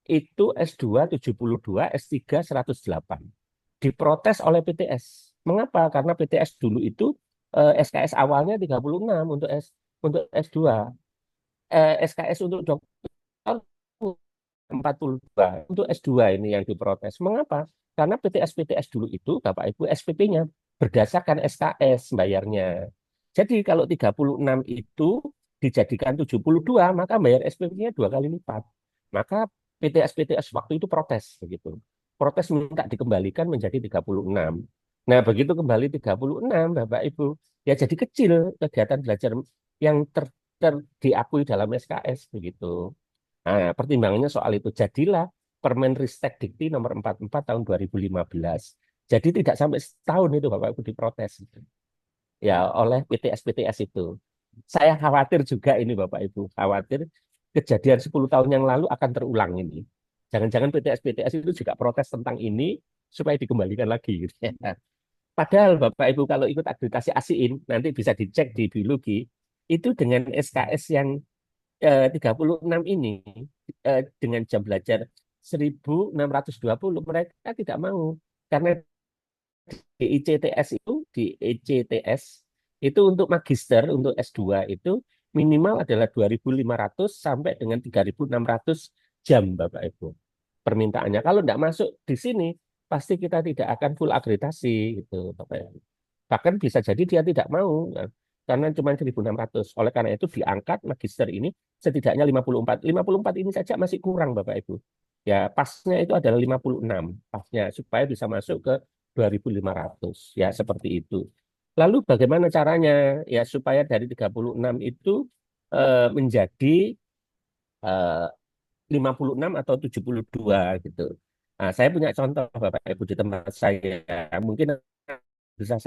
[SPEAKER 2] itu S2 72, S3 108. Diprotes oleh PTS. Mengapa? Karena PTS dulu itu SKS awalnya 36 untuk S2. SKS untuk dokter 42. Untuk S2 ini yang diprotes. Mengapa? Karena PTS-PTS dulu itu Bapak Ibu SPP-nya berdasarkan SKS bayarnya. Jadi kalau 36 itu dijadikan 72, maka bayar SPP-nya 2 kali lipat. Maka PTS-PTS waktu itu protes begitu. Protes minta dikembalikan menjadi 36. Nah, begitu kembali 36, Bapak Ibu, ya jadi kecil kegiatan belajar yang diakui dalam SKS begitu. Nah, pertimbangannya soal itu. Jadilah Permen Ristek Dikti nomor 44 tahun 2015. Jadi tidak sampai setahun itu Bapak Ibu diprotes. Ya, oleh PTS-PTS itu. Saya khawatir juga ini Bapak Ibu. Khawatir kejadian 10 tahun yang lalu akan terulang ini. Jangan-jangan PTS-PTS itu juga protes tentang ini supaya dikembalikan lagi. Gitu ya. Padahal Bapak Ibu kalau ikut akreditasi ASIIN, nanti bisa dicek di biologi, itu dengan SKS yang 36 ini dengan jam belajar 1620 mereka tidak mau karena di ICTS di ICTS itu untuk magister untuk S2 itu minimal adalah 2.500 sampai dengan 3.600 jam Bapak Ibu permintaannya. Kalau tidak masuk di sini pasti kita tidak akan full akreditasi gitu Bapak Ibu. Bahkan bisa jadi dia tidak mau karena cuma 1.600. Oleh karena itu diangkat magister ini setidaknya 54. 54 ini saja masih kurang Bapak Ibu. Ya, pasnya itu adalah 56 pasnya supaya bisa masuk ke 2.500. Ya, seperti itu. Lalu bagaimana caranya ya supaya dari 36 itu menjadi 56 atau 72 gitu. Nah, saya punya contoh Bapak Ibu di tempat saya. Mungkin bisa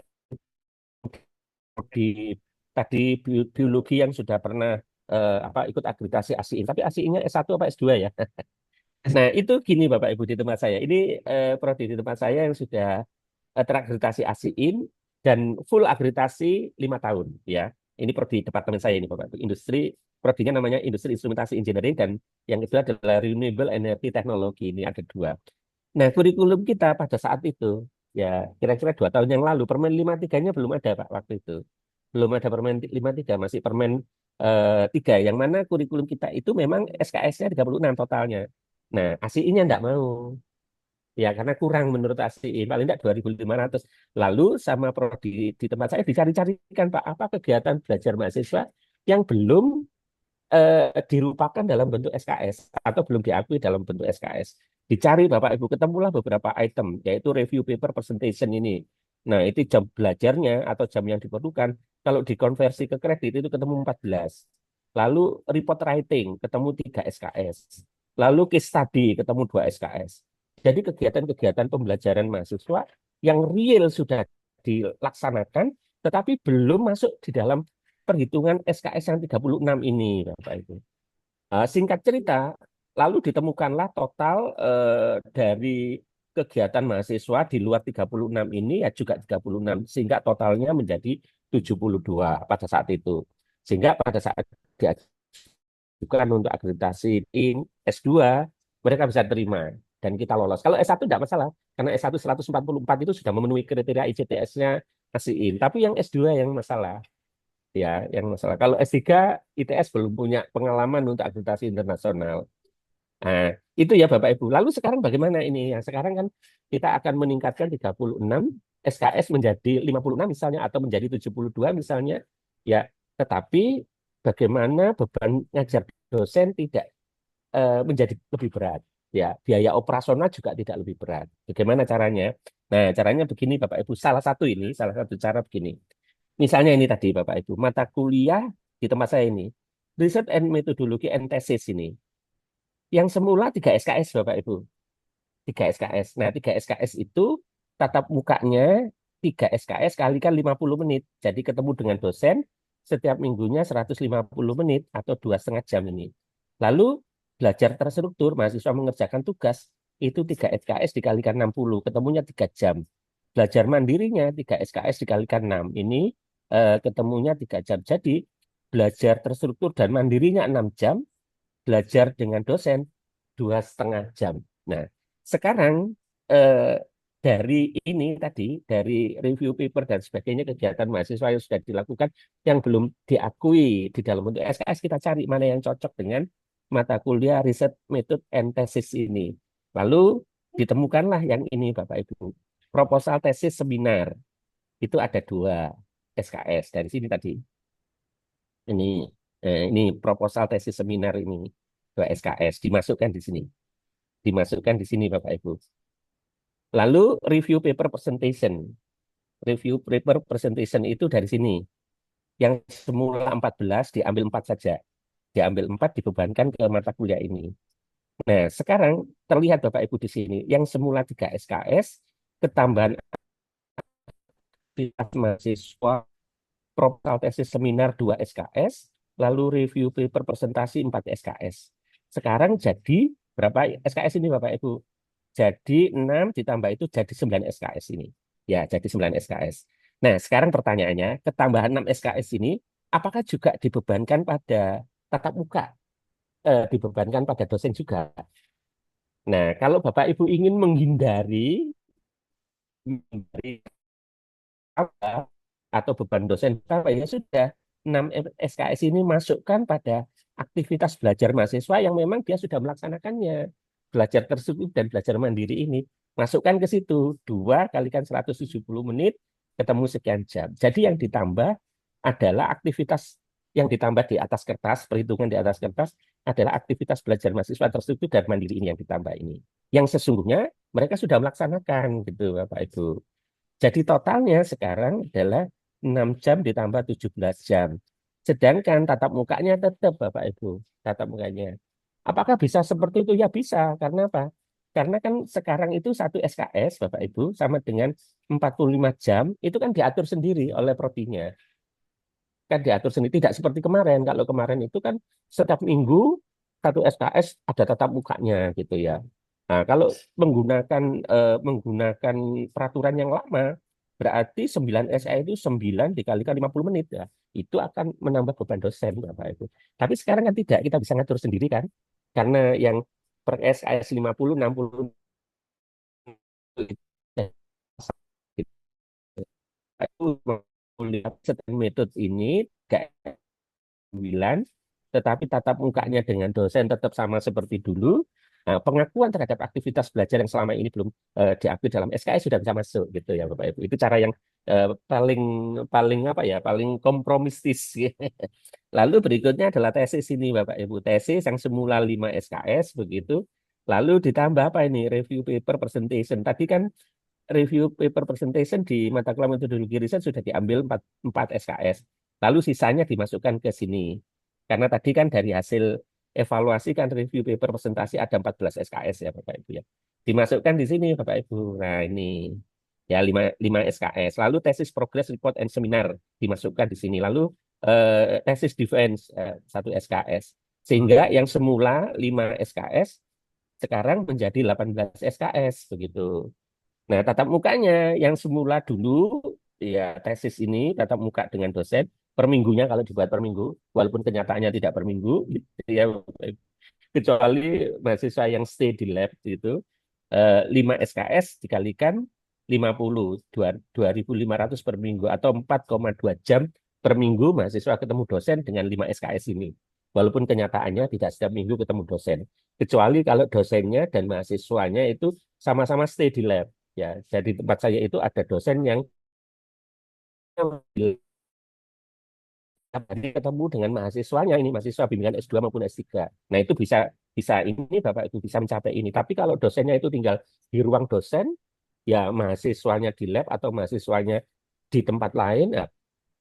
[SPEAKER 2] di tadi biologi yang sudah pernah ikut akreditasi ASIIN, tapi ASIIN-nya S1 apa S2 ya. Nah, itu gini Bapak Ibu di tempat saya. Ini prodi di tempat saya yang sudah terakreditasi ASIIN dan full akreditasi 5 tahun ya. Ini prodi departemen saya ini Bapak Ibu. Industri prodinya namanya Industri Instrumentasi Engineering dan yang kedua adalah Renewable Energy Technology. Ini ada 2. Nah, kurikulum kita pada saat itu ya kira-kira 2 tahun yang lalu Permen 53-nya belum ada Pak waktu itu. Belum ada Permen 53, masih Permen 3 yang mana kurikulum kita itu memang SKS-nya 36 totalnya. Nah, ASII-nya enggak mau. Ya, karena kurang menurut ASII, paling enggak 2.500. Lalu sama prodi di tempat saya dicari-carikan Pak, apa kegiatan belajar mahasiswa yang belum dirupakan dalam bentuk SKS atau belum diakui dalam bentuk SKS. Dicari Bapak Ibu, ketemulah beberapa item, yaitu review paper presentation ini. Nah, itu jam belajarnya atau jam yang diperlukan. Kalau dikonversi ke kredit itu ketemu 14. Lalu report writing ketemu 3 SKS. Lalu case study ketemu 2 SKS. Jadi kegiatan-kegiatan pembelajaran mahasiswa yang real sudah dilaksanakan, tetapi belum masuk di dalam perhitungan SKS yang 36 ini, Bapak Ibu. Singkat cerita, lalu ditemukanlah total dari kegiatan mahasiswa di luar 36 ini ya juga 36, sehingga totalnya menjadi 72 pada saat itu. Sehingga pada saat diajukan untuk akreditasi S2, mereka bisa terima dan kita lolos. Kalau S1 tidak masalah, karena S1 144 itu sudah memenuhi kriteria ICTS-nya ASIIN, tapi yang S2 yang masalah. Ya, yang masalah. Kalau S3, ITS belum punya pengalaman untuk akreditasi internasional. Nah, itu ya Bapak Ibu. Lalu sekarang bagaimana ini? Yang sekarang kan kita akan meningkatkan 36 SKS menjadi 56 misalnya atau menjadi 72 misalnya, ya, tetapi bagaimana beban ngajar dosen tidak menjadi lebih berat, ya, biaya operasional juga tidak lebih berat. Bagaimana caranya? Nah, caranya begini Bapak Ibu, salah satu cara begini. Misalnya ini tadi Bapak Ibu, mata kuliah di tempat saya ini, Research and Methodology and Thesis ini, yang semula 3 SKS Bapak Ibu. 3 SKS. Nah, 3 SKS itu tatap mukanya 3 SKS kalikan 50 menit. Jadi ketemu dengan dosen setiap minggunya 150 menit atau 2,5 jam ini. Lalu belajar terstruktur, mahasiswa mengerjakan tugas, itu 3 SKS dikalikan 60, ketemunya 3 jam. Belajar mandirinya 3 SKS dikalikan 6, ini ketemunya 3 jam. Jadi belajar terstruktur dan mandirinya 6 jam, belajar dengan dosen 2,5 jam. Nah, sekarang dari ini tadi, dari review paper dan sebagainya, kegiatan mahasiswa yang sudah dilakukan, yang belum diakui di dalam bentuk SKS, kita cari mana yang cocok dengan mata kuliah Research Method and Thesis ini. Lalu ditemukanlah yang ini Bapak Ibu. Proposal tesis seminar. Itu ada 2 SKS dari sini tadi. Ini proposal tesis seminar ini 2 SKS dimasukkan di sini. Dimasukkan di sini Bapak Ibu. Lalu review paper presentation. Review paper presentation itu dari sini. Yang semula 14 diambil 4 saja. Diambil 4 dibebankan ke mata kuliah ini. Nah, sekarang terlihat Bapak Ibu di sini yang semula 3 SKS ketambahan aktivitas mahasiswa, proposal tesis seminar 2 SKS, lalu review paper presentasi 4 SKS. Sekarang jadi berapa SKS ini Bapak Ibu? Jadi 6 ditambah itu jadi 9 SKS ini. Ya, jadi 9 SKS. Nah, sekarang pertanyaannya, ketambahan 6 SKS ini apakah juga dibebankan pada tatap muka? Dibebankan pada dosen juga. Nah, kalau Bapak Ibu ingin menghindari apa atau beban dosen apa, ya sudah, 6 SKS ini masukkan pada aktivitas belajar mahasiswa yang memang dia sudah melaksanakannya. Belajar terstruktur dan belajar mandiri ini masukkan ke situ, 2 kalikan 170 menit ketemu sekian jam. Jadi yang ditambah adalah aktivitas yang ditambah di atas kertas, perhitungan di atas kertas adalah aktivitas belajar mahasiswa terstruktur dan mandiri ini yang ditambah ini. Yang sesungguhnya mereka sudah melaksanakan gitu Bapak Ibu. Jadi totalnya sekarang adalah 6 jam ditambah 17 jam. Sedangkan tatap mukanya tetap Bapak Ibu, tatap mukanya. Apakah bisa seperti itu? Ya bisa. Karena apa? Karena kan sekarang itu 1 SKS Bapak Ibu sama dengan 45 jam, itu kan diatur sendiri oleh prodinya. Kan diatur sendiri, tidak seperti kemarin. Kalau kemarin itu kan setiap minggu 1 SKS ada tatap mukanya gitu ya. Nah, kalau menggunakan peraturan yang lama, berarti 9 SKS itu 9 dikalikan 50 menit ya. Itu akan menambah beban dosen Bapak Ibu. Tapi sekarang kan tidak, kita bisa ngatur sendiri kan. Karena yang per SKS 50, 60 itu melihat metode ini kayak 9, tetapi tatap mukanya dengan dosen tetap sama seperti dulu. Nah, pengakuan terhadap aktivitas belajar yang selama ini belum diakui dalam SKS sudah bisa masuk gitu ya Bapak Ibu. Itu cara yang paling kompromistis. Lalu berikutnya adalah tesis ini Bapak Ibu. Tesis yang semula 5 SKS begitu. Lalu ditambah apa ini? Review paper presentation. Tadi kan review paper presentation di mata kuliah metodologi riset sudah diambil 4 SKS. Lalu sisanya dimasukkan ke sini. Karena tadi kan dari hasil evaluasi kan review paper presentasi ada 14 SKS ya Bapak Ibu ya. Dimasukkan di sini Bapak Ibu. Nah ini ya 5 SKS. Lalu tesis progress report and seminar dimasukkan di sini. Lalu tesis defense 1 SKS. Sehingga yang semula 5 SKS sekarang menjadi 18 SKS begitu. Nah, tatap mukanya yang semula dulu ya tesis ini tatap muka dengan dosen per minggunya kalau dibuat per minggu, walaupun kenyataannya tidak per minggu gitu ya, kecuali mahasiswa yang stay di lab itu 5 SKS dikalikan 50, 2.500 per minggu atau 4,2 jam per minggu mahasiswa ketemu dosen dengan 5 SKS ini. Walaupun kenyataannya tidak setiap minggu ketemu dosen. Kecuali kalau dosennya dan mahasiswanya itu sama-sama stay di lab. Ya, jadi tempat saya itu ada dosen yang tadi ketemu dengan mahasiswanya ini mahasiswa bimbingan S2 maupun S3. Nah, itu bisa bisa ini Bapak itu bisa mencapai ini. Tapi kalau dosennya itu tinggal di ruang dosen, ya mahasiswanya di lab atau mahasiswanya di tempat lain, ya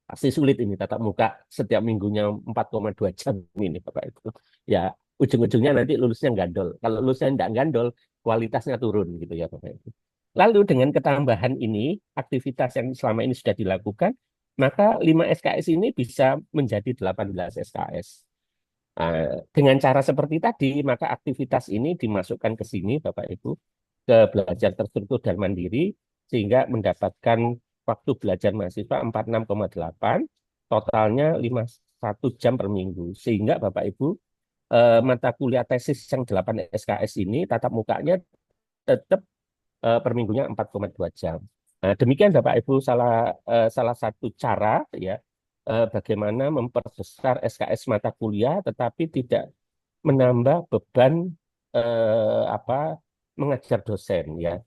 [SPEAKER 2] pasti sulit ini tatap muka setiap minggunya 4,2 jam ini Bapak itu. Ya, ujung-ujungnya nanti lulusnya gandol. Kalau lulusnya tidak gandol, kualitasnya turun gitu ya Bapak itu. Lalu dengan ketambahan ini, aktivitas yang selama ini sudah dilakukan, maka 5 SKS ini bisa menjadi 18 SKS. Nah, dengan cara seperti tadi, maka aktivitas ini dimasukkan ke sini, Bapak Ibu, ke belajar terstruktur dan mandiri, sehingga mendapatkan waktu belajar mahasiswa 46,8, totalnya 51 jam per minggu. Sehingga Bapak Ibu, mata kuliah tesis yang 8 SKS ini, tatap mukanya tetap per minggunya 4,2 jam. Nah, demikian Bapak Ibu salah satu cara ya bagaimana memperbesar SKS mata kuliah tetapi tidak menambah beban mengajar dosen ya.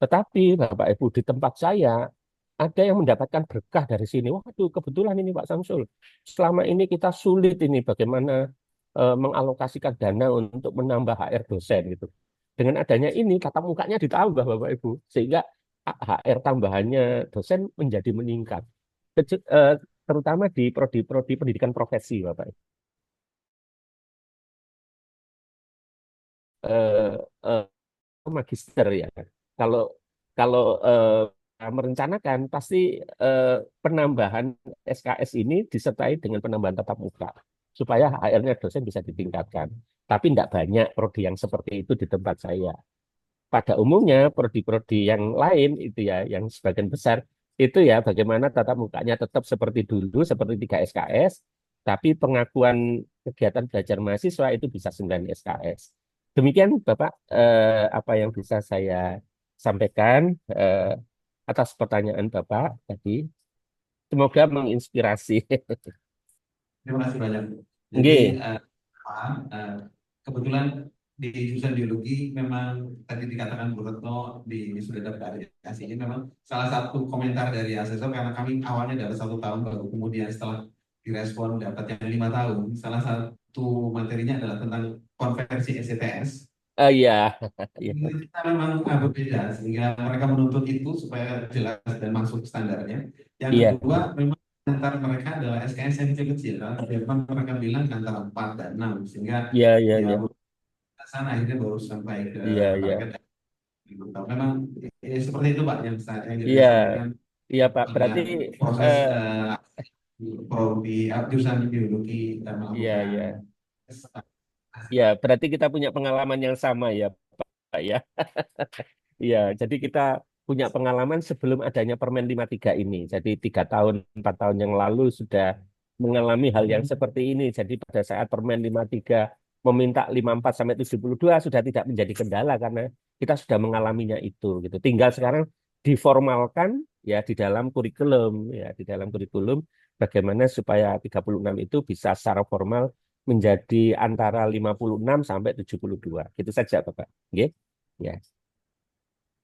[SPEAKER 2] Tetapi Bapak Ibu di tempat saya ada yang mendapatkan berkah dari sini. Waduh, kebetulan ini Pak Samsul. Selama ini kita sulit ini bagaimana mengalokasikan dana untuk menambah HR dosen gitu. Dengan adanya ini tatap mukanya ditambah Bapak Ibu sehingga HR tambahannya dosen menjadi meningkat. Terutama di prodi-prodi pendidikan profesi Bapak Ibu. Eh, eh, Magister ya. Kalau kalau merencanakan pasti eh, penambahan SKS ini disertai dengan penambahan tatap muka supaya HR-nya dosen bisa ditingkatkan. Tapi tidak banyak prodi yang seperti itu di tempat saya. Pada umumnya prodi-prodi yang lain itu ya, yang sebagian besar itu ya bagaimana tatap mukanya tetap seperti dulu, seperti 3 SKS, tapi pengakuan kegiatan belajar mahasiswa itu bisa 9 SKS. Demikian Bapak apa yang bisa saya sampaikan atas pertanyaan Bapak tadi. Semoga menginspirasi.
[SPEAKER 8] Terima kasih banyak. Jadi
[SPEAKER 2] Nggih,
[SPEAKER 8] eh, kebetulan di jurusan biologi memang tadi dikatakan Bu Retno di sudah dapat akreditasi ini memang salah satu komentar dari asesor karena kami awalnya dapat 1 tahun baru kemudian setelah direspon dapat yang 5 tahun. Salah satu materinya adalah tentang konversi SCTS.
[SPEAKER 2] iya, iya,
[SPEAKER 8] Kita memang berbeda sehingga mereka menuntut itu supaya jelas dan masuk standarnya. Yang
[SPEAKER 2] iya,
[SPEAKER 8] kedua memang antar mereka adalah SKS yang kecil-kecil. Memang mereka bilang antara 4 dan 6 sehingga
[SPEAKER 2] iya, iya,
[SPEAKER 8] ya
[SPEAKER 2] iya,
[SPEAKER 8] ke sana akhirnya baru sampai ke
[SPEAKER 2] iya, iya,
[SPEAKER 8] target. Memang seperti itu Pak yang saya
[SPEAKER 2] iya,
[SPEAKER 8] sampaikan
[SPEAKER 2] iya Pak. Berarti
[SPEAKER 8] dengan proses
[SPEAKER 2] eh,
[SPEAKER 8] prodi jurusan biologi
[SPEAKER 2] iya,
[SPEAKER 8] melakukan
[SPEAKER 2] iya. Ya, berarti kita punya pengalaman yang sama ya, Pak ya. Iya, jadi kita punya pengalaman sebelum adanya Permen 53 ini. Jadi 3 tahun, 4 tahun yang lalu sudah mengalami hal yang seperti ini. Jadi pada saat Permen 53 meminta 54 sampai 72 sudah tidak menjadi kendala karena kita sudah mengalaminya itu gitu. Tinggal sekarang diformalkan ya di dalam kurikulum ya, di dalam kurikulum bagaimana supaya 36 itu bisa secara formal menjadi antara 56 sampai 72. Gitu saja, Bapak. Oke? Ya.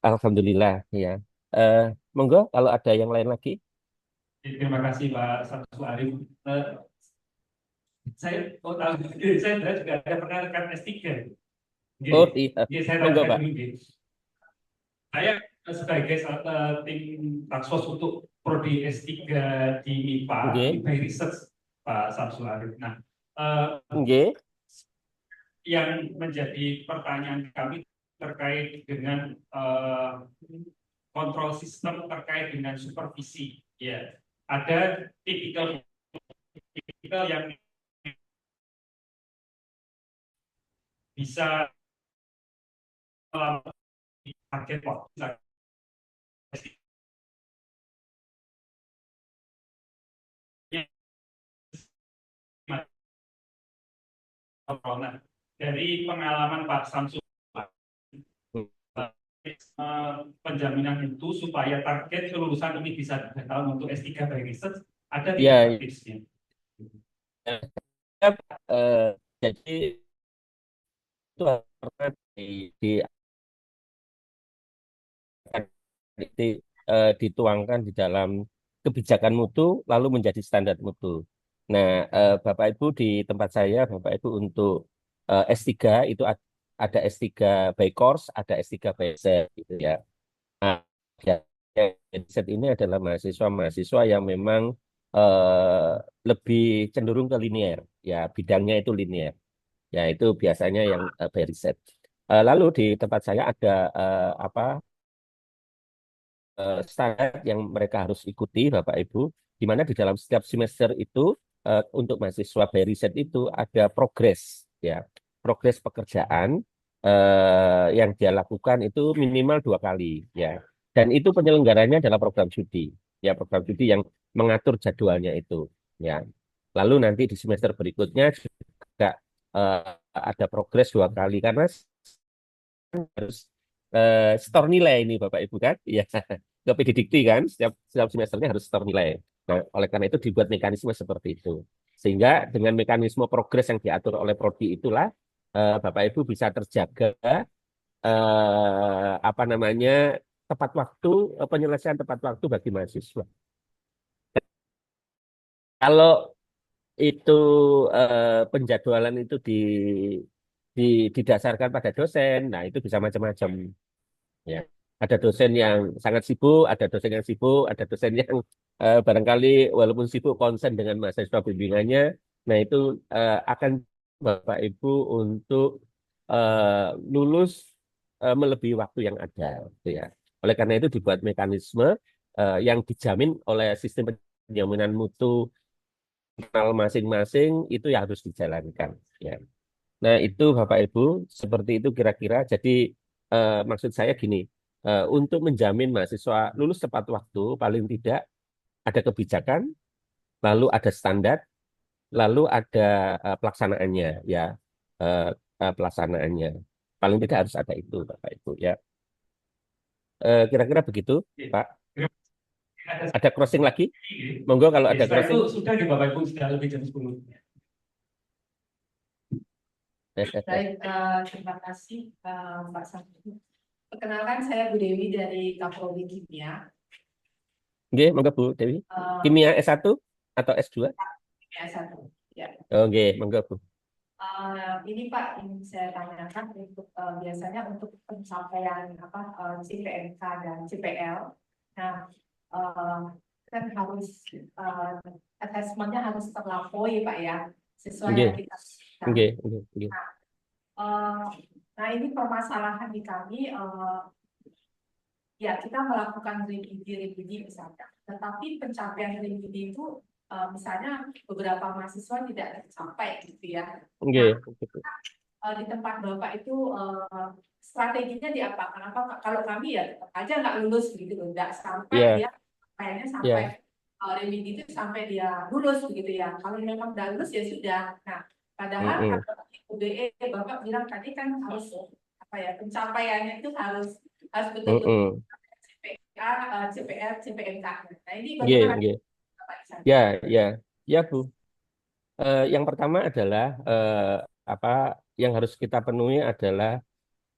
[SPEAKER 2] Alhamdulillah ya. Eh, Monggo kalau ada yang lain lagi.
[SPEAKER 1] Terima kasih Pak Samsul Arif. Eh, saya tahu saya juga ada pernah rekan S3.
[SPEAKER 2] Oh
[SPEAKER 1] Oke,
[SPEAKER 2] iya,
[SPEAKER 1] oke, saya
[SPEAKER 2] monggo
[SPEAKER 1] tanyakan
[SPEAKER 2] Pak.
[SPEAKER 1] dulu. Oke. Saya sebagai tim taksos untuk prodi S3 di IPA,
[SPEAKER 2] Oke,
[SPEAKER 1] IPA Research, Pak Samsul Arif. Nah, eh,
[SPEAKER 2] oke,
[SPEAKER 1] yang menjadi pertanyaan kami terkait dengan kontrol sistem terkait dengan supervisi. Ya, ada tipikal yang bisa melampaui target waktu. Nah, dari pengalaman Pak Samsul, penjaminan itu supaya target kelulusan ini bisa 3 tahun untuk S3 by research, ada
[SPEAKER 2] ya,
[SPEAKER 1] tidak tipsnya?
[SPEAKER 2] eh, jadi itu pernah di dituangkan di dalam kebijakan mutu lalu menjadi standar mutu. Nah, Bapak Ibu di tempat saya, Bapak Ibu untuk S3 itu ada S3 by course, ada S3 by set gitu ya. Nah, ya, set ini adalah mahasiswa-mahasiswa yang memang lebih cenderung ke linear, ya bidangnya itu linear. Ya itu biasanya yang by riset. Lalu di tempat saya ada standar yang mereka harus ikuti, Bapak Ibu, di mana di dalam setiap semester itu untuk mahasiswa by riset itu ada progres, ya, progres pekerjaan yang dia lakukan itu minimal 2 kali, ya, dan itu penyelenggaranya adalah program studi, ya, program studi yang mengatur jadwalnya itu, ya. Lalu nanti di semester berikutnya juga ada progres 2 kali karena harus store nilai ini Bapak Ibu kan, ya, ke PD Dikti kan, setiap semesternya harus store nilai. Nah, oleh karena itu dibuat mekanisme seperti itu. Sehingga dengan mekanisme progres yang diatur oleh prodi itulah Bapak Ibu bisa terjaga apa namanya tepat waktu, penyelesaian tepat waktu bagi mahasiswa. Kalau itu penjadwalan itu didasarkan pada dosen, nah itu bisa macam-macam. Ya, ada dosen yang sangat sibuk, ada dosen yang sibuk, ada dosen yang barangkali walaupun sibuk konsen dengan mahasiswa bimbingannya. Nah itu akan Bapak Ibu untuk lulus melebihi waktu yang ada, gitu ya. Oleh karena itu dibuat mekanisme yang dijamin oleh sistem penjaminan mutu masing-masing itu yang harus dijalankan. Ya. Nah itu Bapak Ibu seperti itu kira-kira. Jadi maksud saya gini, untuk menjamin mahasiswa lulus tepat waktu, paling tidak ada kebijakan, lalu ada standar, lalu ada pelaksanaannya, ya, pelaksanaannya. Paling tidak harus ada itu, Bapak Ibu, ya. Kira-kira begitu, Pak. Ada crossing lagi? Monggo kalau ada
[SPEAKER 1] Setelah itu
[SPEAKER 2] crossing.
[SPEAKER 1] sudah di Bapak Ibu sudah lebih jam 10.
[SPEAKER 9] Baik, terima kasih Pak Samsudin. Perkenalkan saya Bu Dewi dari Kaprodi Kimia.
[SPEAKER 2] Oke, monggo Bu Dewi. Kimia S1 atau S2?
[SPEAKER 9] Kimia S1. Ya.
[SPEAKER 2] Oke, monggo Bu.
[SPEAKER 9] Ini Pak, ingin saya tanyakan untuk biasanya untuk pencapaian CPNK dan CPL. Nah, kan harus assessment-nya harus terlampaui Pak ya, sesuai yang kita. Nah, ini permasalahan di kami. Ya, kita melakukan review misalnya, tetapi pencapaian review itu misalnya beberapa mahasiswa tidak tercapai gitu ya. Nah, di tempat Bapak itu strateginya diapakan? Apa kalau kami ya tetap aja nggak lulus gitu loh, nggak sampai dia kayaknya sampai review itu sampai dia lulus begitu ya. Kalau memang udah lulus ya sudah. Nah, padahal kalau UBE Bapak bilang tadi kan harus pencapaiannya itu harus betul-betul CPA, CPL, CPNK. Nah, ini bagaimana?
[SPEAKER 2] Ya Bu. Yang pertama adalah yang harus kita penuhi adalah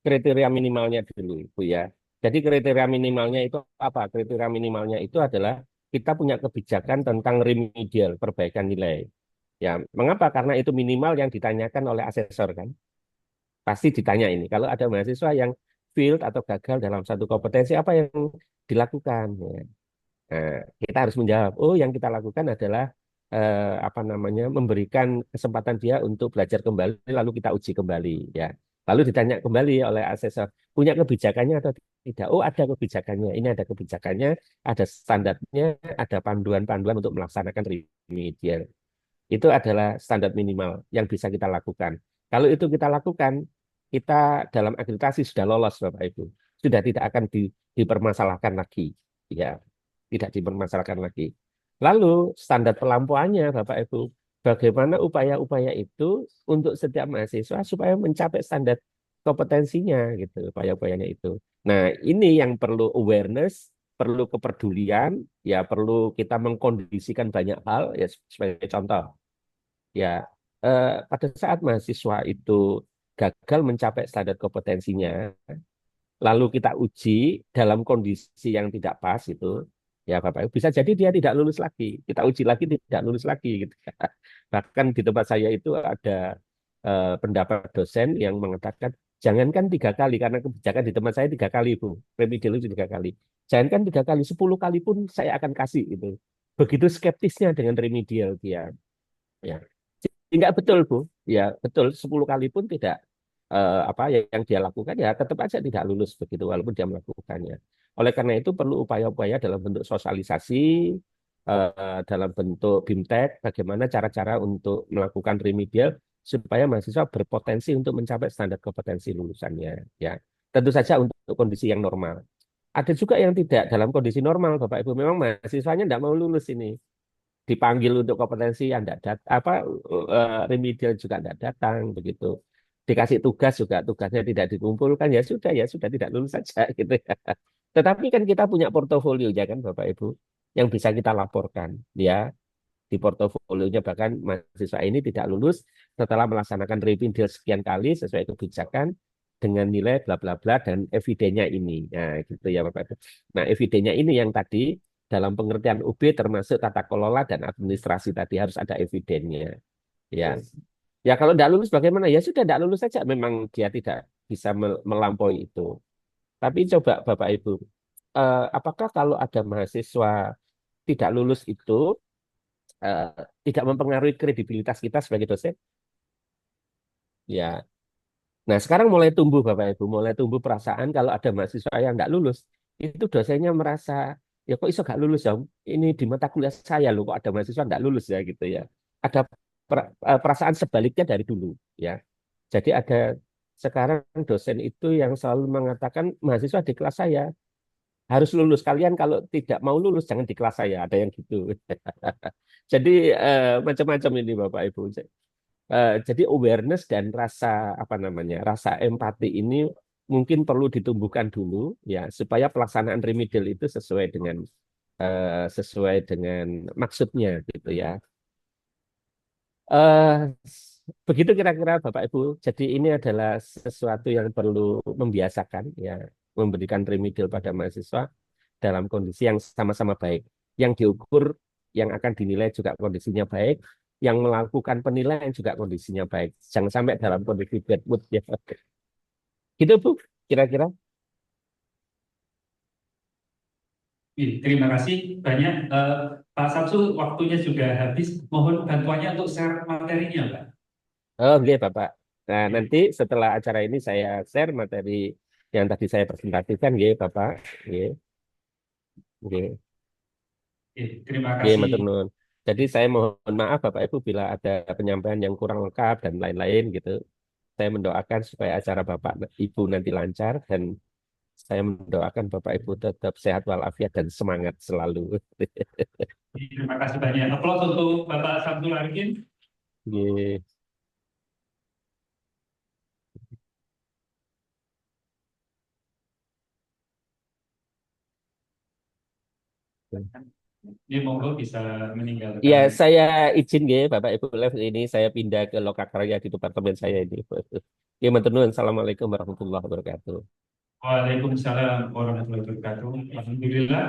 [SPEAKER 2] kriteria minimalnya dulu, Bu ya. Jadi kriteria minimalnya itu apa? Kriteria minimalnya itu adalah kita punya kebijakan tentang remedial, perbaikan nilai. Ya, mengapa? Karena itu minimal yang ditanyakan oleh asesor kan. Pasti ditanya ini. Kalau ada mahasiswa yang failed atau gagal dalam satu kompetensi, apa yang dilakukan? Ya. Nah, kita harus menjawab. Oh, yang kita lakukan adalah memberikan kesempatan dia untuk belajar kembali, lalu kita uji kembali. Ya. Lalu ditanya kembali oleh asesor, punya kebijakannya atau tidak? Oh, ada kebijakannya. Ini ada kebijakannya, ada standarnya, ada panduan-panduan untuk melaksanakan remedial. Itu adalah standar minimal yang bisa kita lakukan. Kalau itu kita lakukan, kita dalam akreditasi sudah lolos, Bapak Ibu. Sudah tidak akan dipermasalahkan lagi. Ya, tidak dipermasalahkan lagi. Lalu standar pelampuannya, Bapak Ibu, bagaimana upaya-upaya itu untuk setiap mahasiswa supaya mencapai standar kompetensinya, gitu, upaya-upayanya itu. Nah, ini yang perlu awareness, perlu kepedulian, ya perlu kita mengkondisikan banyak hal, ya sebagai contoh. Ya, pada saat mahasiswa itu gagal mencapai standar kompetensinya, lalu kita uji dalam kondisi yang tidak pas itu, ya Bapak Ibu, bisa jadi dia tidak lulus lagi. Kita uji lagi tidak lulus lagi gitu. Bahkan di tempat saya itu ada pendapat dosen yang mengatakan jangankan 3 kali, karena kebijakan di tempat saya 3 kali Bu, remedial itu 3 kali. Jangankan 3 kali, 10 kali pun saya akan kasih itu. Begitu skeptisnya dengan remedial dia. Ya, enggak betul Bu. Ya betul, 10 kali pun tidak apa yang dia lakukan ya tetap aja tidak lulus begitu walaupun dia melakukannya. Oleh karena itu perlu upaya-upaya dalam bentuk sosialisasi, dalam bentuk BIMTEK, bagaimana cara-cara untuk melakukan remedial supaya mahasiswa berpotensi untuk mencapai standar kompetensi lulusannya. Ya, tentu saja untuk kondisi yang normal. Ada juga yang tidak dalam kondisi normal, Bapak Ibu. Memang mahasiswanya tidak mau lulus ini. Dipanggil untuk kompetensi yang tidak remedial juga tidak datang begitu. Dikasih tugas juga tugasnya tidak dikumpulkan, ya sudah tidak lulus saja gitu ya. Tetapi kan kita punya portofolio ya kan Bapak Ibu yang bisa kita laporkan ya. Di portofolionya bahkan mahasiswa ini tidak lulus setelah melaksanakan remedial sekian kali sesuai kebijakan dengan nilai bla bla bla dan evidennya ini. Nah, gitu ya Bapak Ibu. Nah, evidennya ini yang tadi dalam pengertian UB termasuk tata kelola dan administrasi tadi harus ada evidennya. Ya. Ya kalau tidak lulus bagaimana? Ya sudah tidak lulus saja. Memang dia tidak bisa melampaui itu. Tapi coba Bapak Ibu, apakah kalau ada mahasiswa tidak lulus itu tidak mempengaruhi kredibilitas kita sebagai dosen? Ya. Nah sekarang mulai tumbuh Bapak Ibu, mulai tumbuh perasaan kalau ada mahasiswa yang tidak lulus, itu dosennya merasa, ya kok iso gak lulus ya? Ini di mata kuliah saya loh, kok ada mahasiswa tidak lulus ya gitu ya. Ada perasaan sebaliknya dari dulu ya. Jadi ada sekarang dosen itu yang selalu mengatakan mahasiswa di kelas saya harus lulus, kalian kalau tidak mau lulus jangan di kelas saya, ada yang gitu. Jadi macam-macam ini Bapak Ibu. Jadi awareness dan rasa apa namanya rasa empati ini mungkin perlu ditumbuhkan dulu ya supaya pelaksanaan remedial itu sesuai dengan maksudnya gitu ya. Begitu kira-kira Bapak Ibu. Jadi ini adalah sesuatu yang perlu membiasakan ya, memberikan remedial pada mahasiswa dalam kondisi yang sama-sama baik. Yang diukur, yang akan dinilai juga kondisinya baik, yang melakukan penilaian juga kondisinya baik. Jangan sampai dalam kondisi bad mood ya. Gitu Bu, kira-kira.
[SPEAKER 1] Terima kasih banyak Pak Samsul, waktunya sudah habis. Mohon bantuannya untuk share materinya, Pak.
[SPEAKER 2] Oh, oke Bapak. Nah, nanti setelah acara ini saya share materi yang tadi saya presentasikan, ya Bapak. Ya. Oke.
[SPEAKER 1] Terima
[SPEAKER 2] Oke,
[SPEAKER 1] kasih.
[SPEAKER 2] matur nuwun. Jadi saya mohon maaf Bapak Ibu bila ada penyampaian yang kurang lengkap dan lain-lain gitu. Saya mendoakan supaya acara Bapak Ibu nanti lancar dan saya mendoakan Bapak Ibu tetap sehat walafiat dan semangat selalu.
[SPEAKER 1] Terima kasih banyak. Aplaus untuk Bapak Samsul Arifin.
[SPEAKER 2] Oke.
[SPEAKER 1] Ini monggo bisa meninggalkan.
[SPEAKER 2] Ya, saya izin ya Bapak Ibu live ini saya pindah ke Lokakarya di departemen saya ini. Ya, matur nuwun. Assalamualaikum warahmatullahi wabarakatuh.
[SPEAKER 1] Waalaikumsalam warahmatullahi wabarakatuh. Alhamdulillah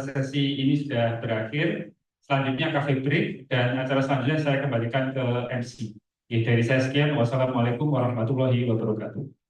[SPEAKER 1] sesi ini sudah berakhir. Selanjutnya cafe break dan acara selanjutnya saya kembalikan ke MC. Ya, dari saya sekian. Wassalamualaikum warahmatullahi wabarakatuh.